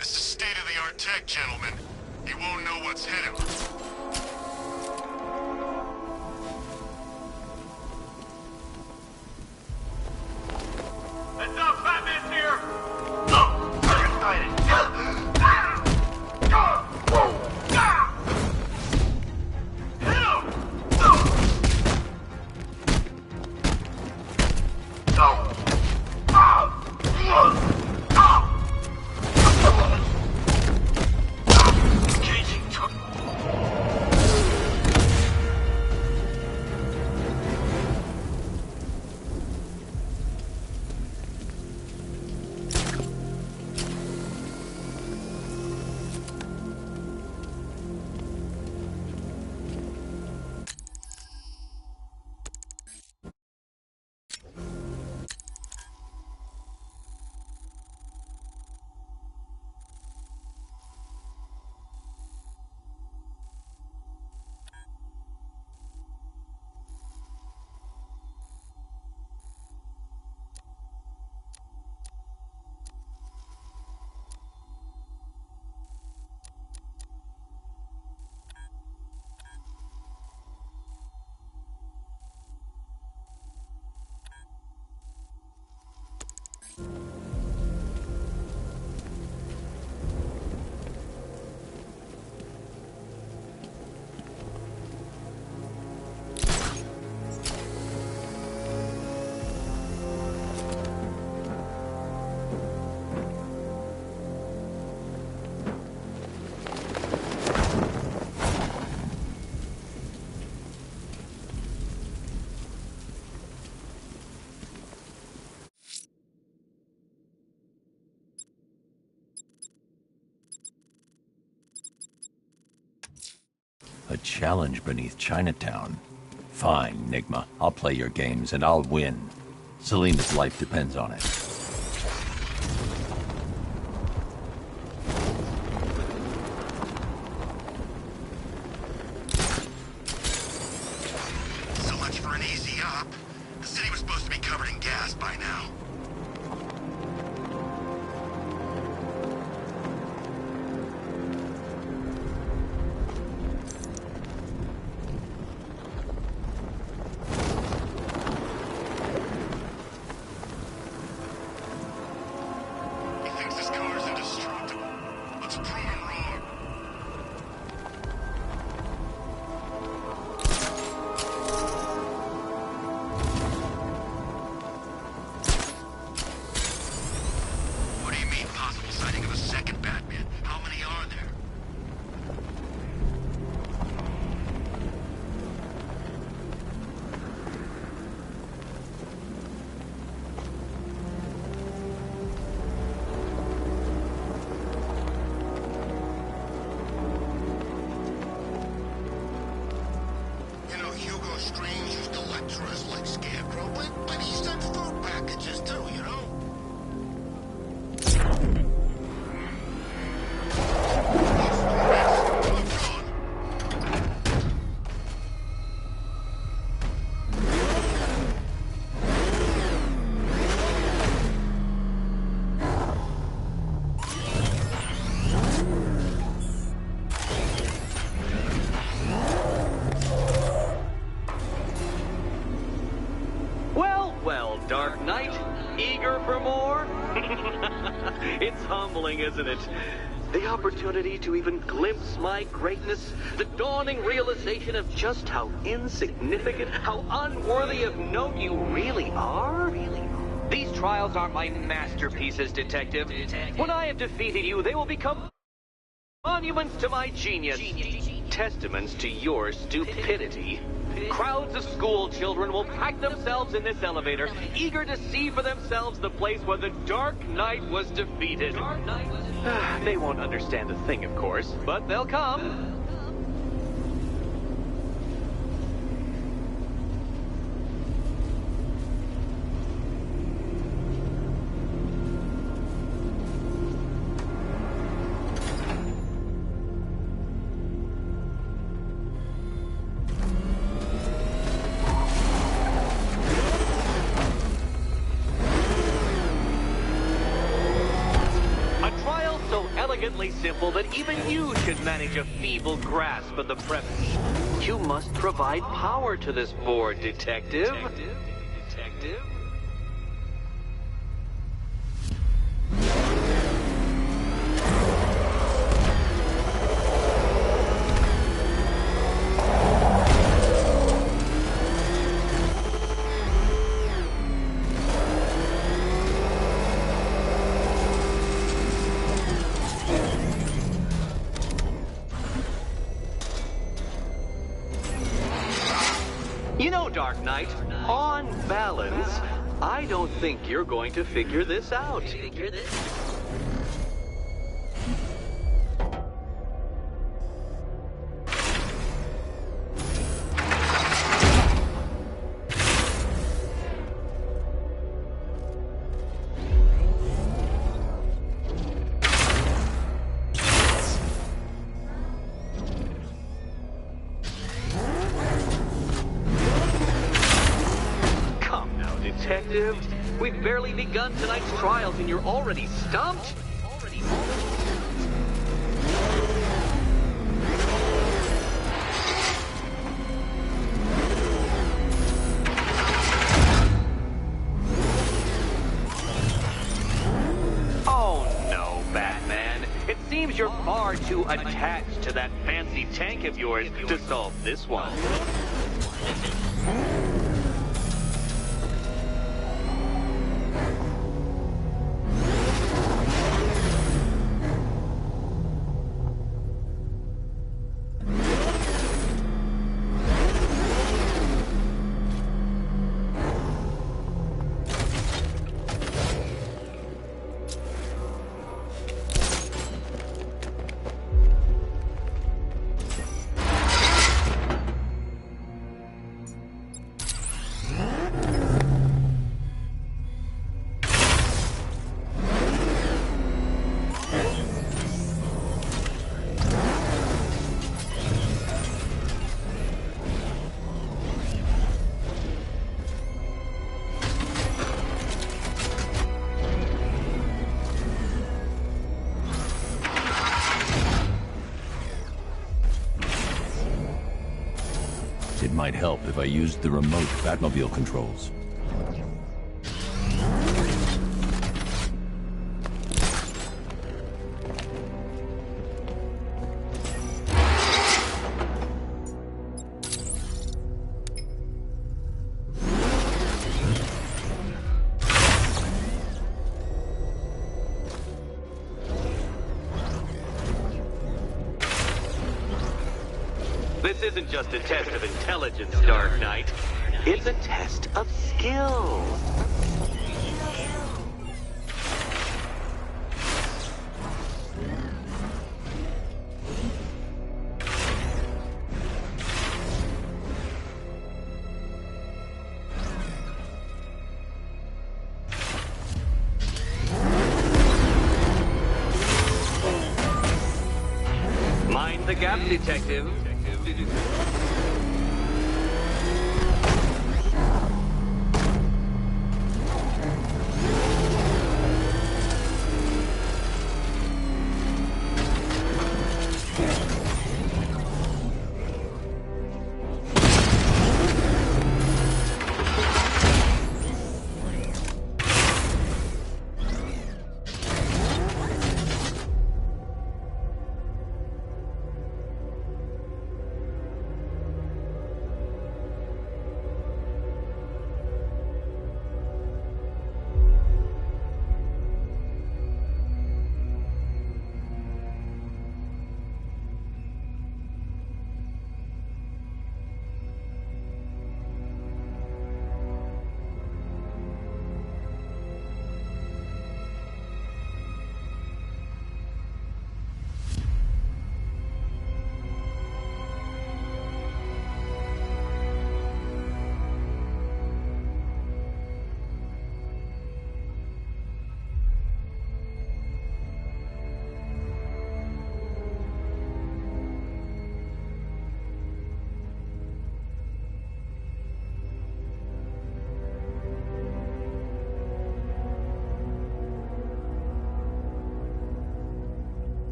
It's the state-of-the-art tech, gentlemen. He won't know what's hit him. Heads up, Batman's here! Oh, target sighted! A challenge beneath Chinatown. Fine, Nigma. I'll play your games and I'll win. Selena's life depends on it. So much for an easy up. The city was supposed to be covered in gas by now. He thinks this car's indestructible. Let's prove him wrong. What do you mean, possible sighting of a second Batman? How many are there? You know, Hugo Strange used to lecture us like Scarecrow, but he sent food packages too, you know? Well, well, Dark Knight, eager for more? It's humbling, isn't it? The opportunity to even glimpse my greatness, the dawning realization of just how insignificant, how unworthy of note you really are. These trials are my masterpieces, Detective. When I have defeated you, they will become monuments to my genius. Testaments to your stupidity. Crowds of school children will pack themselves in this elevator, eager to see for themselves the place where the Dark Knight was defeated. They won't understand a thing, of course, but they'll come. Simple that even you should manage a feeble grasp of the premise. You must provide power to this board, Detective. Detective? You know, Dark Knight, on balance, I don't think you're going to figure this out. Detective, we've barely begun tonight's trials and you're already stumped? Oh no, Batman. It seems you're far too attached to that fancy tank of yours to solve this one. It might help if I used the remote Batmobile controls. This isn't just a test of intelligence, Dark Knight. It's a test of skill. Mind the gap, Detective.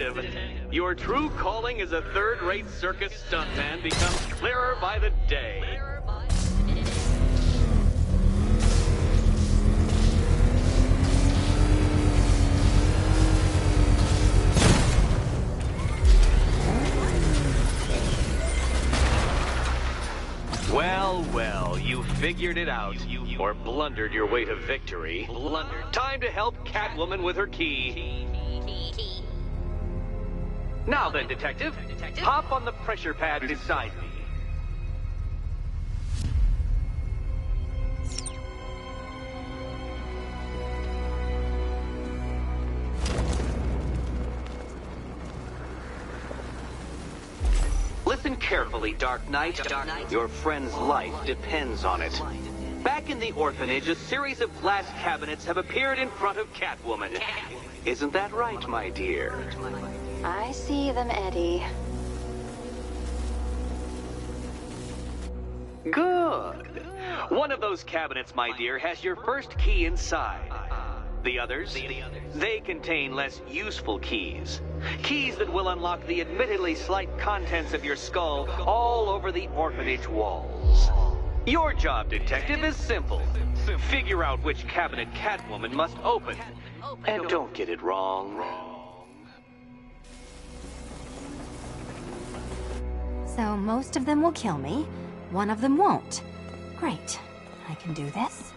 Detective. Your true calling as a third-rate circus stuntman becomes clearer by the day. Well, well, you figured it out. Or blundered your way to victory. Blundered. Time to help Catwoman with her key. Now then, Detective, hop on the pressure pad beside me. Listen carefully, Dark Knight. Your friend's life depends on it. Back in the orphanage, a series of glass cabinets have appeared in front of Catwoman. Isn't that right, my dear? I see them, Eddie. Good. One of those cabinets, my dear, has your first key inside. The others, they contain less useful keys. Keys that will unlock the admittedly slight contents of your skull all over the orphanage walls. Your job, Detective, is simple. Figure out which cabinet Catwoman must open. And don't get it wrong. So most of them will kill me. One of them won't. Great. I can do this.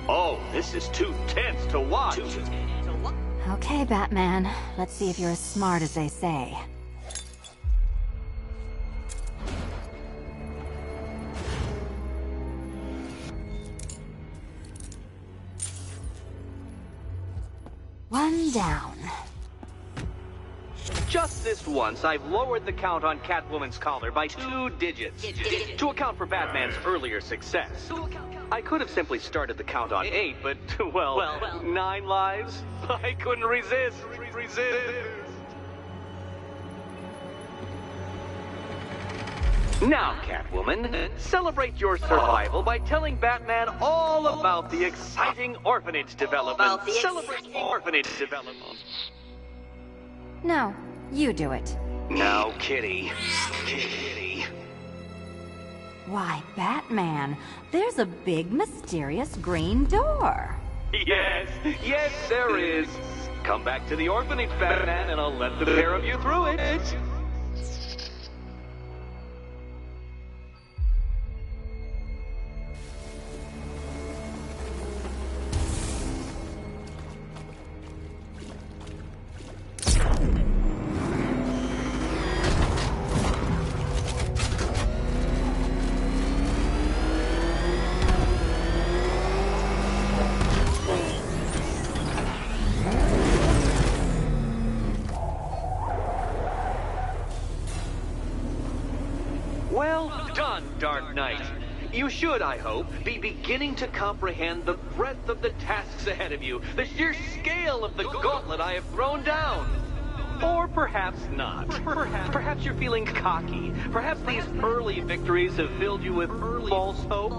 Oh, this is too tense to watch. Okay, Batman. Let's see if you're as smart as they say. One down. Just this once, I've lowered the count on Catwoman's collar by 2 digits to account for Batman's earlier success. I could have simply started the count on 8, but, well, 9 lives? I couldn't resist. Now, Catwoman, celebrate your survival by telling Batman all about the exciting orphanage development. Celebrate orphanage development. No, you do it. Now, Kitty. Kitty. Why, Batman, there's a big, mysterious green door. Yes, there is. Come back to the orphanage, Batman, and I'll let the pair of you through it. Well done, Dark Knight. You should, I hope, be beginning to comprehend the breadth of the tasks ahead of you, the sheer scale of the gauntlet I have thrown down. Or perhaps not. Perhaps you're feeling cocky. Perhaps these early victories have filled you with false hope.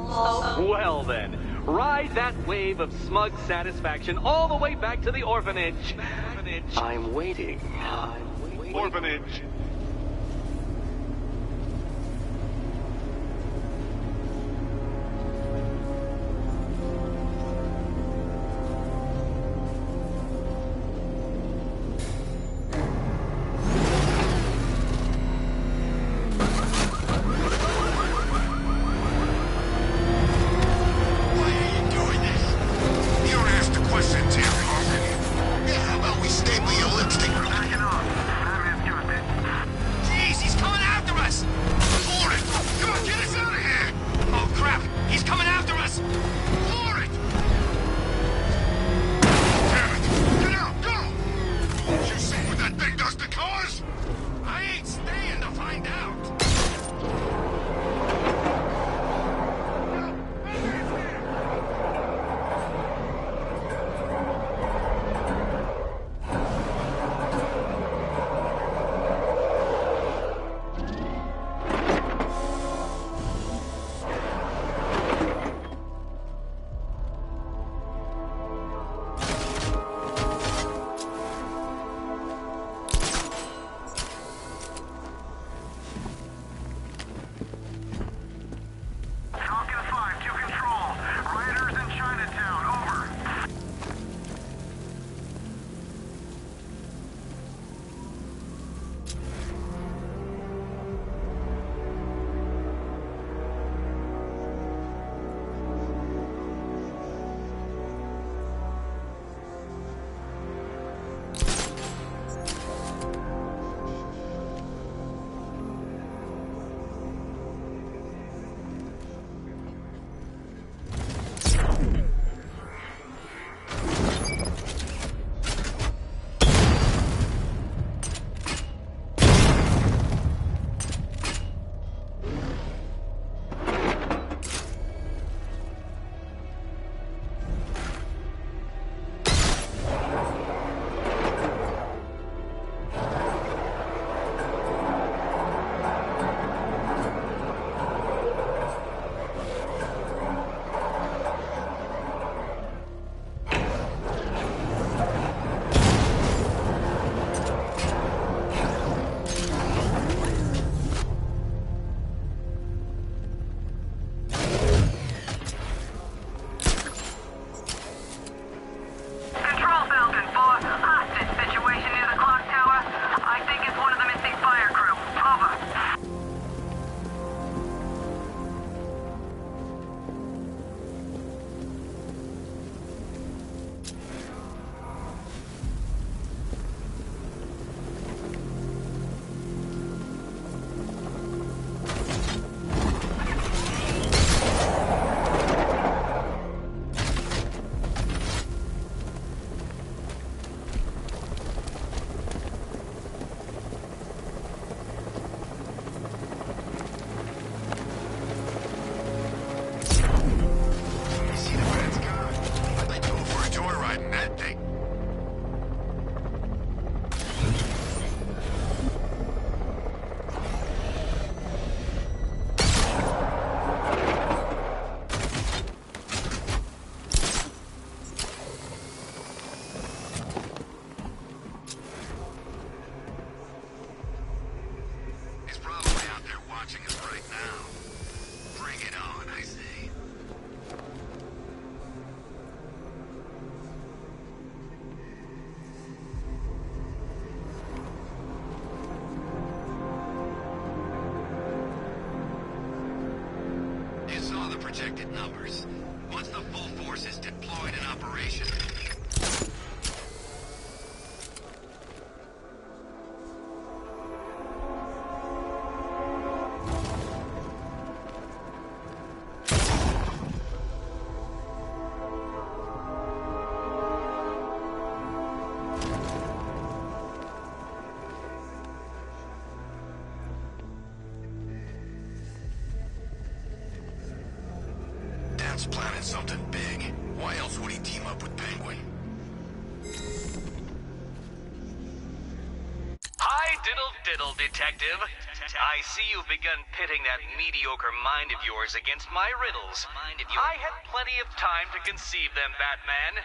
Well then, ride that wave of smug satisfaction all the way back to the orphanage. I'm waiting. Orphanage. projected numbers. Once the full force is deployed in operation... Dan's planning something big. Why else would he team up with Penguin? Hi, diddle, detective. I see you've begun pitting that mediocre mind of yours against my riddles. I had plenty of time to conceive them, Batman.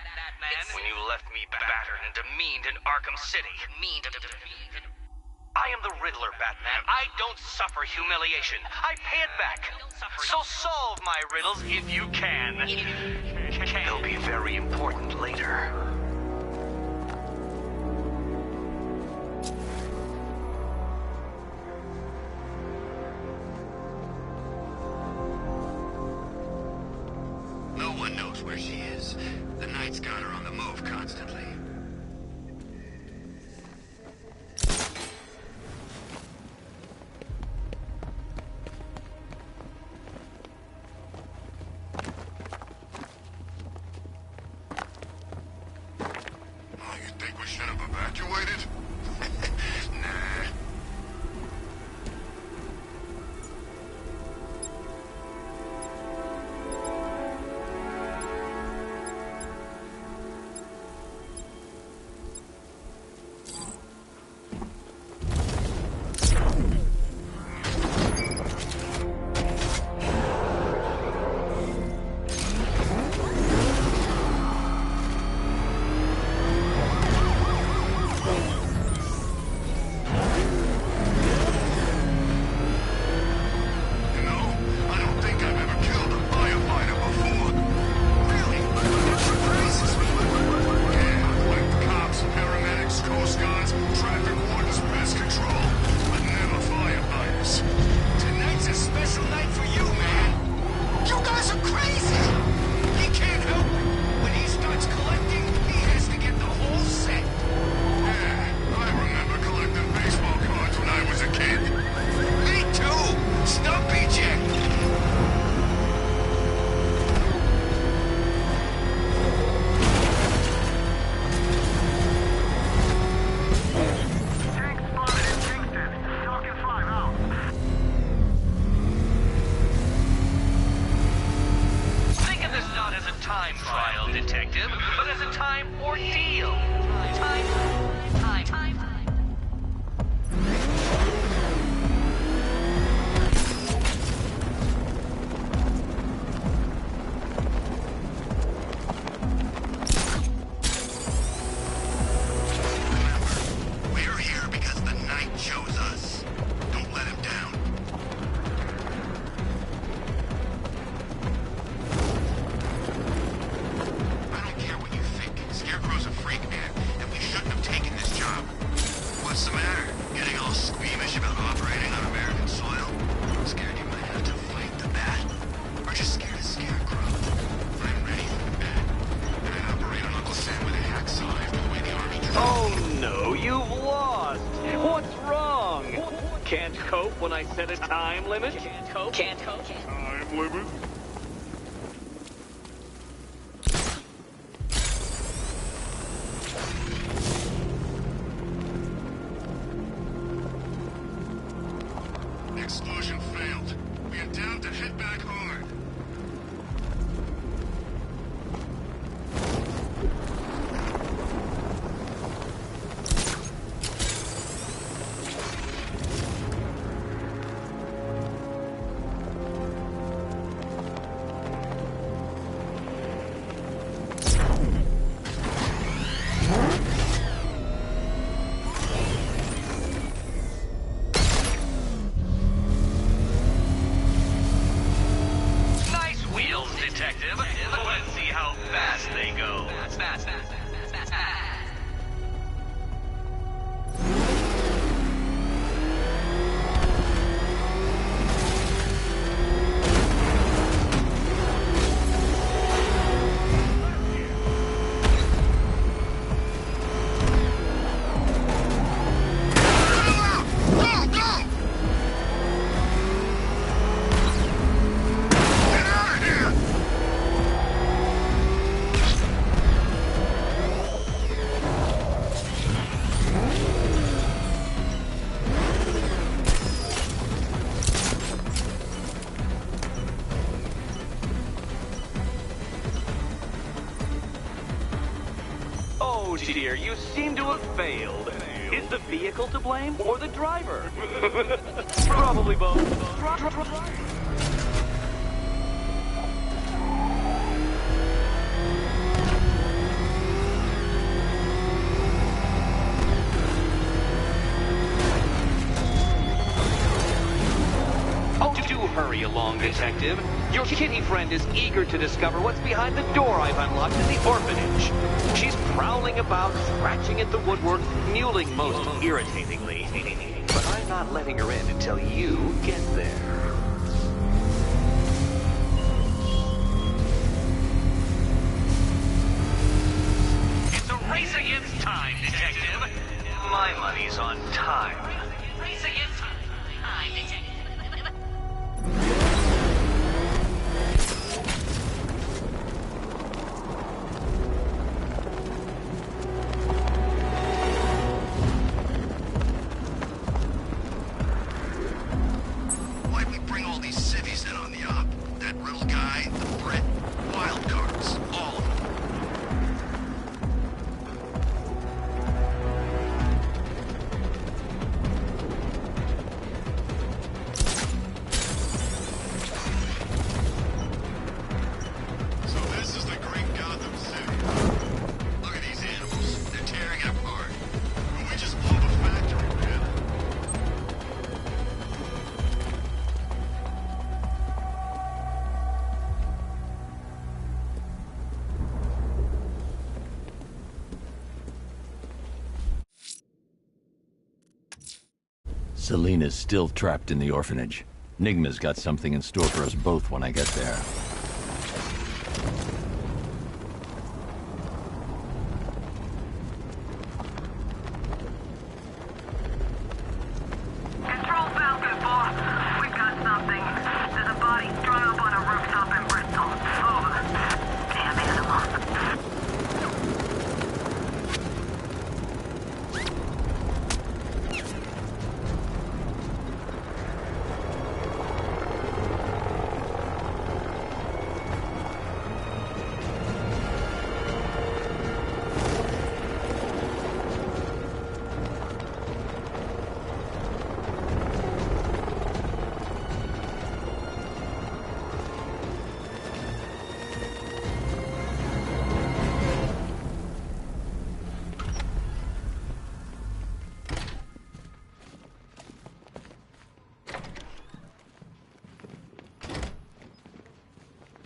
When you left me battered and demeaned in Arkham City. I am the Riddler, Batman. I don't suffer humiliation. I pay it back. So solve my riddles if you can. They'll be very important later. No one knows where she is. The Knight's got her on the move constantly. Evacuated? Nah. Can't cope when I set a time limit? Can't cope? Time limit? Explosion failed. We are down to head back hard. dear, you seem to have failed. Is the vehicle to blame or the driver? Probably both. Oh, do hurry along, Detective. Your kitty friend is eager to discover what's behind the door I've unlocked in the orphanage. She's prowling about, scratching at the woodwork, mewling most irritatingly. But I'm not letting her in until you get there. It's a race against time, Detective. My money's on time. Race against time, Detective. Why'd we bring all these civvies in on the op? That riddle guy, the threat, wild cards, all of them. So this is the great Gotham City. Look at these animals. They're tearing it apart. But we just blew up a factory, man. Selena's still trapped in the orphanage. Nigma's got something in store for us both when I get there. Control Falcon, boss. We've got something. There's a body strung up on a rooftop in Bristol. Over. Damn animal.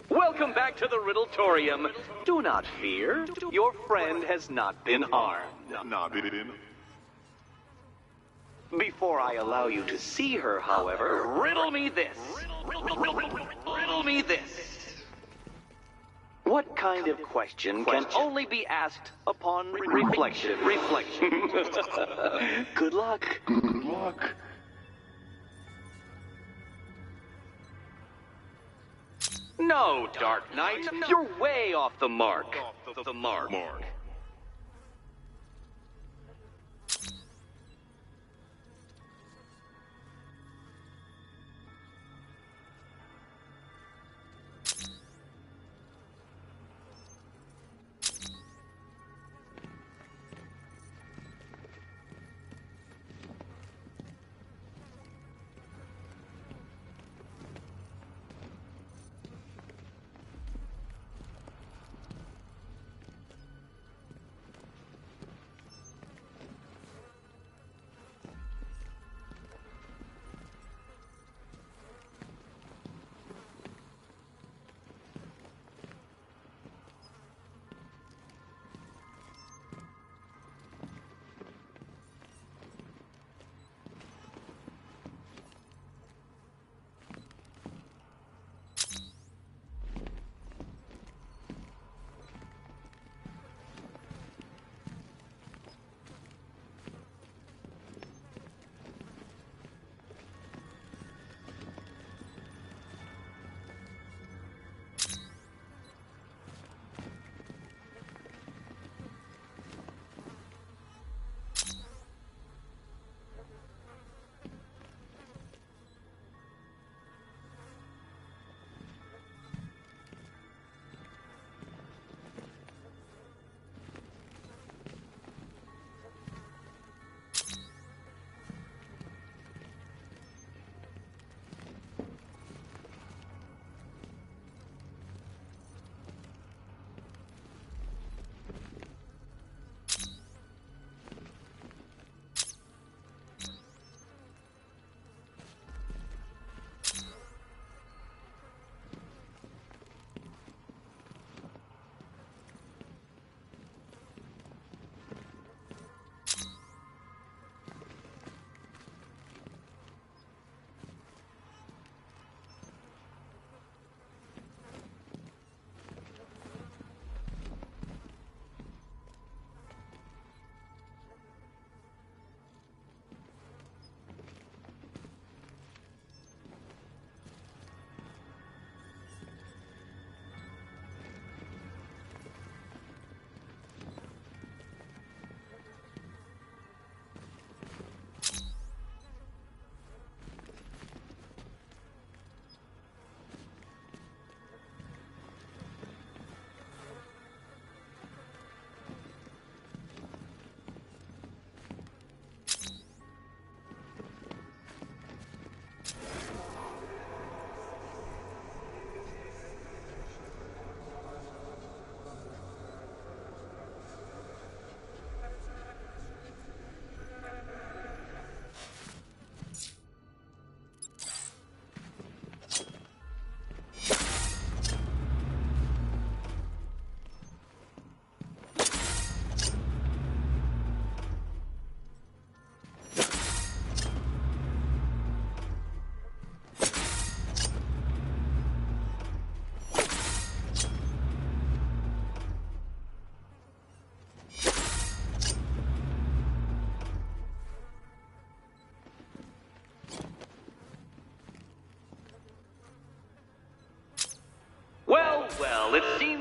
Welcome back to the Riddletorium. Do not fear. Your friend has not been harmed. Before I allow you to see her, however, riddle me this. Riddle me this. What kind of question can only be asked upon reflection? Good luck. Good luck. No, Dark Knight. You're way off the mark.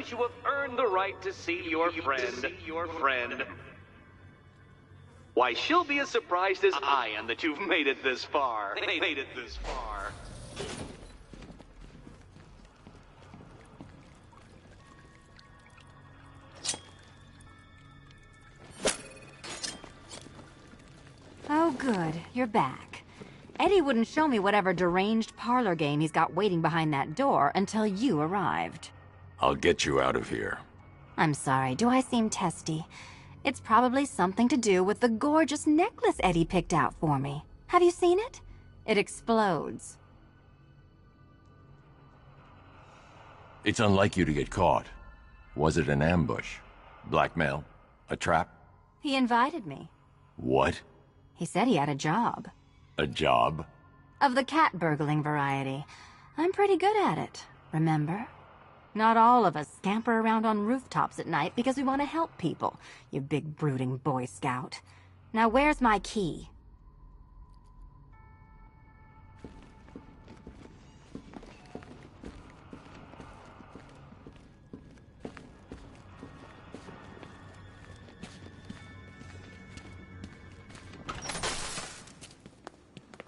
believes you have earned the right to see your friend. Why, she'll be as surprised as I am that you've made it this far. Oh, good. You're back. Eddie wouldn't show me whatever deranged parlor game he's got waiting behind that door until you arrived. I'll get you out of here. I'm sorry, do I seem testy? It's probably something to do with the gorgeous necklace Eddie picked out for me. Have you seen it? It explodes. It's unlike you to get caught. Was it an ambush? Blackmail? A trap? He invited me. What? He said he had a job. A job? Of the cat burgling variety. I'm pretty good at it, remember? Not all of us scamper around on rooftops at night because we want to help people, you big brooding Boy Scout. Now where's my key?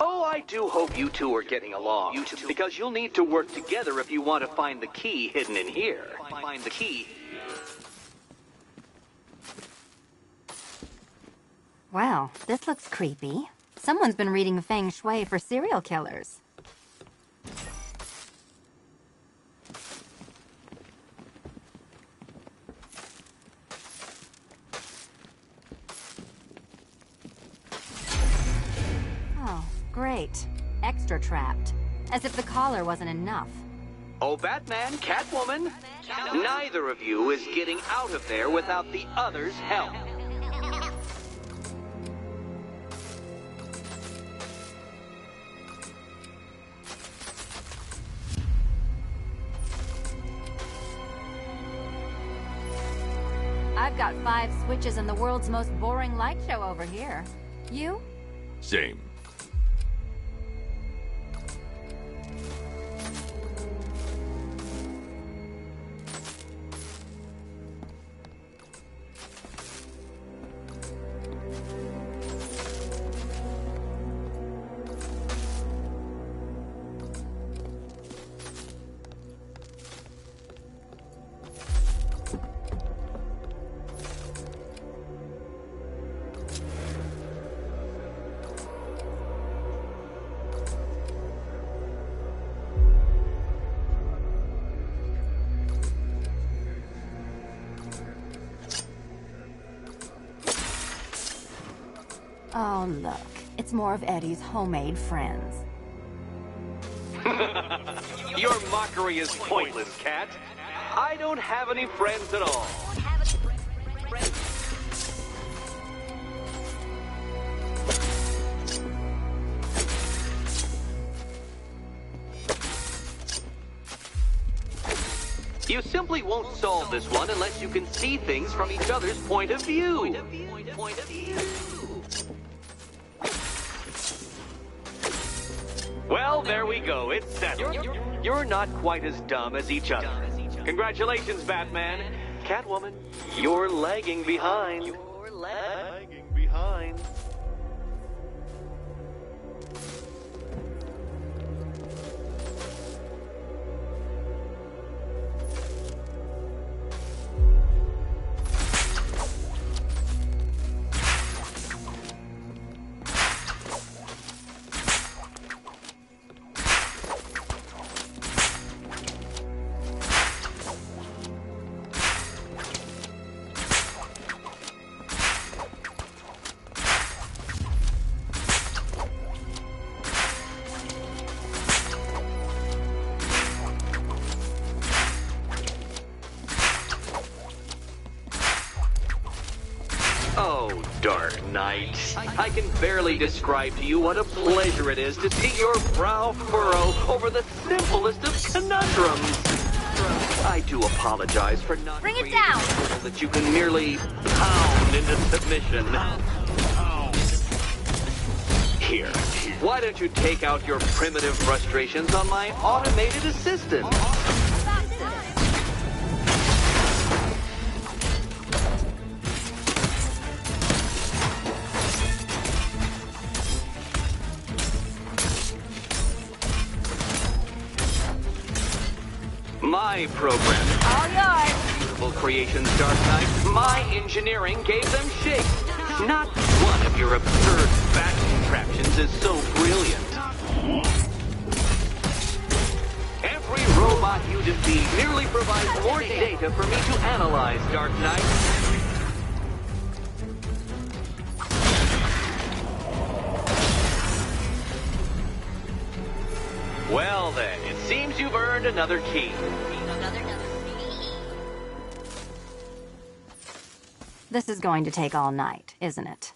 Oh, I do hope you two are getting along. Because you'll need to work together if you want to find the key hidden in here. Find the key. Well, this looks creepy. Someone's been reading Feng Shui for serial killers. Oh, great. Extra trapped. As if the collar wasn't enough. Oh, Batman, Catwoman, neither of you is getting out of there without the other's help. I've got 5 switches in the world's most boring light show over here. You? Same. Oh, look. It's more of Eddie's homemade friends. Your mockery is pointless, Cat. I don't have any friends at all. You simply won't solve this one unless you can see things from each other's point of view. Well, there we go. It's settled. You're not quite as dumb as each other. Congratulations, Batman. Catwoman, you're lagging behind. Oh, Dark Knight. I can barely describe to you what a pleasure it is to see your brow furrow over the simplest of conundrums. I do apologize for not Bring it down! so that you can merely pound into submission. Here, why don't you take out your primitive frustrations on my automated assistant? my program. All yours. Beautiful creations, Dark Knight. My engineering gave them shape. Not one of your absurd bat contraptions is so brilliant. Every robot you defeat merely provides more data for me to analyze, Dark Knight. Well then, it seems you've earned another key. This is going to take all night, isn't it?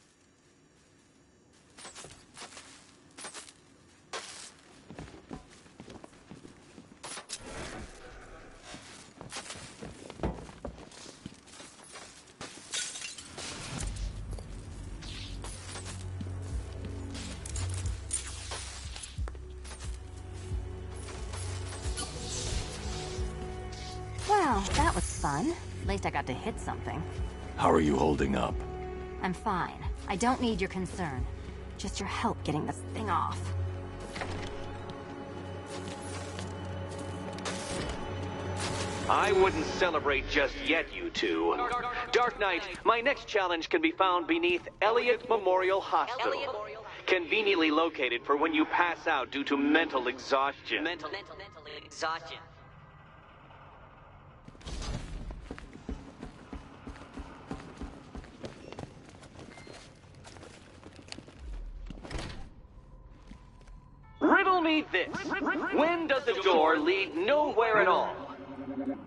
Well, that was fun. At least I got to hit something. How are you holding up? I'm fine. I don't need your concern. Just your help getting this thing off. I wouldn't celebrate just yet, you two. Dark Knight, my next challenge can be found beneath Elliott Memorial Hospital. Conveniently located for when you pass out due to mental exhaustion. Mental exhaustion. Riddle me this. When does the door lead nowhere at all?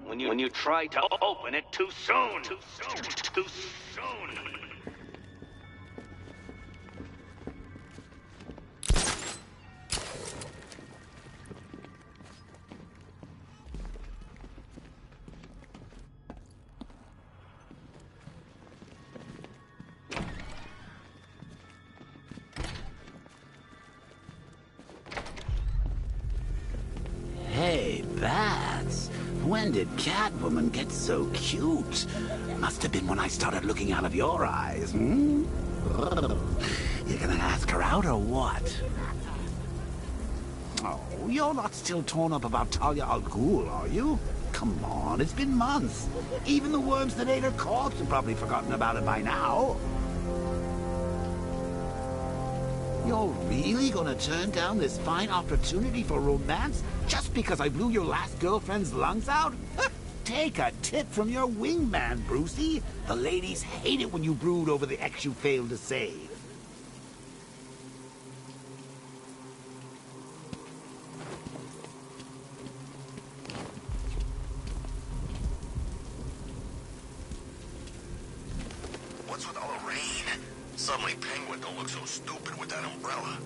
When you try to open it too soon. Too soon. Hey, Bats. When did Catwoman get so cute? Must have been when I started looking out of your eyes, hmm? You gonna ask her out or what? Oh, you're not still torn up about Talia al Ghul, are you? Come on, it's been months. Even the worms that ate her corpse have probably forgotten about it by now. You're really gonna turn down this fine opportunity for romance just because I blew your last girlfriend's lungs out? Take a tip from your wingman, Brucey. The ladies hate it when you brood over the ex you failed to save. What's with all the rain? Suddenly Penguin don't look so stupid with that umbrella.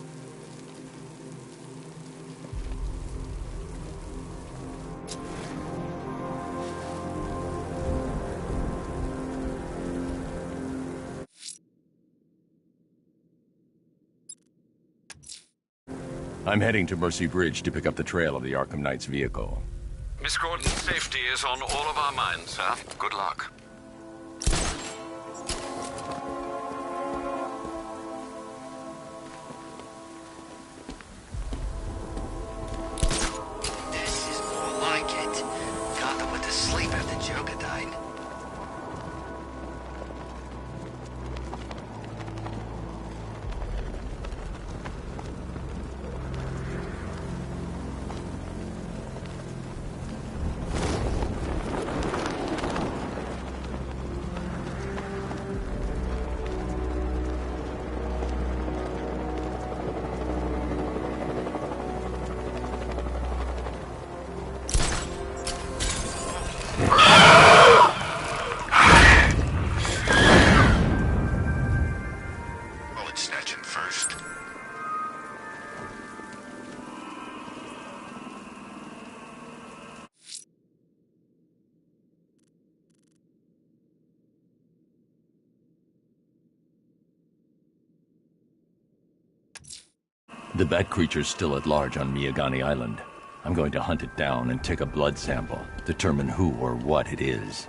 I'm heading to Mercy Bridge to pick up the trail of the Arkham Knight's vehicle. Miss Gordon's safety is on all of our minds, sir. Good luck. This is more like it. Gotham went to sleep after Joker died. The bat creature's still at large on Miyagani Island. I'm going to hunt it down and take a blood sample, determine who or what it is.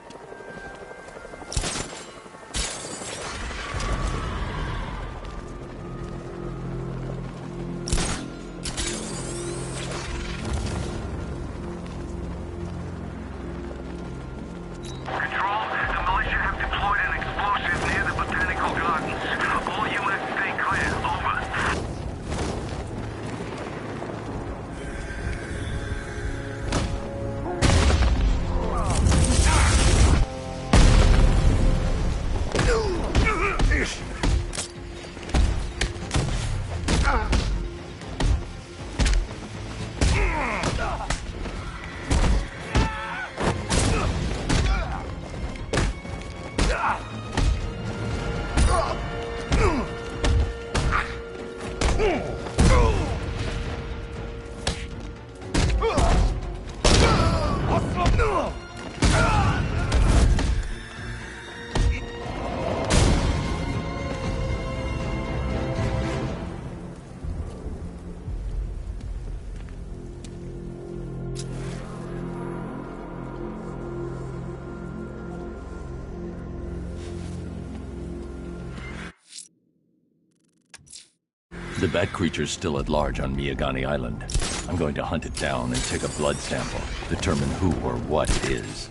The bat creature's still at large on Miyagani Island. I'm going to hunt it down and take a blood sample, determine who or what it is.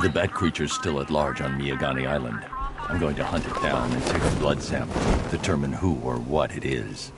The bat creature's still at large on Miyagani Island. I'm going to hunt it down and take a blood sample, determine who or what it is.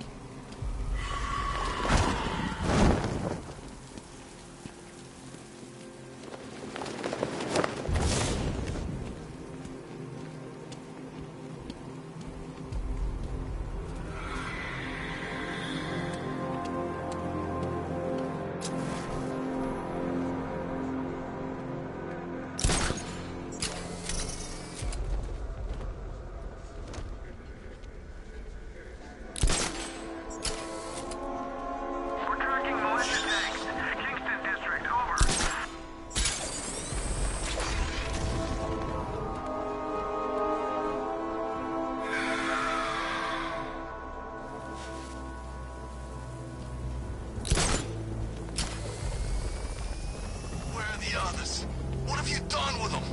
What have you done with them?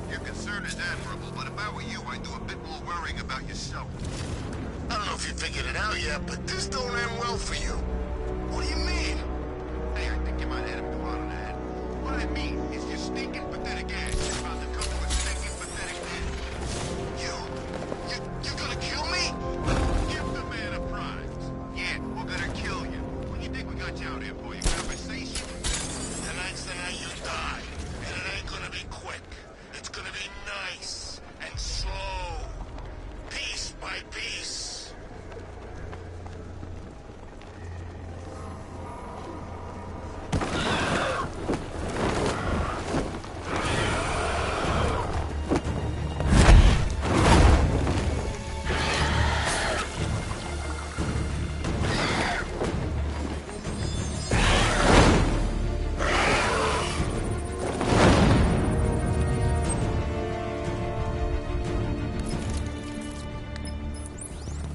Your concern is admirable, but if I were you, I'd do a bit more worrying about yourself. I don't know if you figured it out yet, but this don't end well for you. What do you mean? Hey, I think you might hit him too hard on the head. What I mean is you're stinking pathetic ass. You're about to come to a stinking pathetic man. You're gonna kill me? Give the man a prize. Yeah, we're gonna kill you. What do you think we got you out here for? Your conversation? Tonight's the night you die. And it ain't gonna be quick. It's gonna be nice and slow. Piece by piece.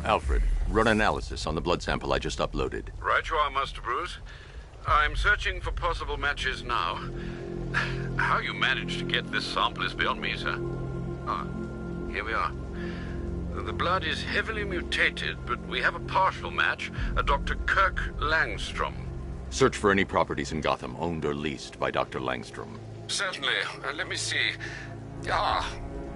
Alfred, run analysis on the blood sample I just uploaded. Right you are, Master Bruce. I'm searching for possible matches now. How you managed to get this sample is beyond me, sir. Ah, here we are. The blood is heavily mutated, but we have a partial match, a Dr. Kirk Langstrom. Search for any properties in Gotham owned or leased by Dr. Langstrom. Certainly. Let me see. Ah,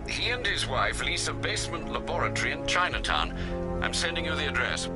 he and his wife lease a basement laboratory in Chinatown. I'm sending you the address.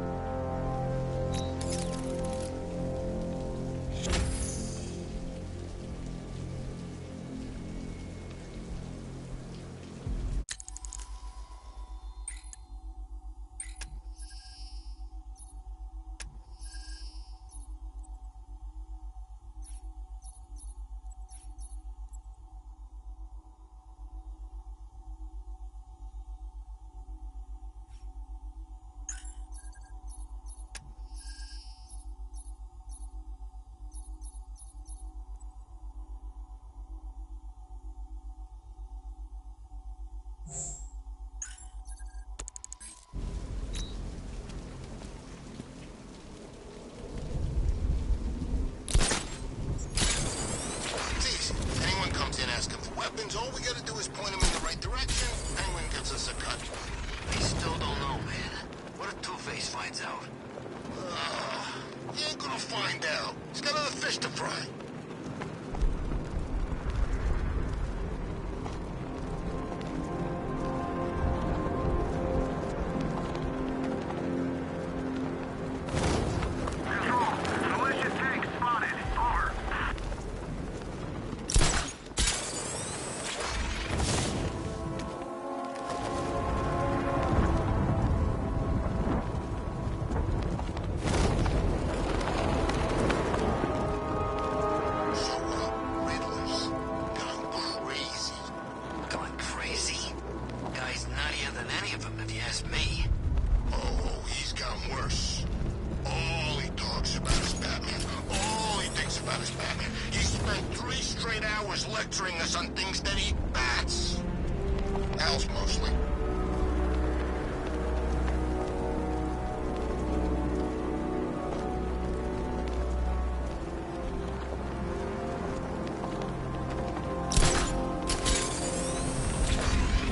All we gotta do is point him in the right direction. Penguin gives us a cut. We still don't know, man. What if Two-Face finds out? He ain't gonna find out. He's got other fish to fry. hours lecturing us on things that eat bats. Owls mostly.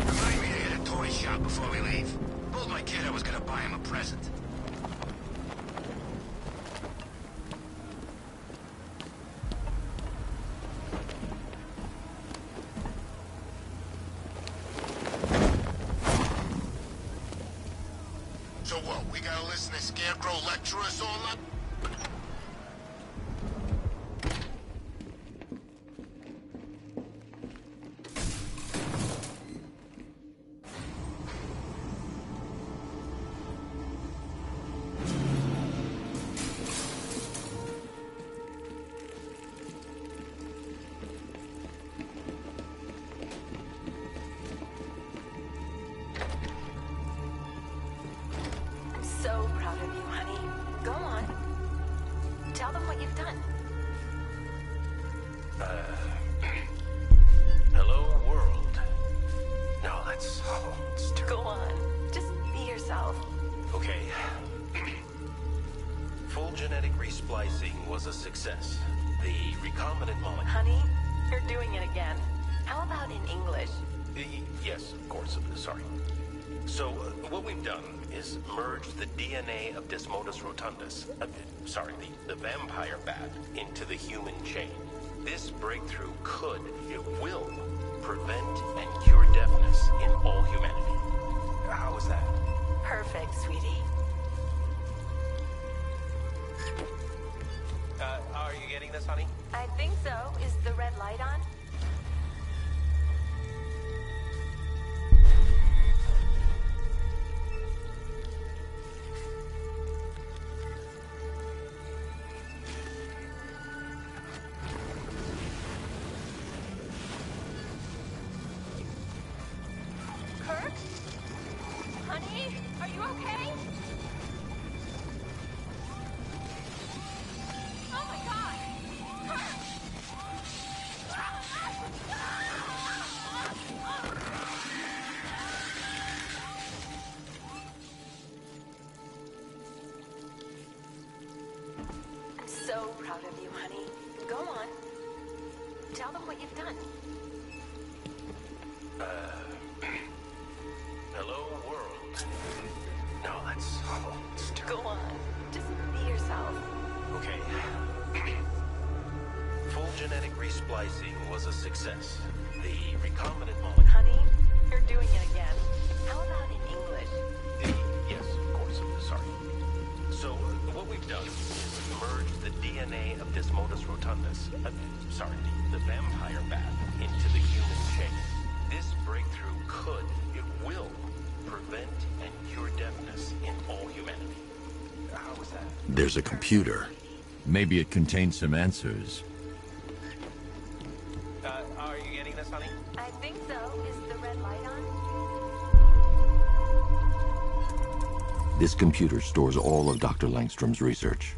Remind me to hit a toy shop before we leave. Told my kid I was gonna buy him a present. So what, we gotta listen to Scarecrow lecture us all night? So proud of you, honey. Go on. Tell them what you've done. Hello, world. No, that's... Oh, it's Go on. Just be yourself. okay. Full genetic resplicing was a success. The recombinant molecule... Honey, you're doing it again. How about in English? Yes, of course. Sorry. So, what we've done is merged the DNA of Desmodus rotundus, the vampire bat, into the human chain. This breakthrough it will, prevent and cure deafness in all humanity. How is that? Perfect, sweetie. Are you getting this, honey? I think so. Is the red light on? Kirk? Honey, are you okay? Oh my god! Kirk! I'm so proud of you, honey. Go on. Tell them what you've done. Hello, world. No, that's... Oh, it's Go on. Just be yourself. okay. Full genetic resplicing was a success. The recombinant molecule... Honey, you're doing it again. How about in English? Yes, of course. Sorry. So, what we've done is merged the DNA of Desmodus rotundus, the vampire bat, into the human chain. This breakthrough it will, prevent and cure deafness in all humanity. How is that? There's a computer. Maybe it contains some answers. Are you getting this, honey? I think so. Is the red light on? This computer stores all of Dr. Langstrom's research.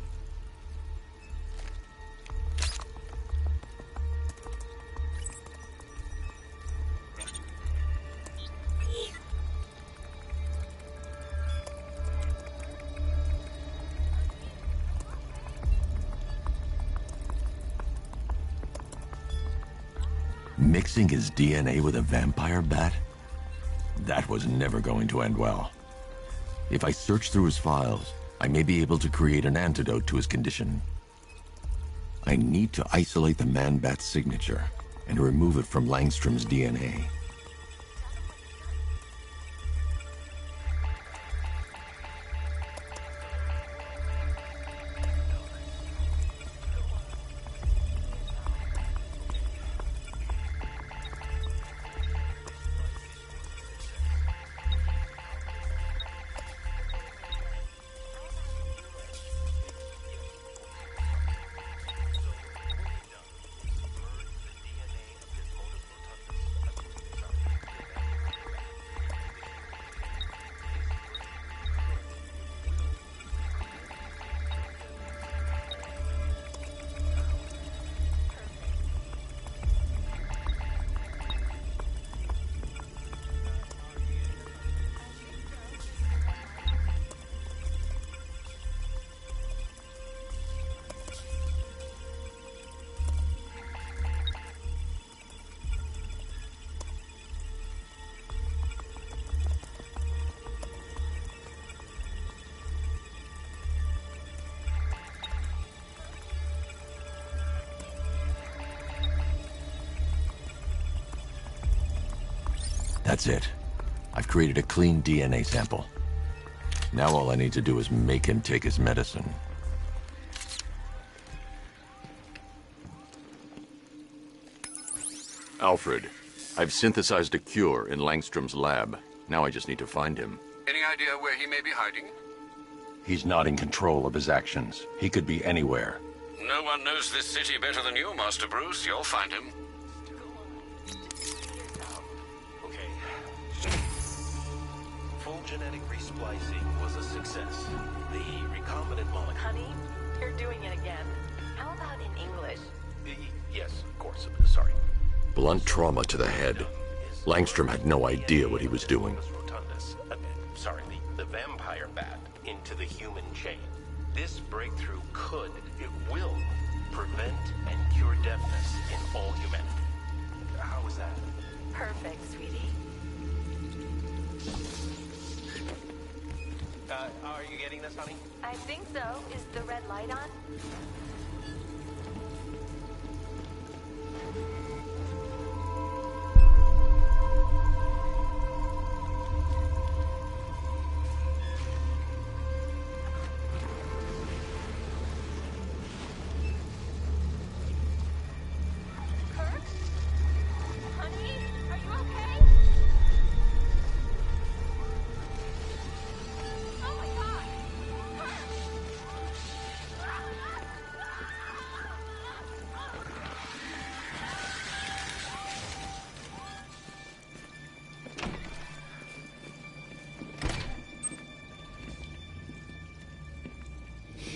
Mixing his DNA with a vampire bat? That was never going to end well. If I search through his files, I may be able to create an antidote to his condition. I need to isolate the man-bat signature and remove it from Langstrom's DNA. That's it. I've created a clean DNA sample. Now all I need to do is make him take his medicine. Alfred, I've synthesized a cure in Langstrom's lab. Now I just need to find him. Any idea where he may be hiding? He's not in control of his actions. He could be anywhere. No one knows this city better than you, Master Bruce. You'll find him. Okay. Full genetic resplicing was a success. The recombinant molecule... Honey, you're doing it again. How about in English? Yes, of course. Sorry. Blunt trauma to the head. Langstrom had no idea what he was doing. Sorry, the vampire bat into the human chain. This breakthrough could, it will, prevent and cure deafness in all humanity. How is that? Perfect, sweetie. Are you getting this, honey? I think so. Is the red light on?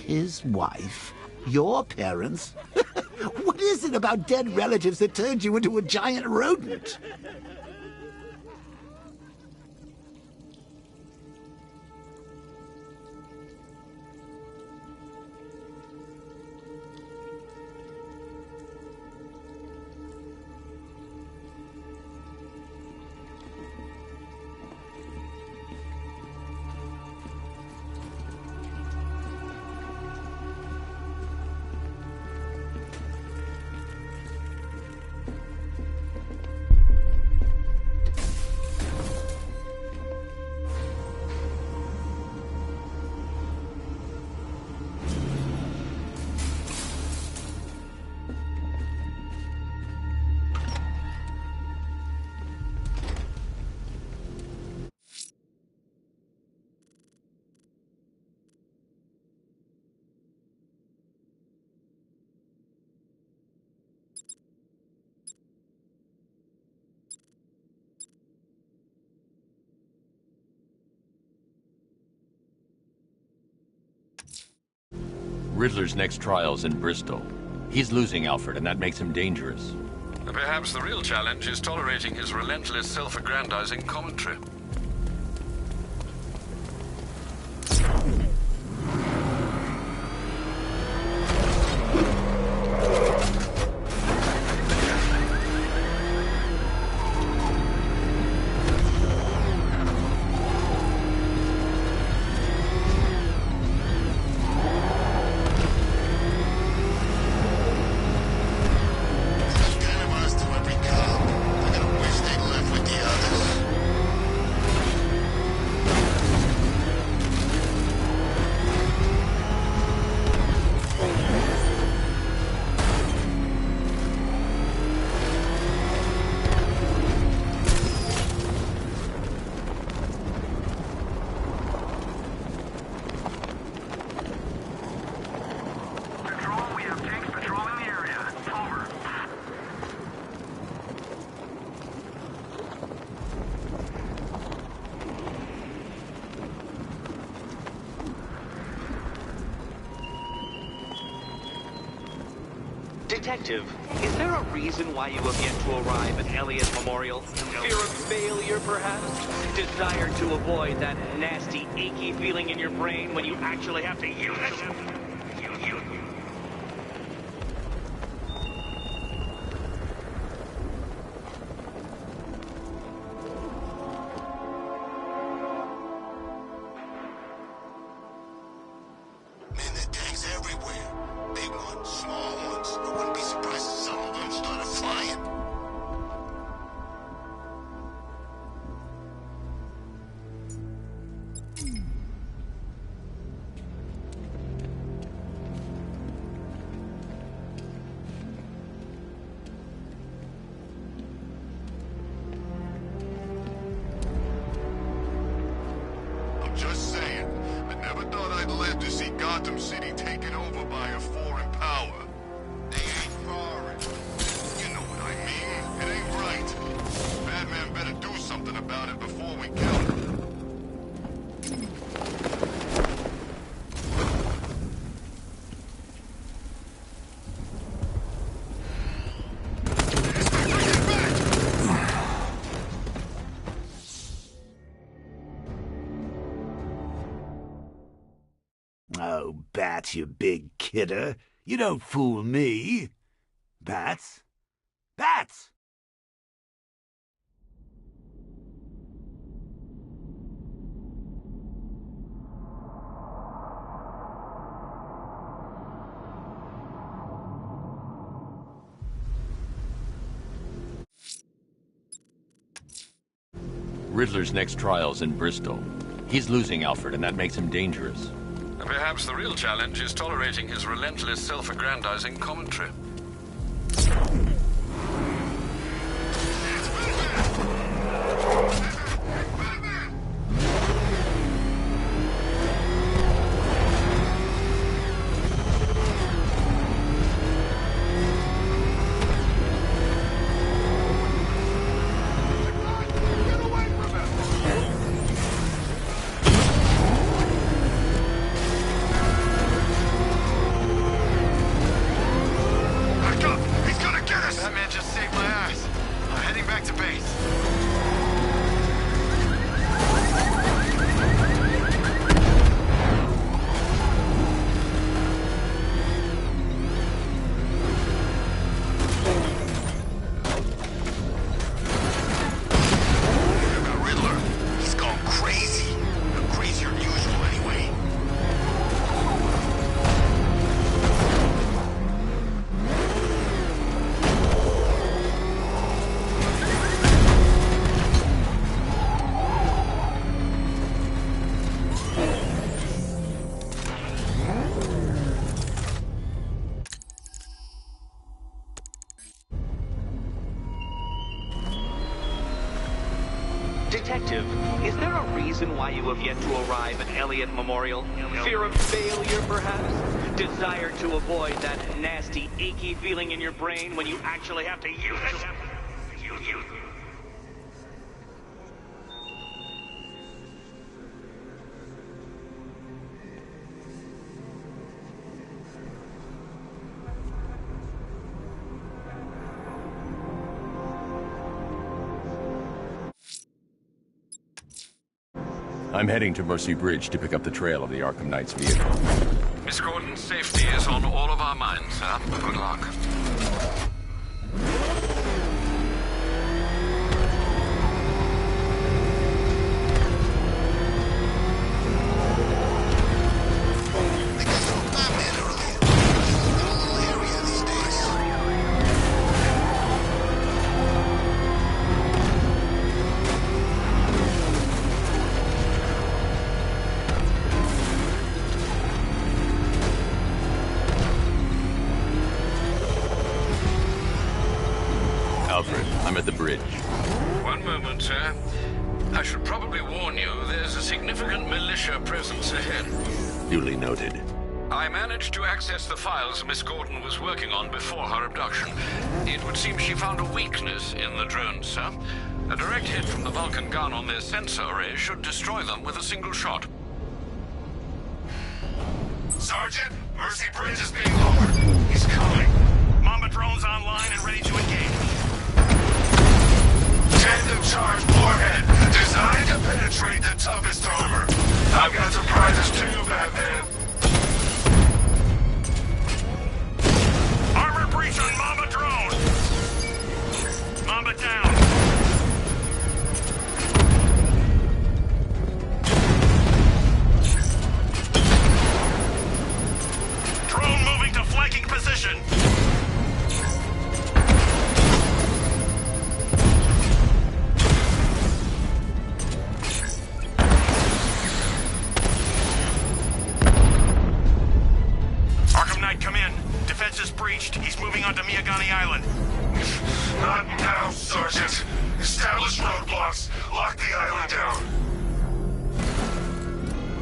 His wife? Your parents? What is it about dead relatives that turned you into a giant rodent? Riddler's next trial's in Bristol. He's losing Alfred, and that makes him dangerous. Perhaps the real challenge is tolerating his relentless self-aggrandizing commentary. Detective, is there a reason why you have yet to arrive at Elliot Memorial? Fear of failure, perhaps? Desire to avoid that nasty, achy feeling in your brain when you actually have to use it? Gotham City taken over by a foreign power. They ain't foreign. You know what I mean? It ain't right. Batman better do something about it before we kill him. Oh, Bats, you big kidder. You don't fool me. Bats? Bats! Riddler's next trial's in Bristol. He's losing Alfred, and that makes him dangerous. Perhaps the real challenge is tolerating his relentless self-aggrandizing commentary. Detective, is there a reason why you have yet to arrive at Elliott Memorial? Fear of failure, perhaps? Desire to avoid that nasty, achy feeling in your brain when you actually have to use it? I'm heading to Mercy Bridge to pick up the trail of the Arkham Knight's vehicle. Miss Gordon's safety is on all of our minds, sir. Good luck. Alfred, I'm at the bridge. One moment, sir. I should probably warn you, there's a significant militia presence ahead. Duly noted. I managed to access the files Miss Gordon was working on before her abduction. It would seem she found a weakness in the drones, sir. A direct hit from the Vulcan gun on their sensor array should destroy them with a single shot. Sergeant, Mercy Bridge is being lowered. He's coming. Mamba drones online and ready to engage. Tandem charge warhead, designed to penetrate the toughest armor. I've got surprises too, Batman. Armor breach on Mamba drone. Mamba down. Drone moving to flanking position. Arkham Knight, come in. Defense is breached. He's moving onto Miyagani Island. Not now, Sergeant. Establish roadblocks. Lock the island down.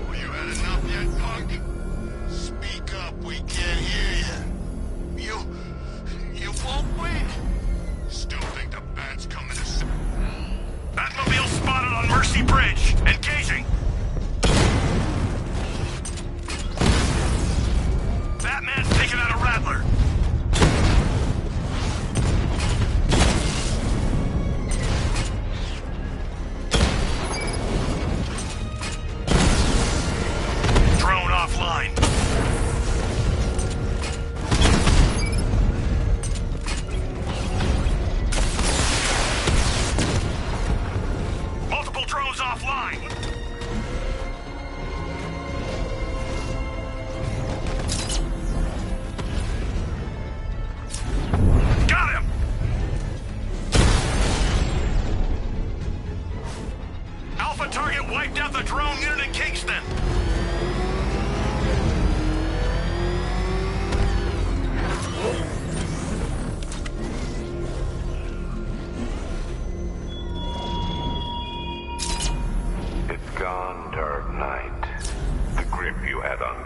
Well, you had enough yet, punk?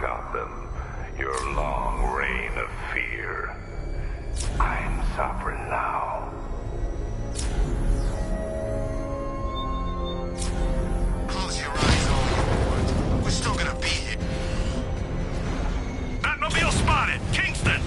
Gotham, your long reign of fear. I'm sovereign now. Close your eyes, Overlord. We're still gonna be here. Batmobile spotted! Kingston!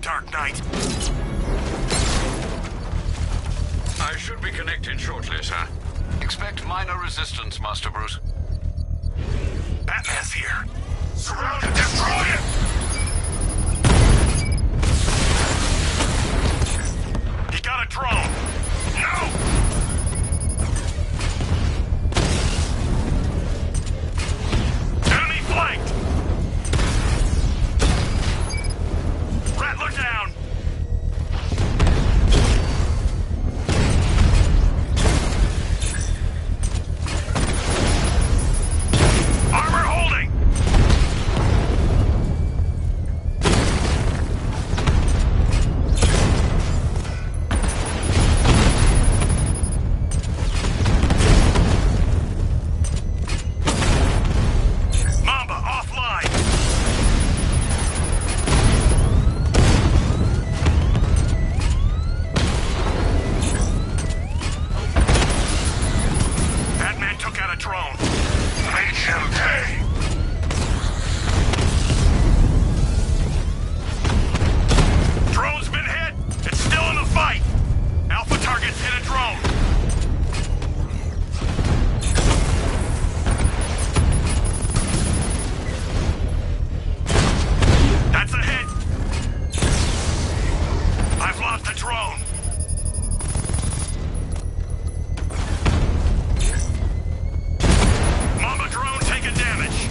Dark Knight. I should be connected shortly, sir. Expect minor resistance, Master Bruce. Batman's here. Surround him, destroy him! He got a drone. No! Enemy flanked! Rattler down! Armor holding! Mamba offline! Batman took out a drone. Make him pay! Drone's been hit. It's still in the fight. Alpha targets hit a drone. That's a hit. I've lost a drone. Mama drone taking damage.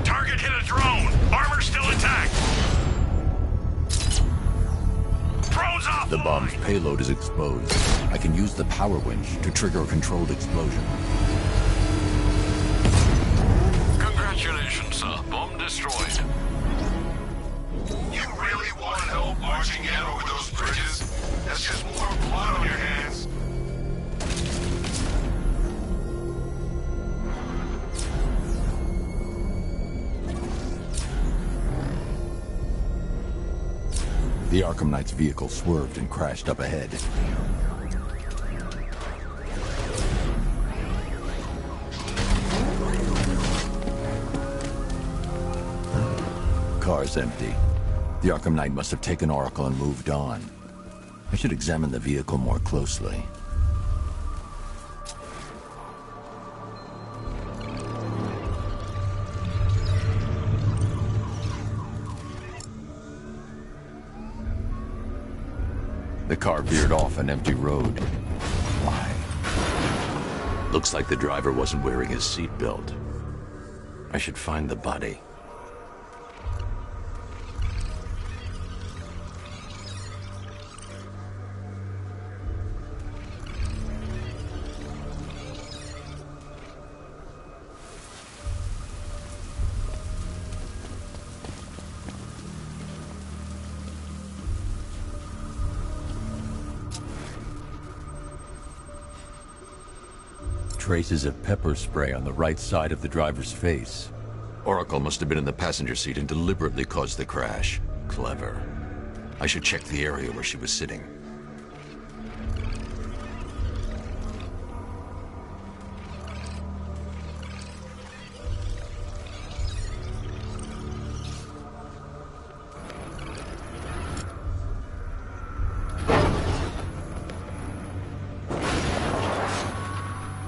Target hit a drone. Armor still intact. Drone's off. The bomb's payload is exposed. I can use the power winch to trigger a controlled explosion. Congratulations, sir. Bomb destroyed. You really want help marching in over those bridges? That's just more blood on your hands. The Arkham Knight's vehicle swerved and crashed up ahead. Car's empty. The Arkham Knight must have taken Oracle and moved on. I should examine the vehicle more closely. The car veered off an empty road. Why? Looks like the driver wasn't wearing his seatbelt. I should find the body. traces of pepper spray on the right side of the driver's face. Oracle must have been in the passenger seat and deliberately caused the crash. Clever. I should check the area where she was sitting.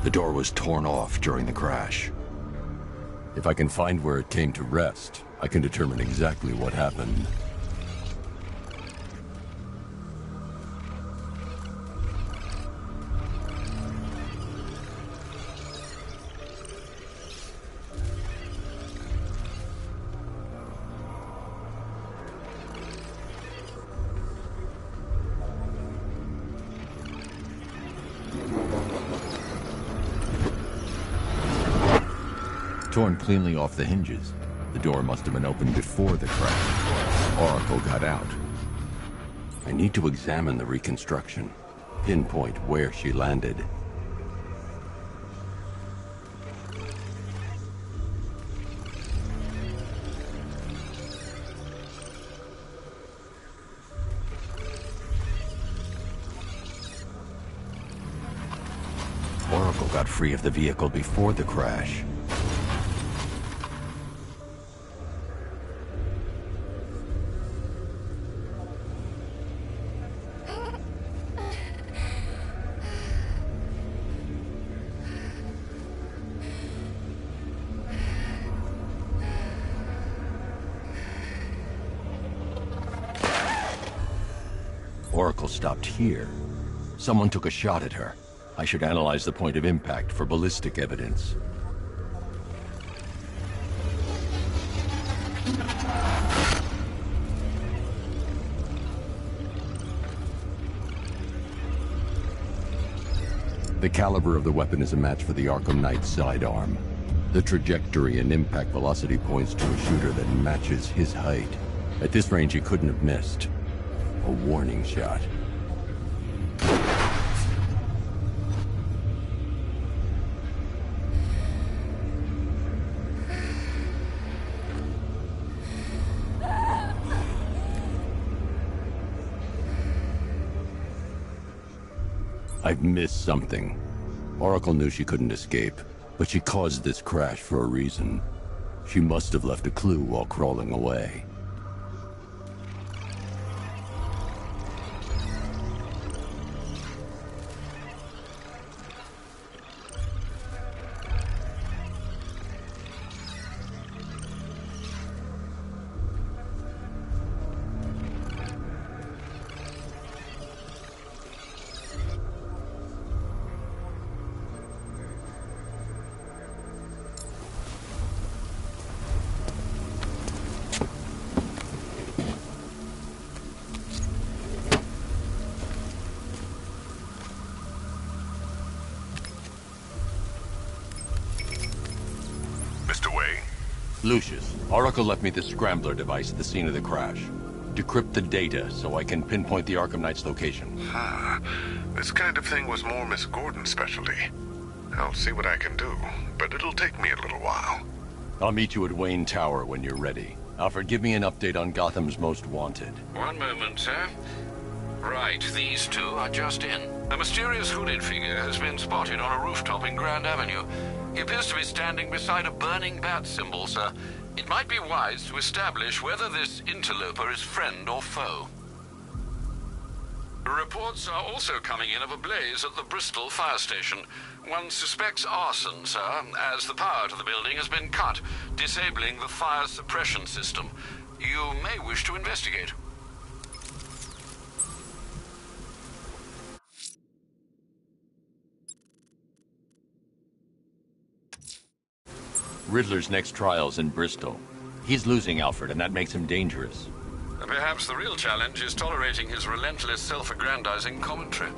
The door was torn off during the crash. If I can find where it came to rest, I can determine exactly what happened. Torn cleanly off the hinges. The door must have been opened before the crash. Oracle got out. I need to examine the reconstruction, pinpoint where she landed. Oracle got free of the vehicle before the crash. Oracle stopped here. Someone took a shot at her. I should analyze the point of impact for ballistic evidence. The caliber of the weapon is a match for the Arkham Knight sidearm. The trajectory and impact velocity points to a shooter that matches his height. At this range, he couldn't have missed. A warning shot. I've missed something. Oracle knew she couldn't escape, but she caused this crash for a reason. She must have left a clue while crawling away. Lucius, Oracle left me the scrambler device at the scene of the crash. Decrypt the data so I can pinpoint the Arkham Knight's location. This kind of thing was more Miss Gordon's specialty. I'll see what I can do, but it'll take me a little while. I'll meet you at Wayne Tower when you're ready. Alfred, give me an update on Gotham's Most Wanted. One moment, sir. Right, these two are just in. A mysterious hooded figure has been spotted on a rooftop in Grand Avenue. He appears to be standing beside a burning bat symbol, sir. It might be wise to establish whether this interloper is friend or foe. Reports are also coming in of a blaze at the Bristol fire station. One suspects arson, sir, as the power to the building has been cut, disabling the fire suppression system. You may wish to investigate. Riddler's next trial's in Bristol. He's losing Alfred, and that makes him dangerous. Perhaps the real challenge is tolerating his relentless self-aggrandizing commentary.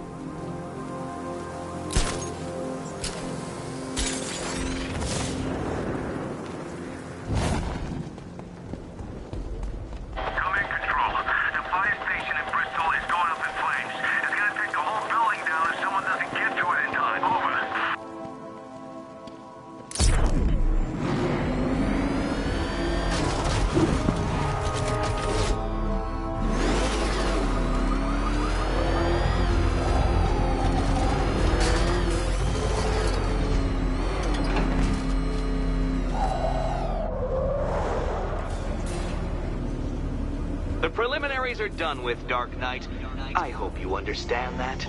Command Control. The fire station in Bristol is going up in flames. It's gonna take the whole building down if someone doesn't get to it in time. Over. worries are done with, Dark Knight. I hope you understand that.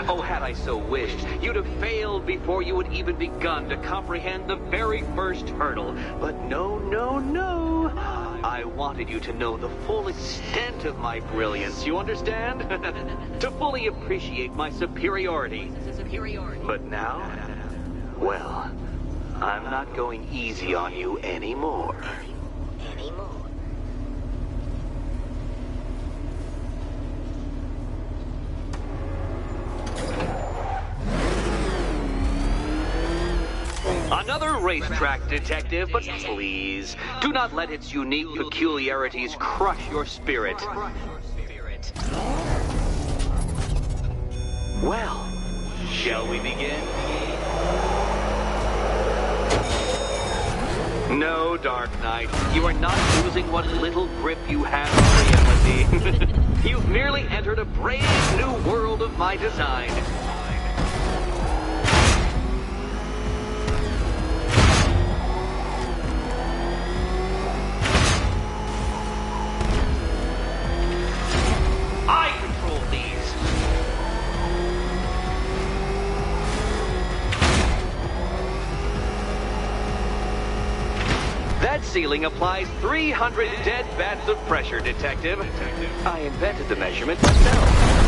Oh, had I so wished, you'd have failed before you had even begun to comprehend the very first hurdle. But no, no, no. I wanted you to know the full extent of my brilliance, you understand? To fully appreciate my superiority. But now, well, I'm not going easy on you anymore. Another racetrack, detective, but please, do not let its unique peculiarities crush your spirit. Well, shall we begin? No, Dark Knight, you are not losing what little grip you have on reality. You've merely entered a brave new world of my design. I control these. That ceiling applies 300 dead bats of pressure, Detective. I invented the measurement myself.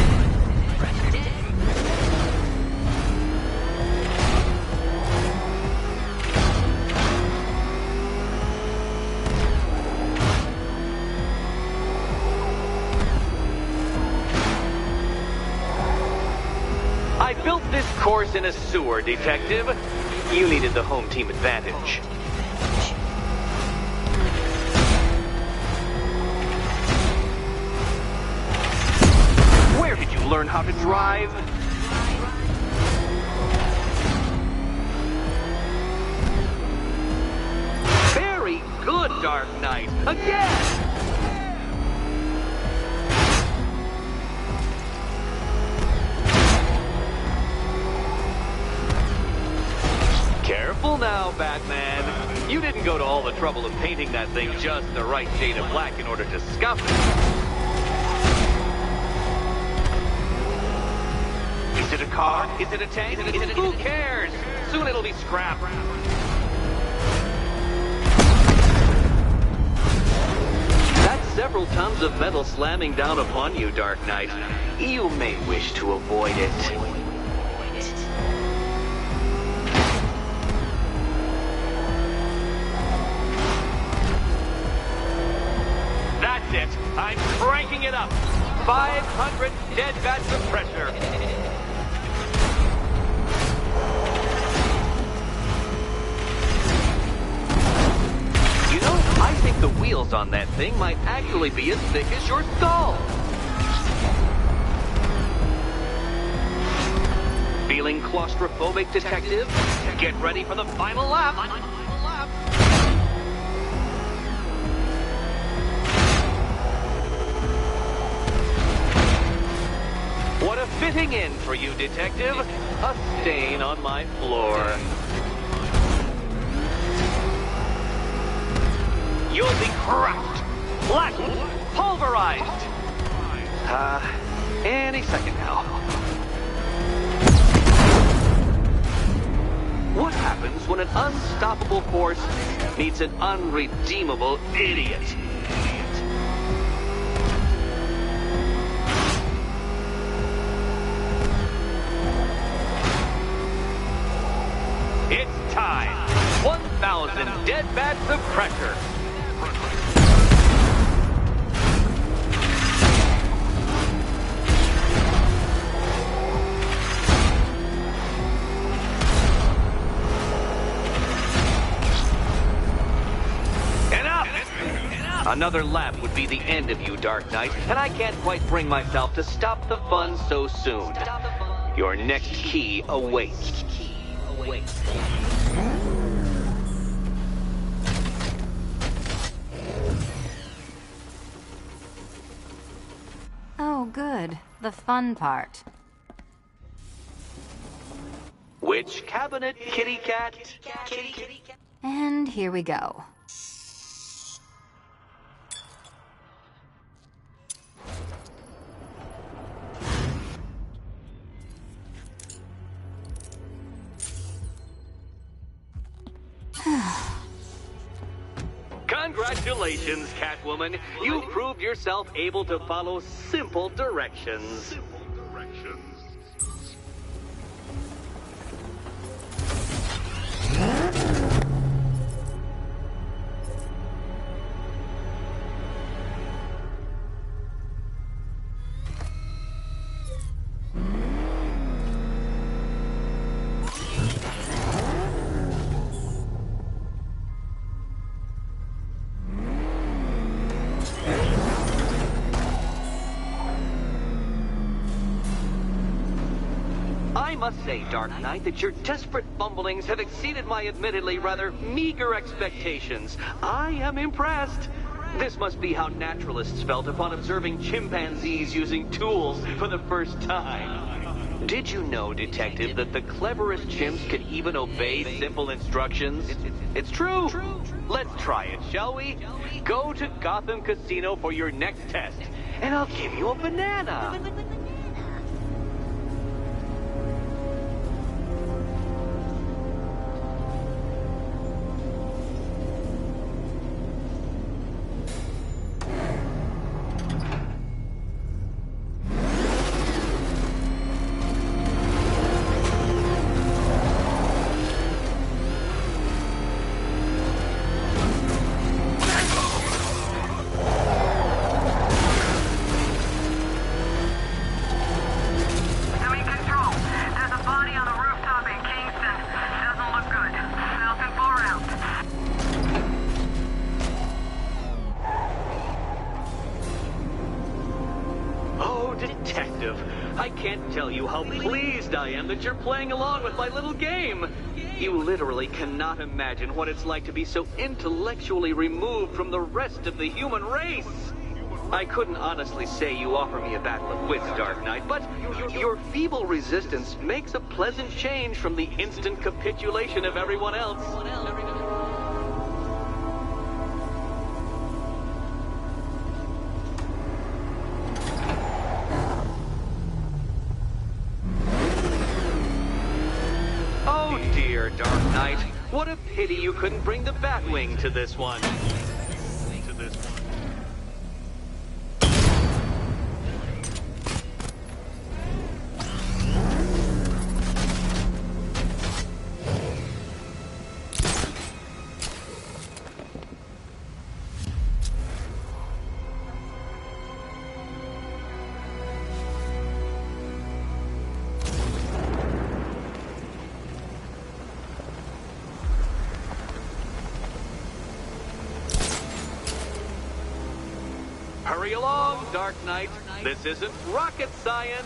I built this course in a sewer, Detective. You needed the home team advantage. Where did you learn how to drive? Very good, Dark Knight. Again! Careful now, Batman. You didn't go to all the trouble of painting that thing just the right shade of black in order to scuff it. Is it a car? Is it a tank? Who cares? Soon it'll be scrap. That's several tons of metal slamming down upon you, Dark Knight. You may wish to avoid it. That's it. I'm cranking it up. 500 dead bats of pressure. You know, I think the wheels on that thing might actually be as thick as your skull. Feeling claustrophobic, Detective? Get ready for the final lap. What a fitting end for you, Detective. A stain on my floor. You'll be crushed, flattened, pulverized. Any second now. What happens when an unstoppable force meets an unredeemable idiot? It's time. 1,000 dead bats of pressure. Another lap would be the end of you, Dark Knight, and I can't quite bring myself to stop the fun so soon. Your next key awaits. Oh, good. The fun part. Which cabinet, kitty cat? And here we go. Congratulations, Catwoman. You proved yourself able to follow simple directions. I must say, Dark Knight, that your desperate fumblings have exceeded my admittedly rather meager expectations. I am impressed. This must be how naturalists felt upon observing chimpanzees using tools for the first time. Did you know, Detective, that the cleverest chimps could even obey simple instructions? It's true. Let's try it, shall we? Go to Gotham Casino for your next test, and I'll give you a banana. I can't tell you how pleased I am that you're playing along with my little game. You literally cannot imagine what it's like to be so intellectually removed from the rest of the human race. I couldn't honestly say you offer me a battle of wits, Dark Knight, but your feeble resistance makes a pleasant change from the instant capitulation of everyone else. Dark Knight, what a pity you couldn't bring the Batwing to this one. Hurry along, Dark Knight. This isn't rocket science.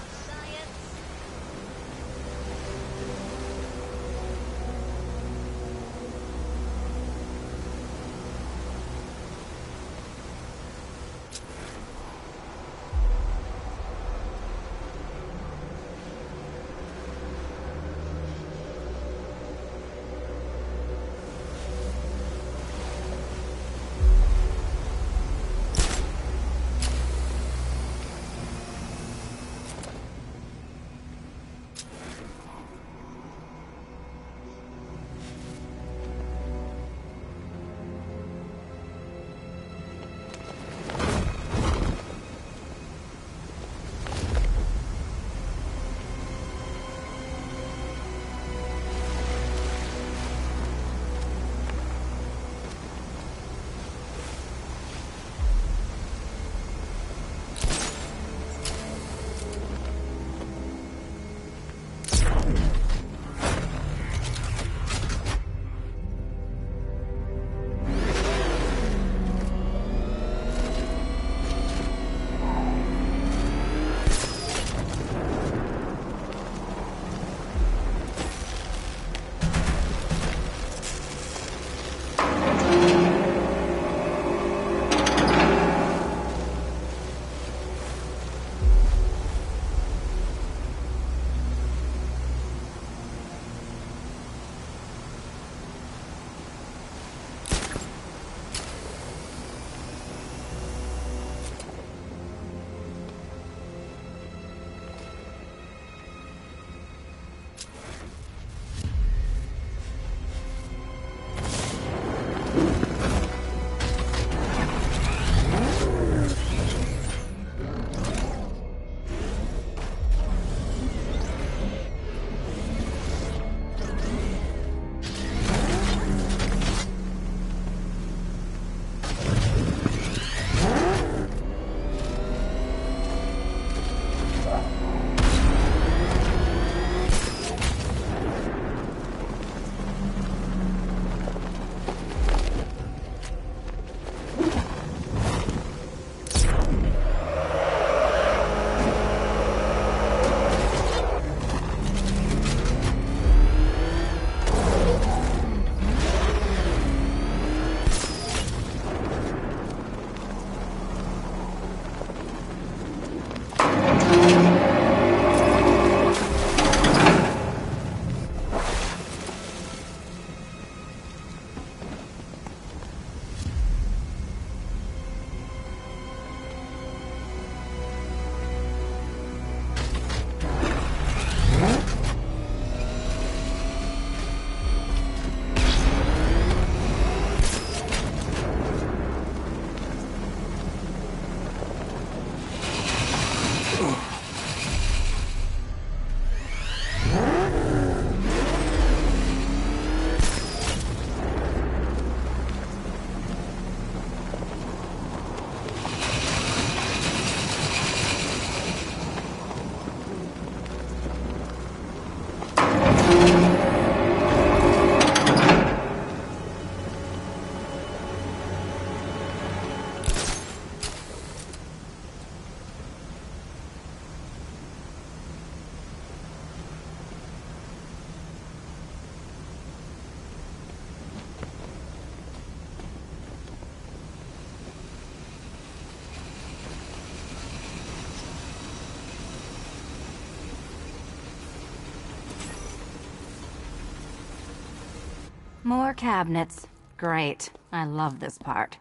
More cabinets. Great. I love this part.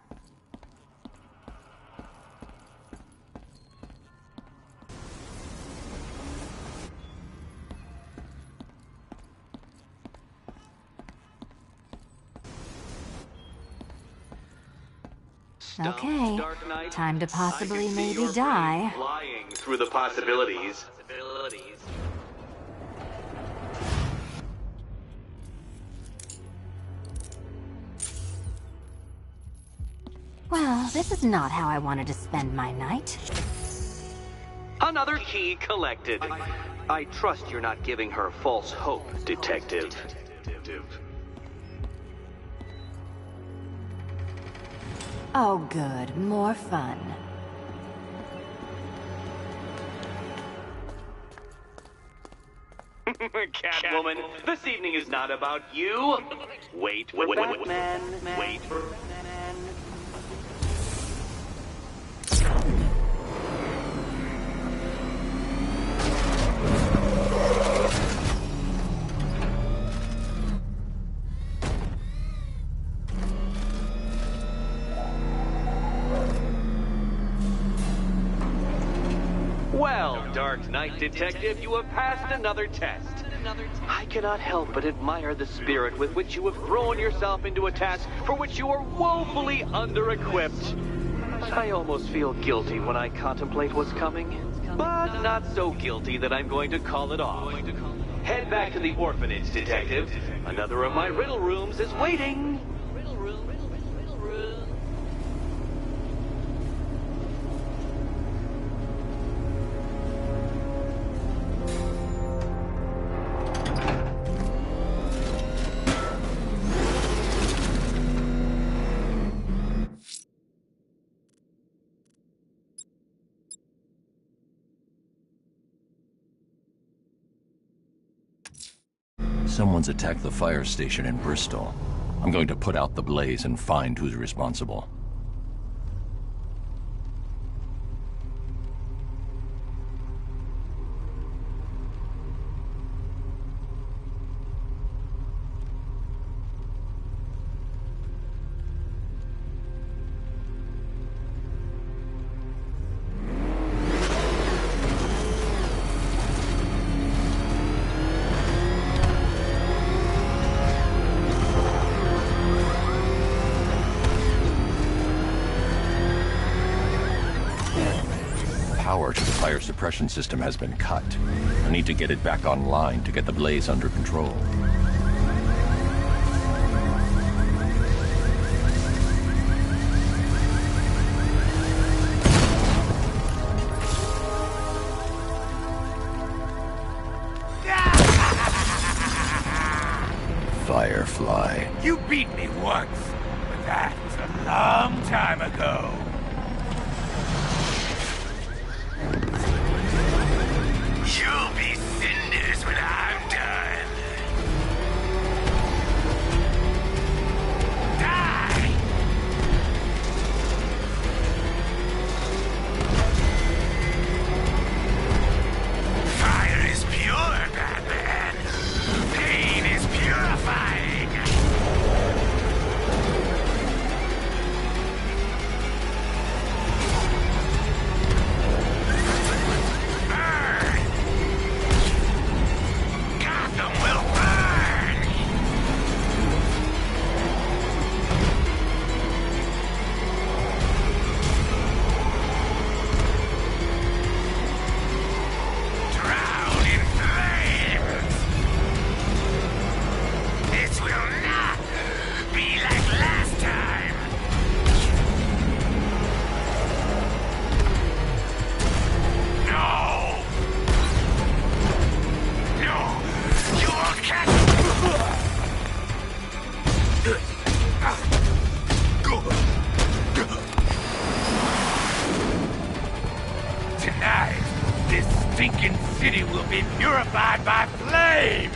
Okay, time to possibly maybe die. Flying through the possibilities. Well, this is not how I wanted to spend my night. Another key collected. I trust you're not giving her false hope, Detective. Oh good, more fun. Catwoman, this evening is not about you. Wait for Batman. Wait for Batman. Well, Dark Knight Detective, you have passed another test. I cannot help but admire the spirit with which you have thrown yourself into a task for which you are woefully under-equipped. I almost feel guilty when I contemplate what's coming, but not so guilty that I'm going to call it off. Head back to the orphanage, Detective. Another of my riddle rooms is waiting. Someone's attacked the fire station in Bristol. I'm going to put out the blaze and find who's responsible. Power to the fire suppression system has been cut. I need to get it back online to get the blaze under control. Firefly. You beat me once, but that was a long time ago. You'll be cinders when I'm done. Die! Fire is pure, Batman. Pain is purifying. Tonight, this stinking city will be purified by flames!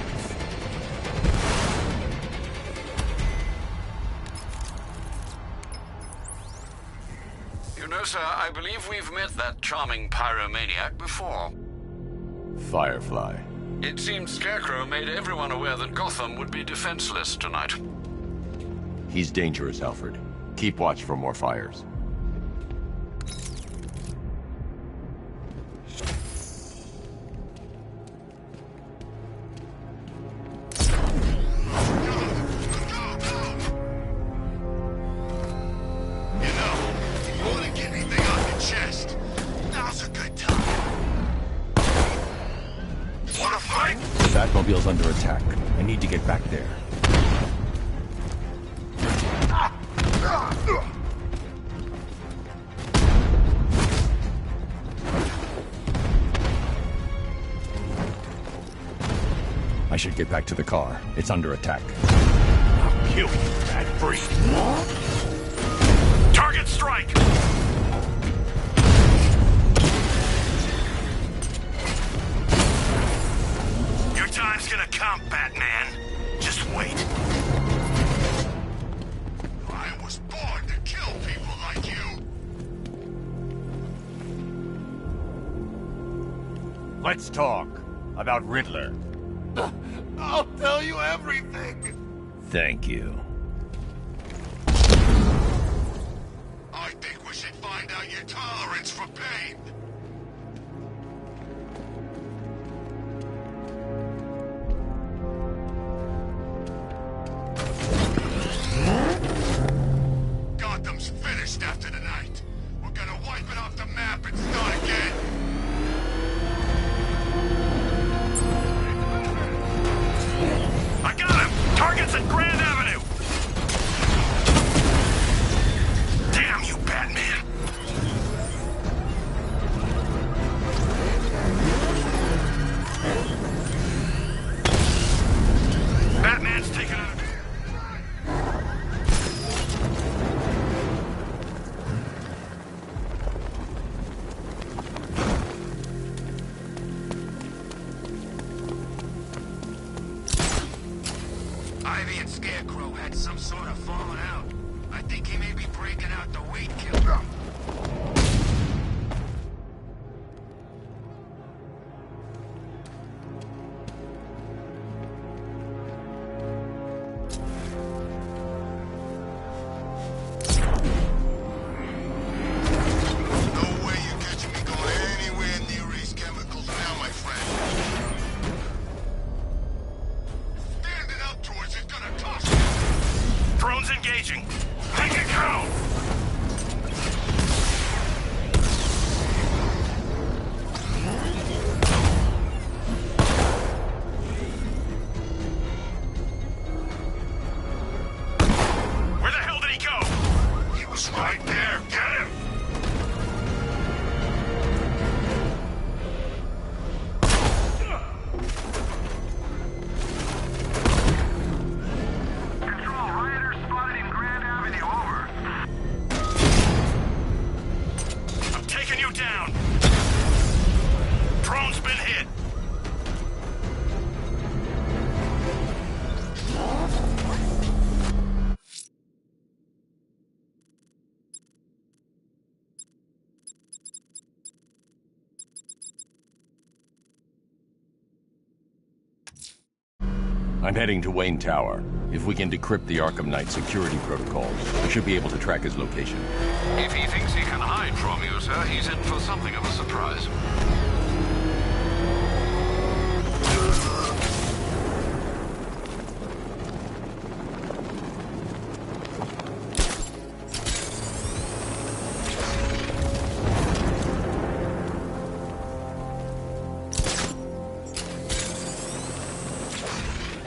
You know, sir, I believe we've met that charming pyromaniac before. Firefly. It seems Scarecrow made everyone aware that Gotham would be defenseless tonight. He's dangerous, Alfred. Keep watch for more fires. Batmobile's under attack. I need to get back there. I should get back to the car. It's under attack. I'll kill you, bad freak. Target strike! Your time's gonna come, Batman. Just wait. I was born to kill people like you. Let's talk about Riddler. I'll tell you everything. Thank you. I think we should find out your tolerance for pain. Gotham's finished after tonight. We're gonna wipe it off the map and start again. I got him! Target's at Grand Avenue! Damn you, Batman! Batman's taken out. Ivy and Scarecrow had some sort of falling out. I think he may be breaking out the weed killer. No way you're catching me going anywhere near these chemicals now, my friend. Standing up towards is gonna toss you. Drones engaging. Take it down! Where the hell did he go? He was right there. Get him! Control, rioters spotted in Grand Avenue, over. I'm taking you down. Drone's been hit. I'm heading to Wayne Tower. If we can decrypt the Arkham Knight security protocols, we should be able to track his location. If he thinks he can hide from you, sir, he's in for something of a surprise.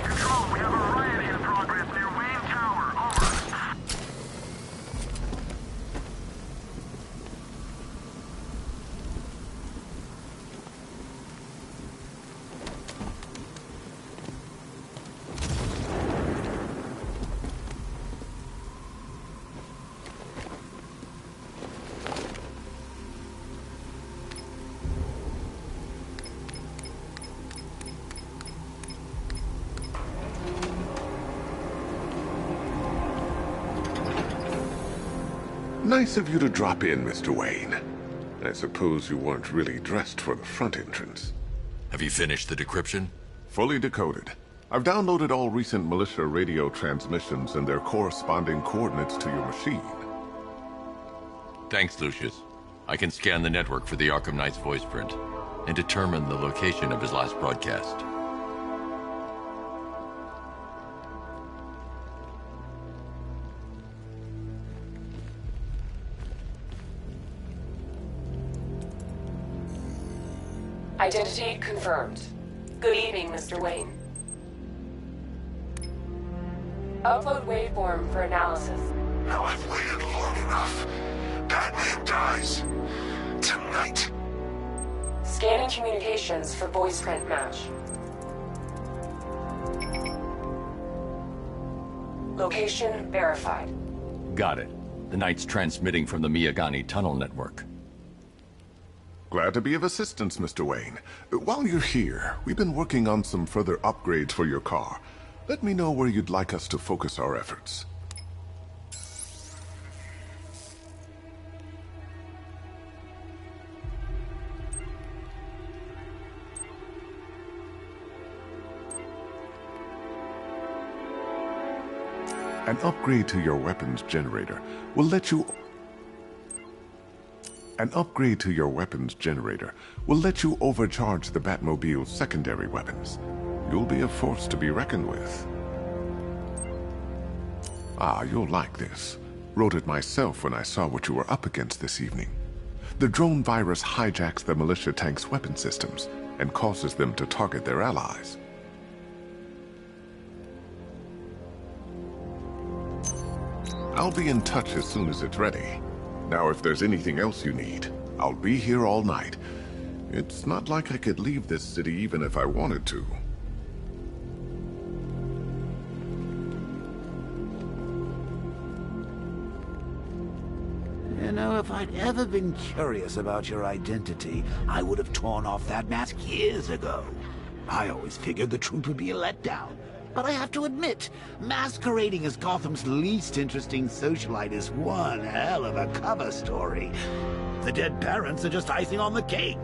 Control, we have a riot in progress near Wayne Tower, over. Nice of you to drop in, Mr. Wayne. I suppose you weren't really dressed for the front entrance. Have you finished the decryption? Fully decoded. I've downloaded all recent militia radio transmissions and their corresponding coordinates to your machine. Thanks, Lucius. I can scan the network for the Arkham Knight's voice print and determine the location of his last broadcast. Identity confirmed. Good evening, Mr. Wayne. Upload waveform for analysis. Now I've waited long enough. Batman dies. Tonight. Scanning communications for voice print match. Location verified. Got it. The Knight's transmitting from the Miyagani tunnel network. Glad to be of assistance, Mr. Wayne. While you're here, we've been working on some further upgrades for your car. Let me know where you'd like us to focus our efforts. An upgrade to your weapons generator will let you overcharge the Batmobile's secondary weapons. You'll be a force to be reckoned with. Ah, you'll like this. Wrote it myself when I saw what you were up against this evening. The drone virus hijacks the militia tank's weapon systems and causes them to target their allies. I'll be in touch as soon as it's ready. Now, if there's anything else you need, I'll be here all night. It's not like I could leave this city even if I wanted to. You know, if I'd ever been curious about your identity, I would have torn off that mask years ago. I always figured the truth would be a letdown. But I have to admit, masquerading as Gotham's least interesting socialite is one hell of a cover story. The dead parents are just icing on the cake.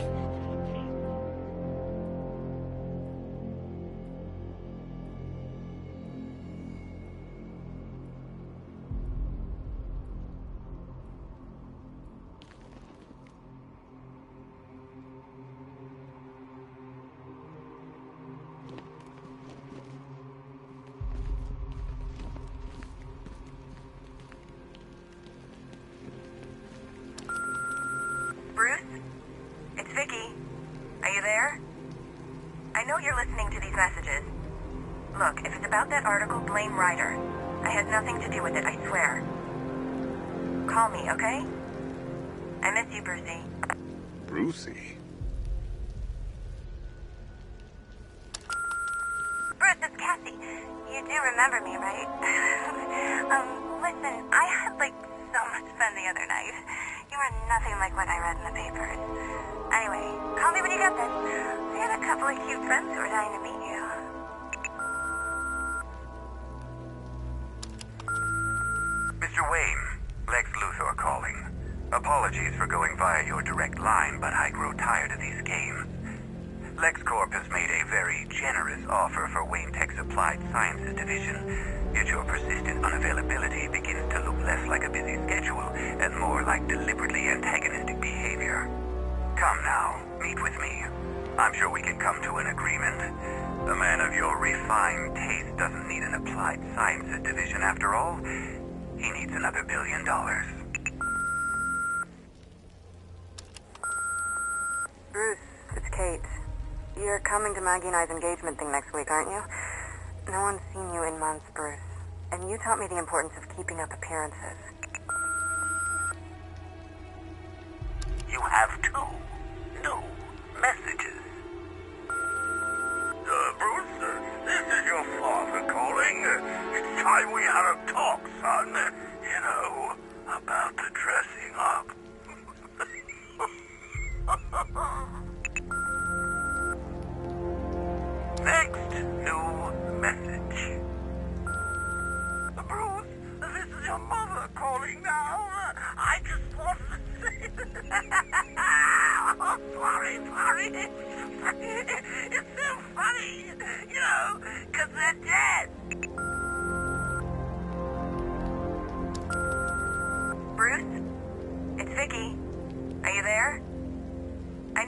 Brucey? Bruce, it's Cassie. You do remember me, right? Listen, I had, so much fun the other night. You were nothing like what I read in the papers. Anyway, call me when you get this. I had a couple of cute friends who were dying to meet you. Mr. Wayne, Lex Luthor calling. Apologies for going via your direct line, but I grow tired of these games. LexCorp has made a very generous offer for Wayne Tech's Applied Sciences division, yet your persistent unavailability begins to look less like a busy schedule and more like deliberately antagonistic behavior. Come now, meet with me. I'm sure we can come to an agreement. A man of your refined taste doesn't need an Applied Sciences division after all. He needs another $1 billion. Bruce, it's Kate. You're coming to Maggie and I's engagement thing next week, aren't you? No one's seen you in months, Bruce. And you taught me the importance of keeping up appearances. You have two new messages. Bruce, this is your father calling. It's time we had a talk, son. You know, about the dressing up. Next new message. Bruce, this is your mother calling now. I just wanted to say... Oh, sorry. It's so funny, you know, because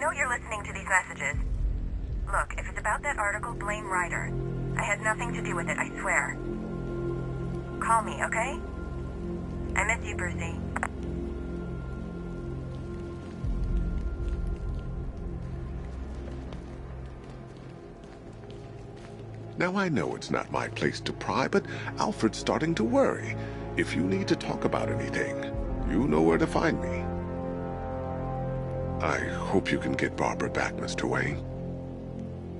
know you're listening to these messages. Look, if it's about that article, blame Ryder. I had nothing to do with it, I swear. Call me, okay? I miss you, Brucey. Now I know it's not my place to pry, but Alfred's starting to worry. If you need to talk about anything, you know where to find me. I hope you can get Barbara back, Mr. Wayne.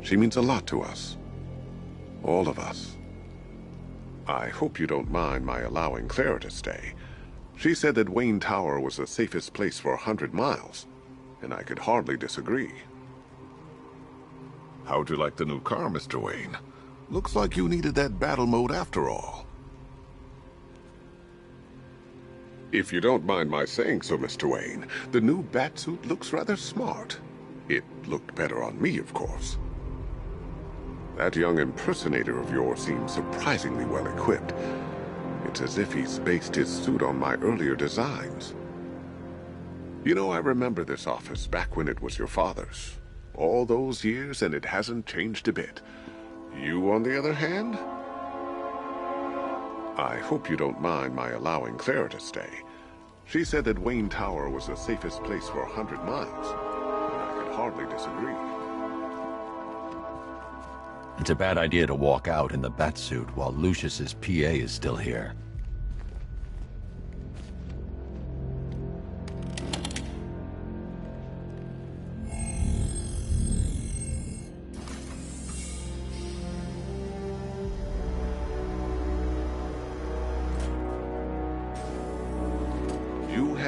She means a lot to us. All of us. I hope you don't mind my allowing Clara to stay. She said that Wayne Tower was the safest place for 100 miles, and I could hardly disagree. How'd you like the new car, Mr. Wayne? Looks like you needed that battle mode after all. If you don't mind my saying so, Mr. Wayne, the new Batsuit looks rather smart. It looked better on me, of course. That young impersonator of yours seems surprisingly well equipped. It's as if he's based his suit on my earlier designs. You know, I remember this office back when it was your father's. All those years, and it hasn't changed a bit. You, on the other hand? I hope you don't mind my allowing Clara to stay. She said that Wayne Tower was the safest place for 100 miles, and I could hardly disagree. It's a bad idea to walk out in the Batsuit while Lucius's PA is still here.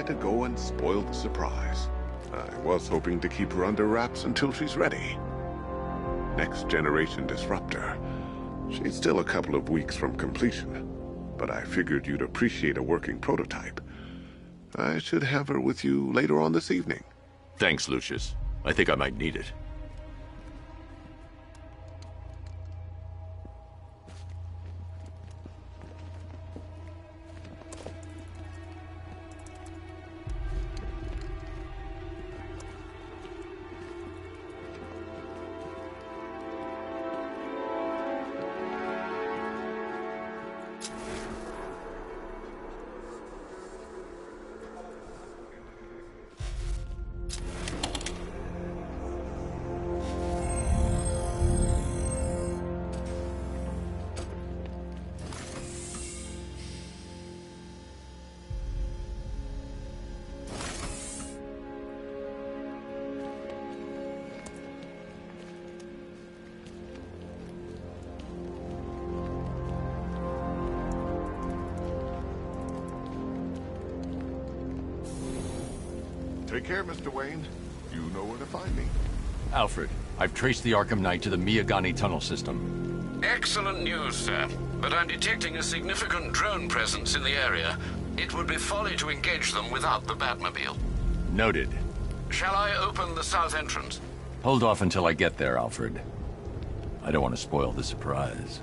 To go and spoil the surprise. I was hoping to keep her under wraps until she's ready. Next generation disruptor. She's still a couple of weeks from completion, but I figured you'd appreciate a working prototype. I should have her with you later on this evening. Thanks, Lucius. I think I might need it. Take care, Mr. Wayne. You know where to find me. Alfred, I've traced the Arkham Knight to the Miyagani tunnel system. Excellent news, sir. But I'm detecting a significant drone presence in the area. It would be folly to engage them without the Batmobile. Noted. Shall I open the south entrance? Hold off until I get there, Alfred. I don't want to spoil the surprise.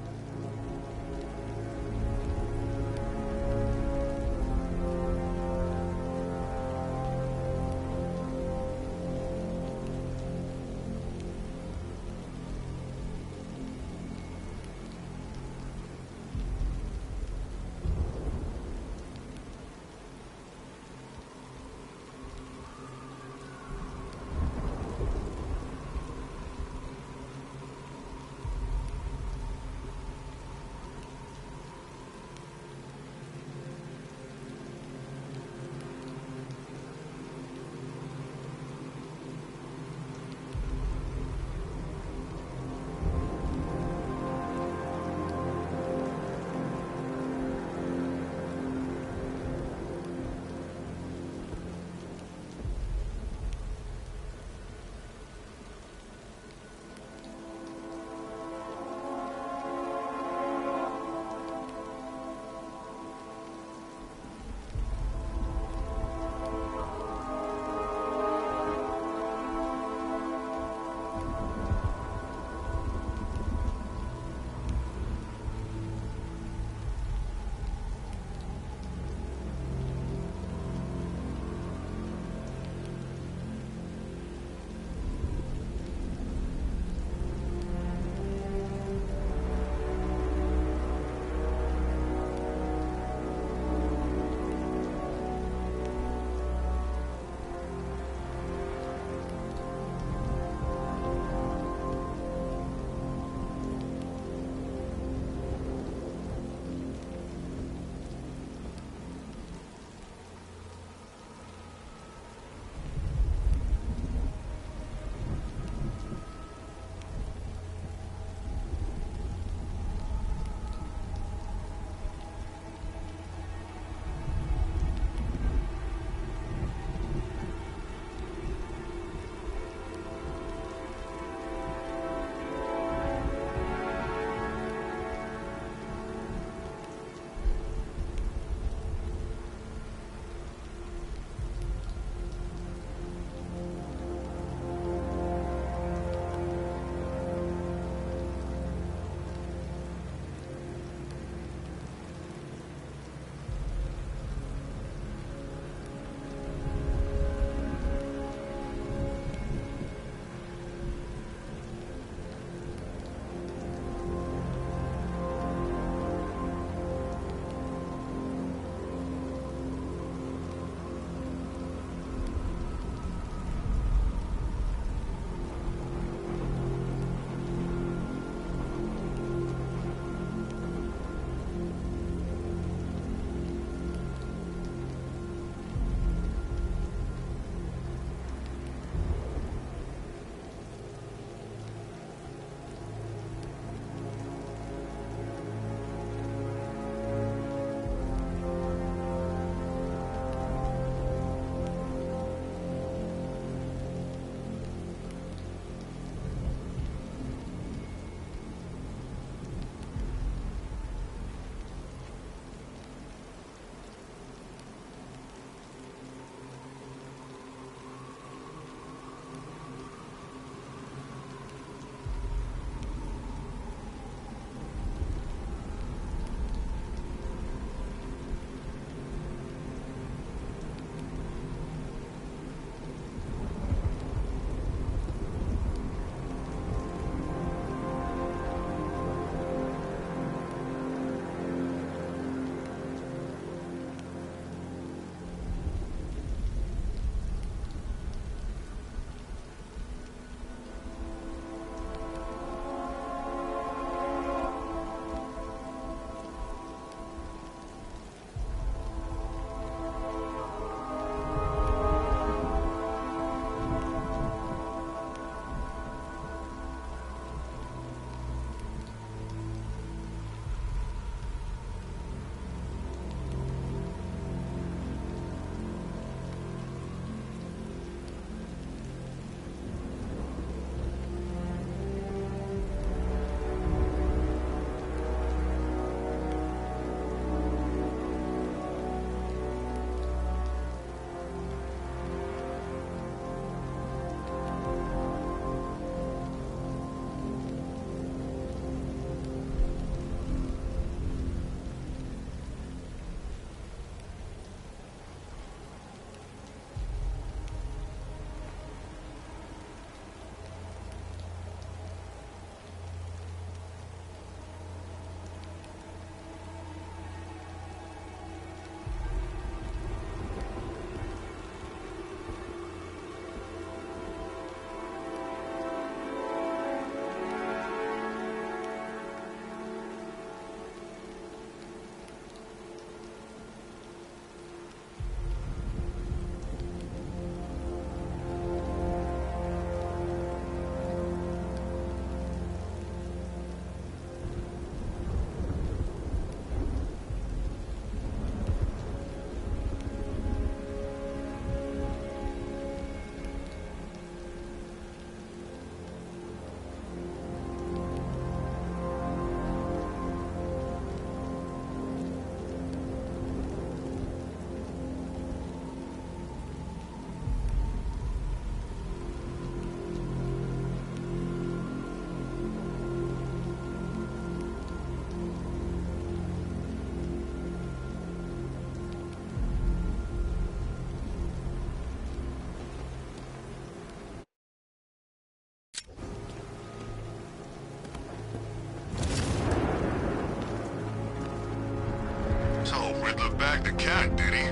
Riddler bagged the cat, did he?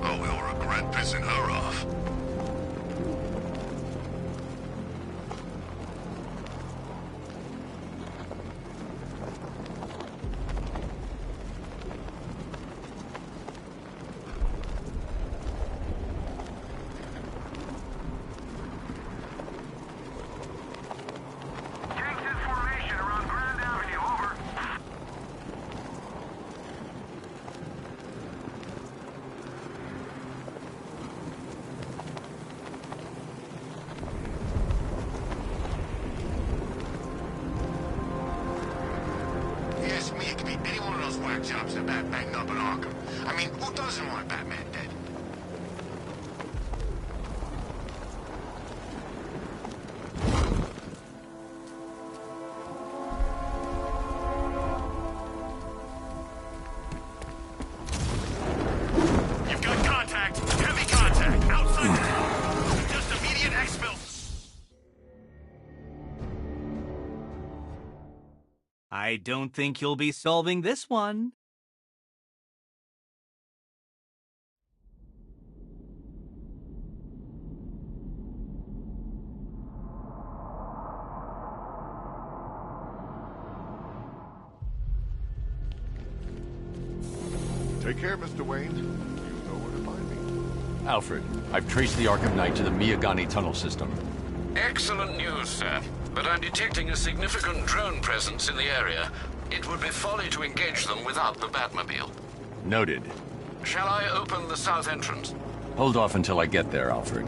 Oh, he'll regret pissing her off. Jobs are that banged up in Arkham. I mean, who doesn't want Batman dead? You've got contact. Heavy contact. Outside the tunnel. Just immediate exfil. I don't think you'll be solving this one. Take care, Mr. Wayne. You know where to find me. Alfred, I've traced the Arkham Knight to the Miyagani tunnel system. Excellent news, sir. But I'm detecting a significant drone presence in the area. It would be folly to engage them without the Batmobile. Noted. Shall I open the south entrance? Hold off until I get there, Alfred.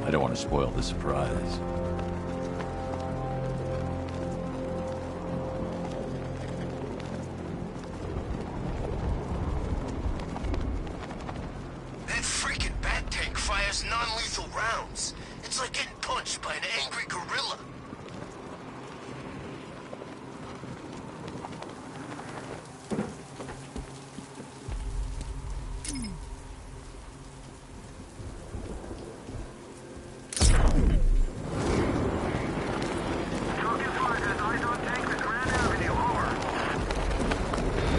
I don't want to spoil the surprise. That freaking bat tank fires non-lethal rounds. It's like getting punched by an angry gorilla.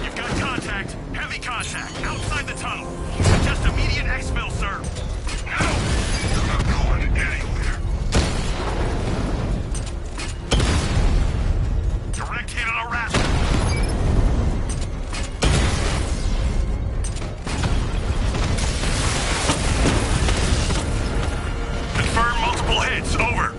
You've got contact. Heavy contact. Outside the tunnel. Just immediate exfil, sir. No! You're not going anywhere. Direct hit on a rascal. Confirm multiple hits. Over.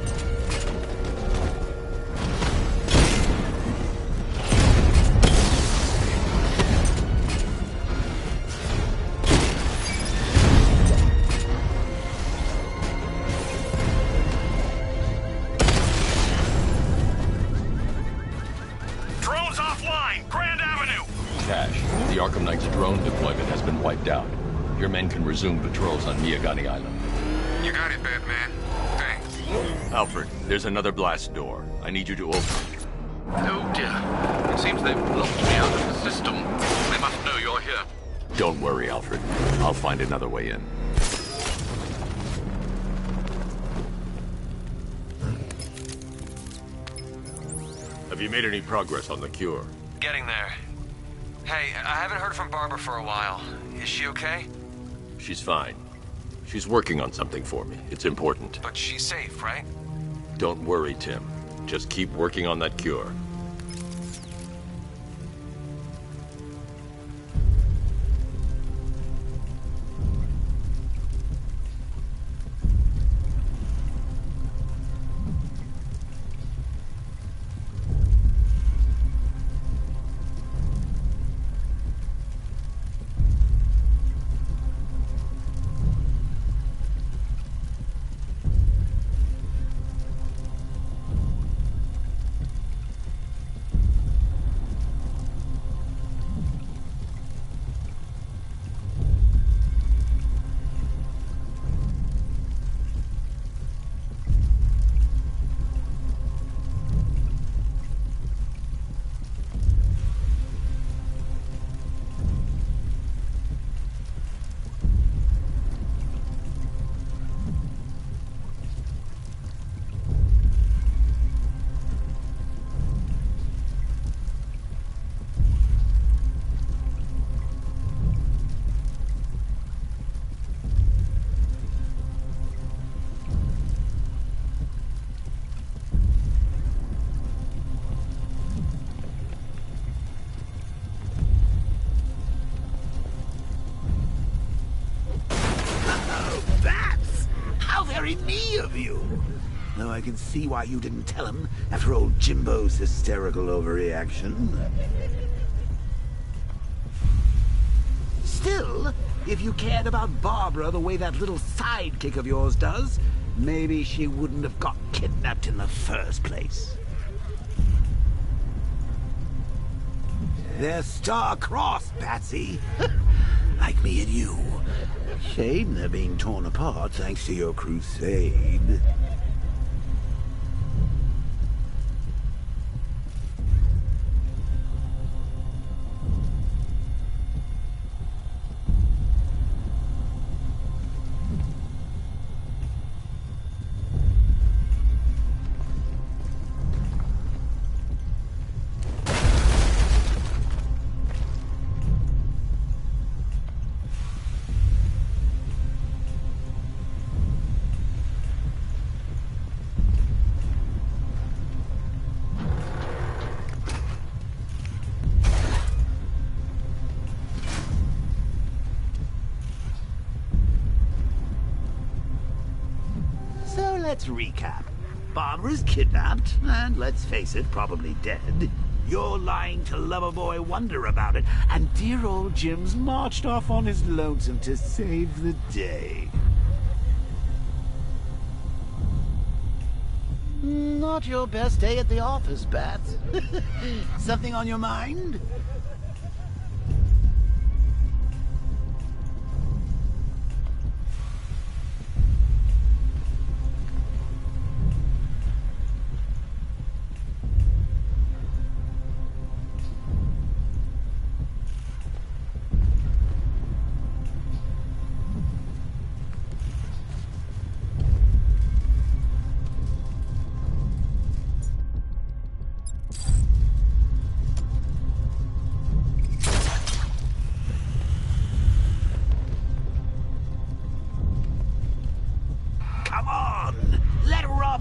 Drones offline. Grand Avenue. Cash, the Arkham Knight's drone deployment has been wiped out. Your men can resume patrols on Miyagani Island. You got it, Batman. Thanks. Alfred, there's another blast door. I need you to open it. Oh dear. It seems they've blocked me out of the system. They must know you're here. Don't worry, Alfred. I'll find another way in. Have you made any progress on the cure? Getting there. Hey, I haven't heard from Barbara for a while. Is she okay? She's fine. She's working on something for me. It's important. But she's safe, right? Don't worry, Tim. Just keep working on that cure. I can see why you didn't tell him after old Jimbo's hysterical overreaction. Still, if you cared about Barbara the way that little sidekick of yours does, maybe she wouldn't have got kidnapped in the first place. They're star-crossed, Patsy. Like me and you. Shame they're being torn apart thanks to your crusade. Let's recap. Barbara's kidnapped, and let's face it, probably dead. You're lying to Loverboy Wonder about it, and dear old Jim's marched off on his lonesome to save the day. Not your best day at the office, Bats. Something on your mind?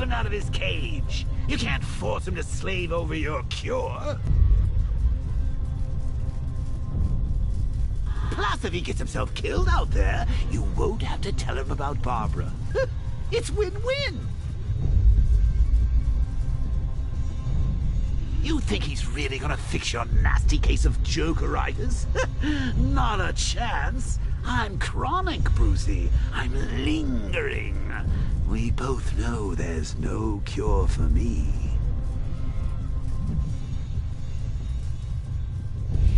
Out of his cage. You can't force him to slave over your cure. Plus, if he gets himself killed out there, you won't have to tell him about Barbara. It's win-win. You think he's really gonna fix your nasty case of Jokeritis? Not a chance. I'm chronic, Brucey. I'm lingering. We both know there's no cure for me.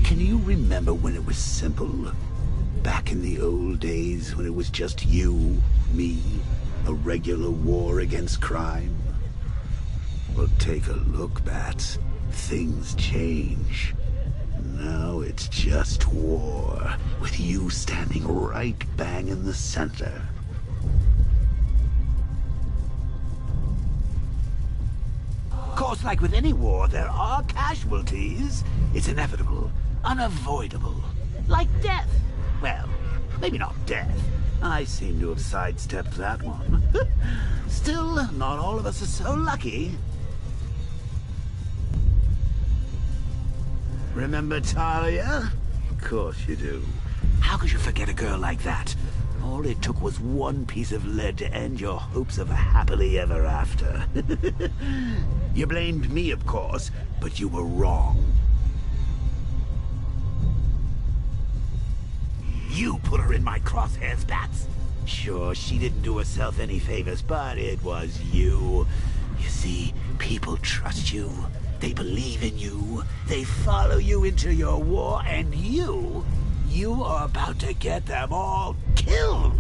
Can you remember when it was simple? Back in the old days when it was just you, me, a regular war against crime? Well, take a look, Bats. Things change. Now it's just war, with you standing right bang in the center. Of course, like with any war, there are casualties. It's inevitable, unavoidable. Like death. Well, maybe not death. I seem to have sidestepped that one. Still, not all of us are so lucky. Remember Talia? Of course you do. How could you forget a girl like that? All it took was one piece of lead to end your hopes of a happily ever after. You blamed me, of course, but you were wrong. You put her in my crosshairs, Bats. Sure, she didn't do herself any favors, but it was you. You see, people trust you. They believe in you. They follow you into your war, and you are about to get them all killed.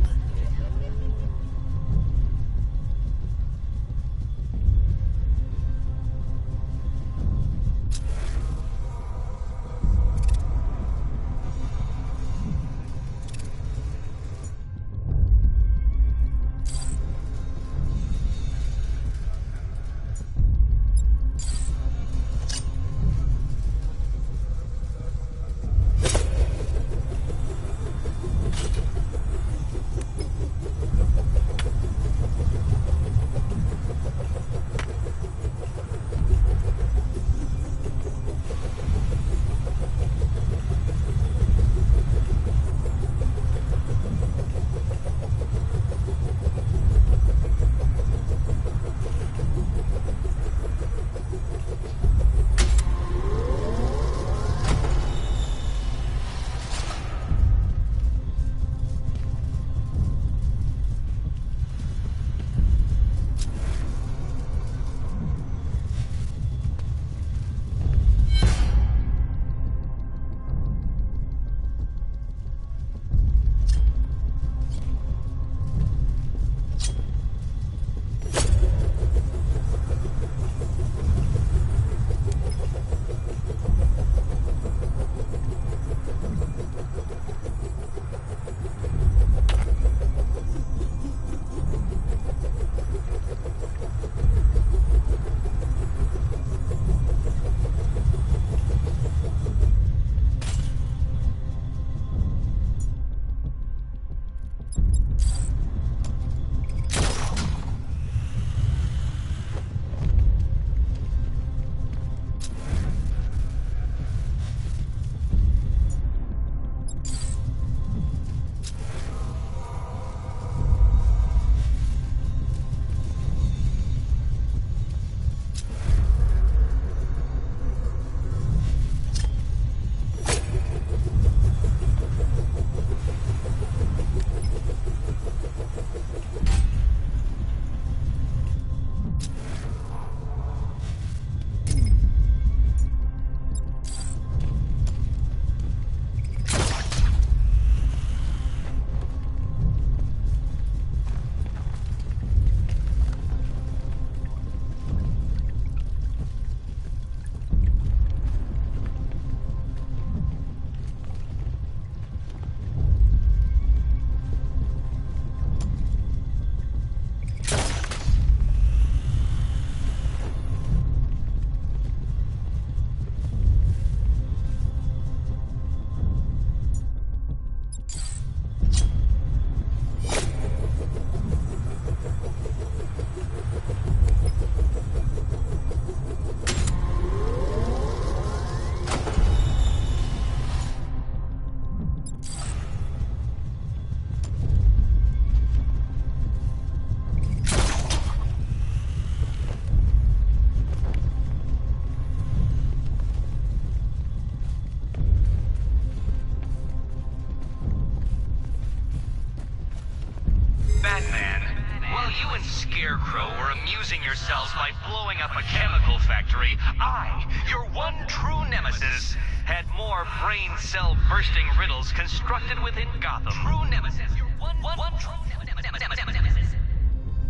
yourselves by blowing up a chemical factory, I, your one true nemesis, had more brain cell bursting riddles constructed within Gotham. True nemesis. Your one true nemesis.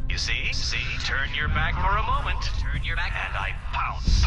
You see? Turn your back for a moment. Turn your back and I pounce.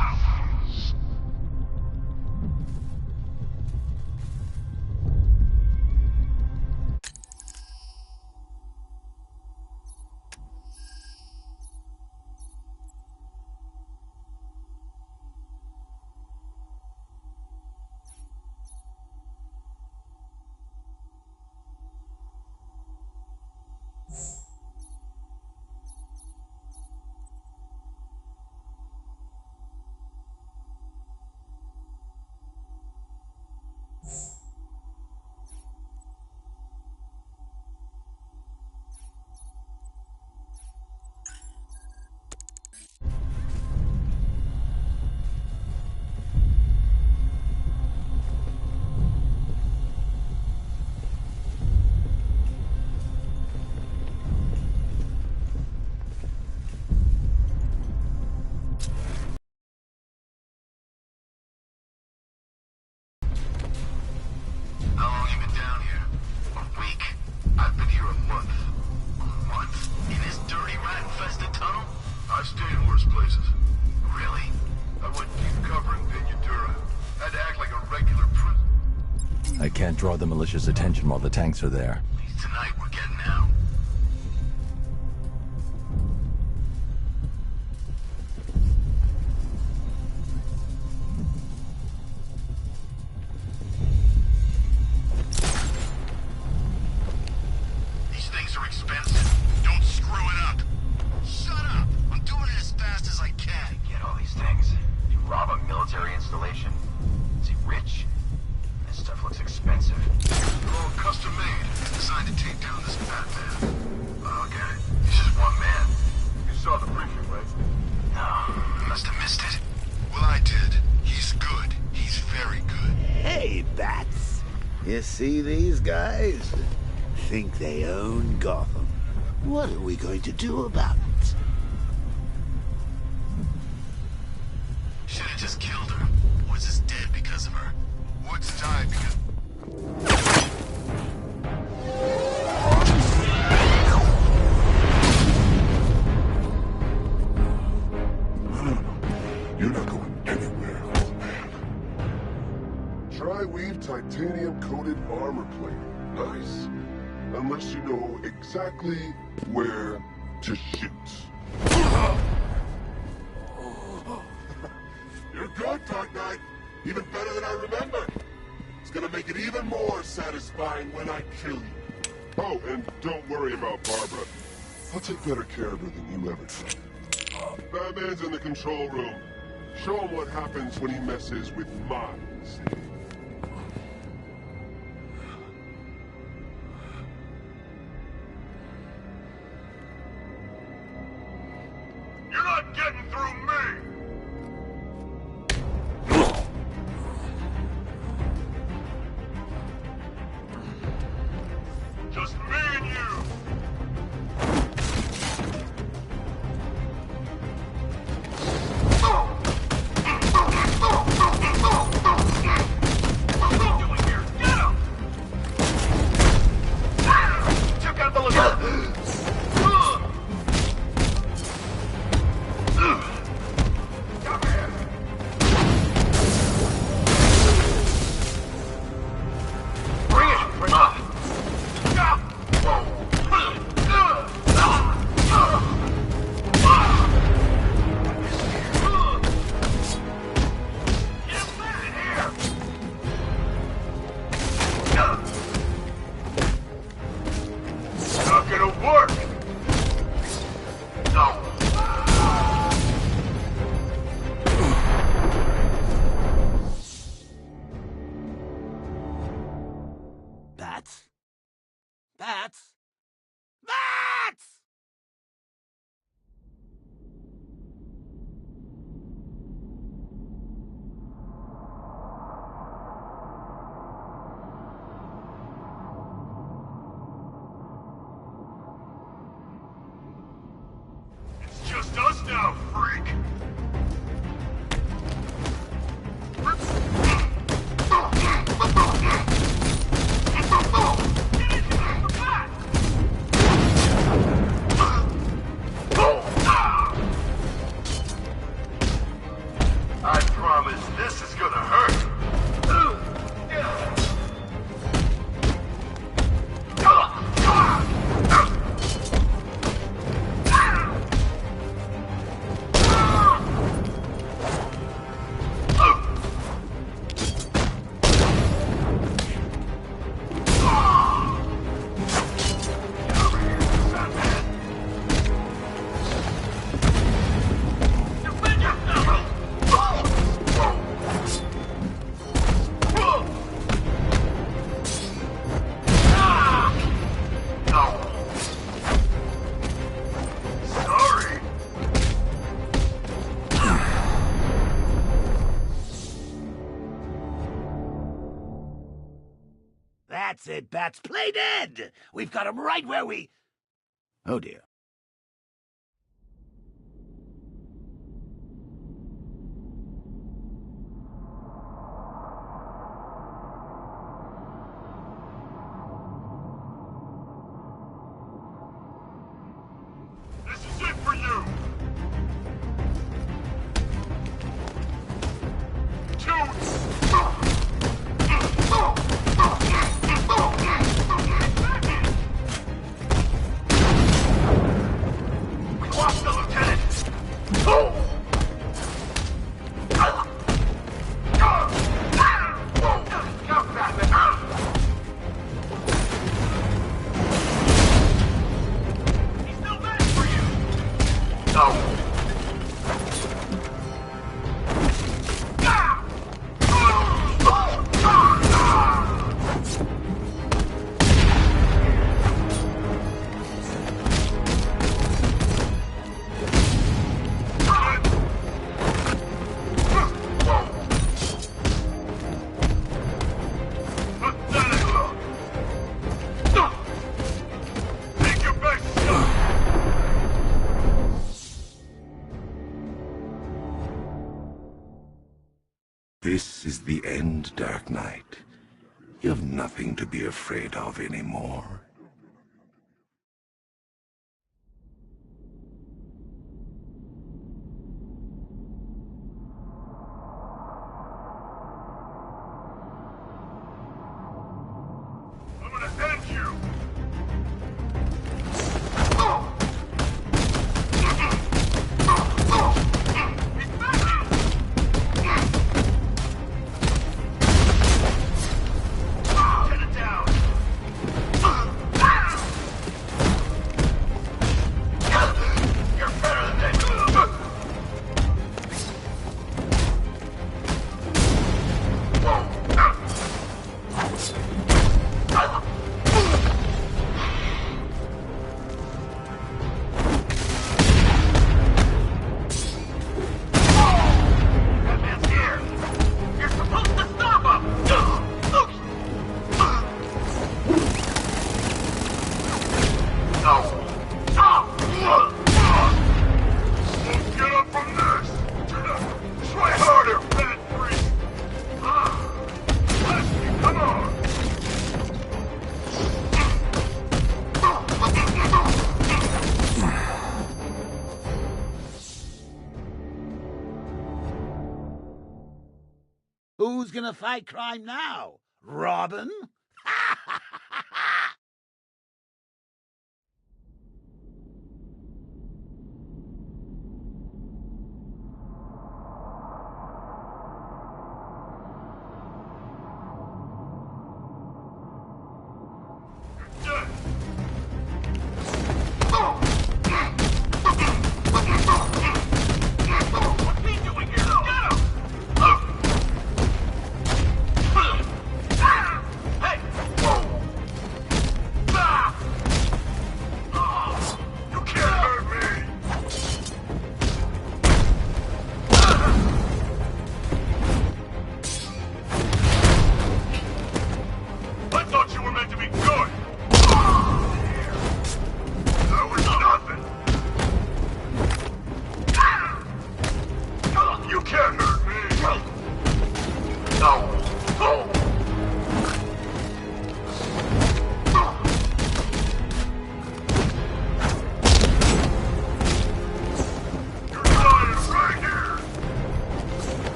How long you been down here? A week. I've been here a month. A month? In this dirty, rat-infested tunnel? I've stayed in worse places. Really? I went deep cover in Pinadura. Had to act like a regular prison. I can't draw the militia's attention while the tanks are there. At least tonight we're getting out. These things are expensive. Don't screw it up. Shut up! I'm doing it as fast as I can. Get all these things. You rob a military installation? Is he rich? This stuff looks expensive. They're all custom made. Designed to take down this Batman. I don't get it. He's just one man. You saw the briefing, right? No. I must have missed it. Well, I did. He's good. He's very good. Hey, Bats. You see these guys? Think they own Gotham. What are we going to do about it? Should have just killed her. Woods is dead because of her. Woods died because... You're not going anywhere, old man. Tri-weave titanium-coated armor plate. Nice. Unless you know exactly where to shoot. You're good, Dark Knight. Even better than I remember. It's gonna make it even more satisfying when I kill you. Oh, and don't worry about Barbara. I'll take better care of her than you ever did. Batman's in the control room. Show him what happens when he messes with minds. You're not getting through me! Just me and you! What are you doing here? Get him! Took out the lookout! Not gonna work! No! Bats? Bats? Bats! It's just us now! That's it, Bats. Play dead! We've got him right where we... Oh, dear. This is it for you! We lost the lieutenant! He's still back for you! No! This is the end, Dark Knight. You've nothing to be afraid of anymore. I'm gonna end you! Who's gonna fight crime now? Robin?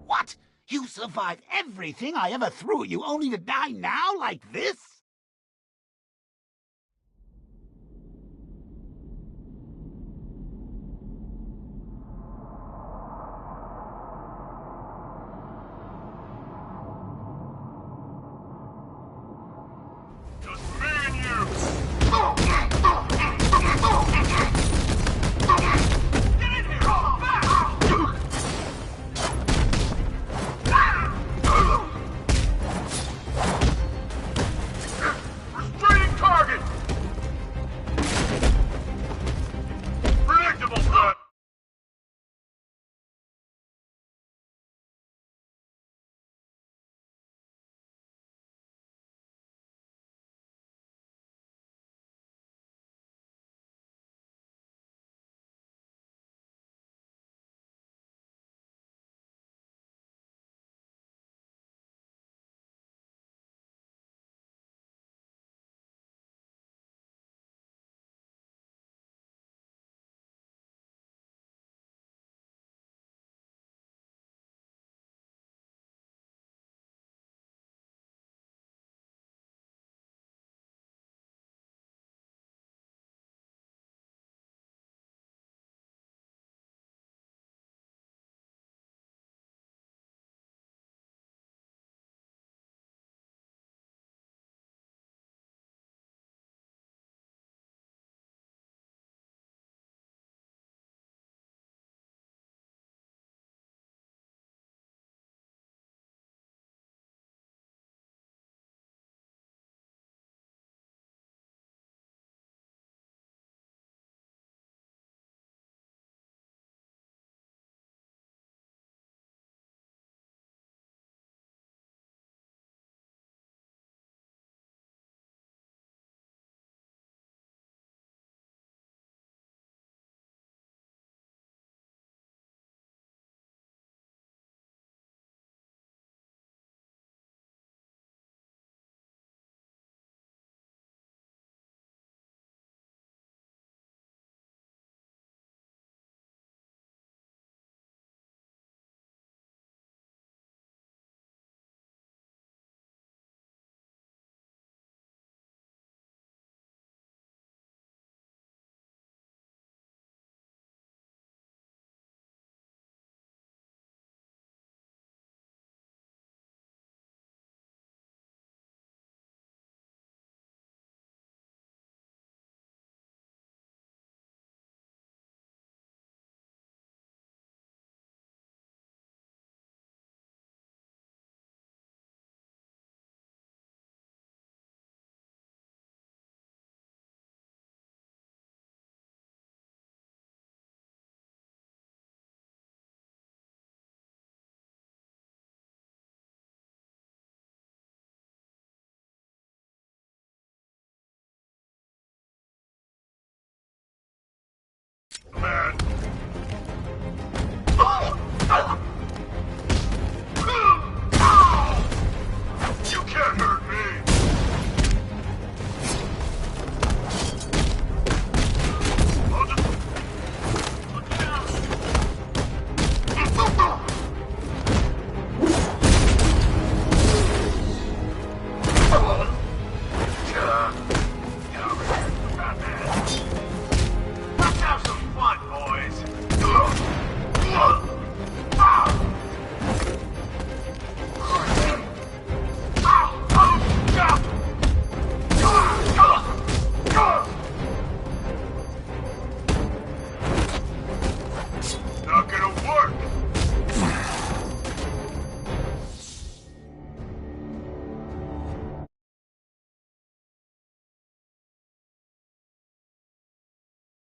What? You survived everything I ever threw at you only to die now like this?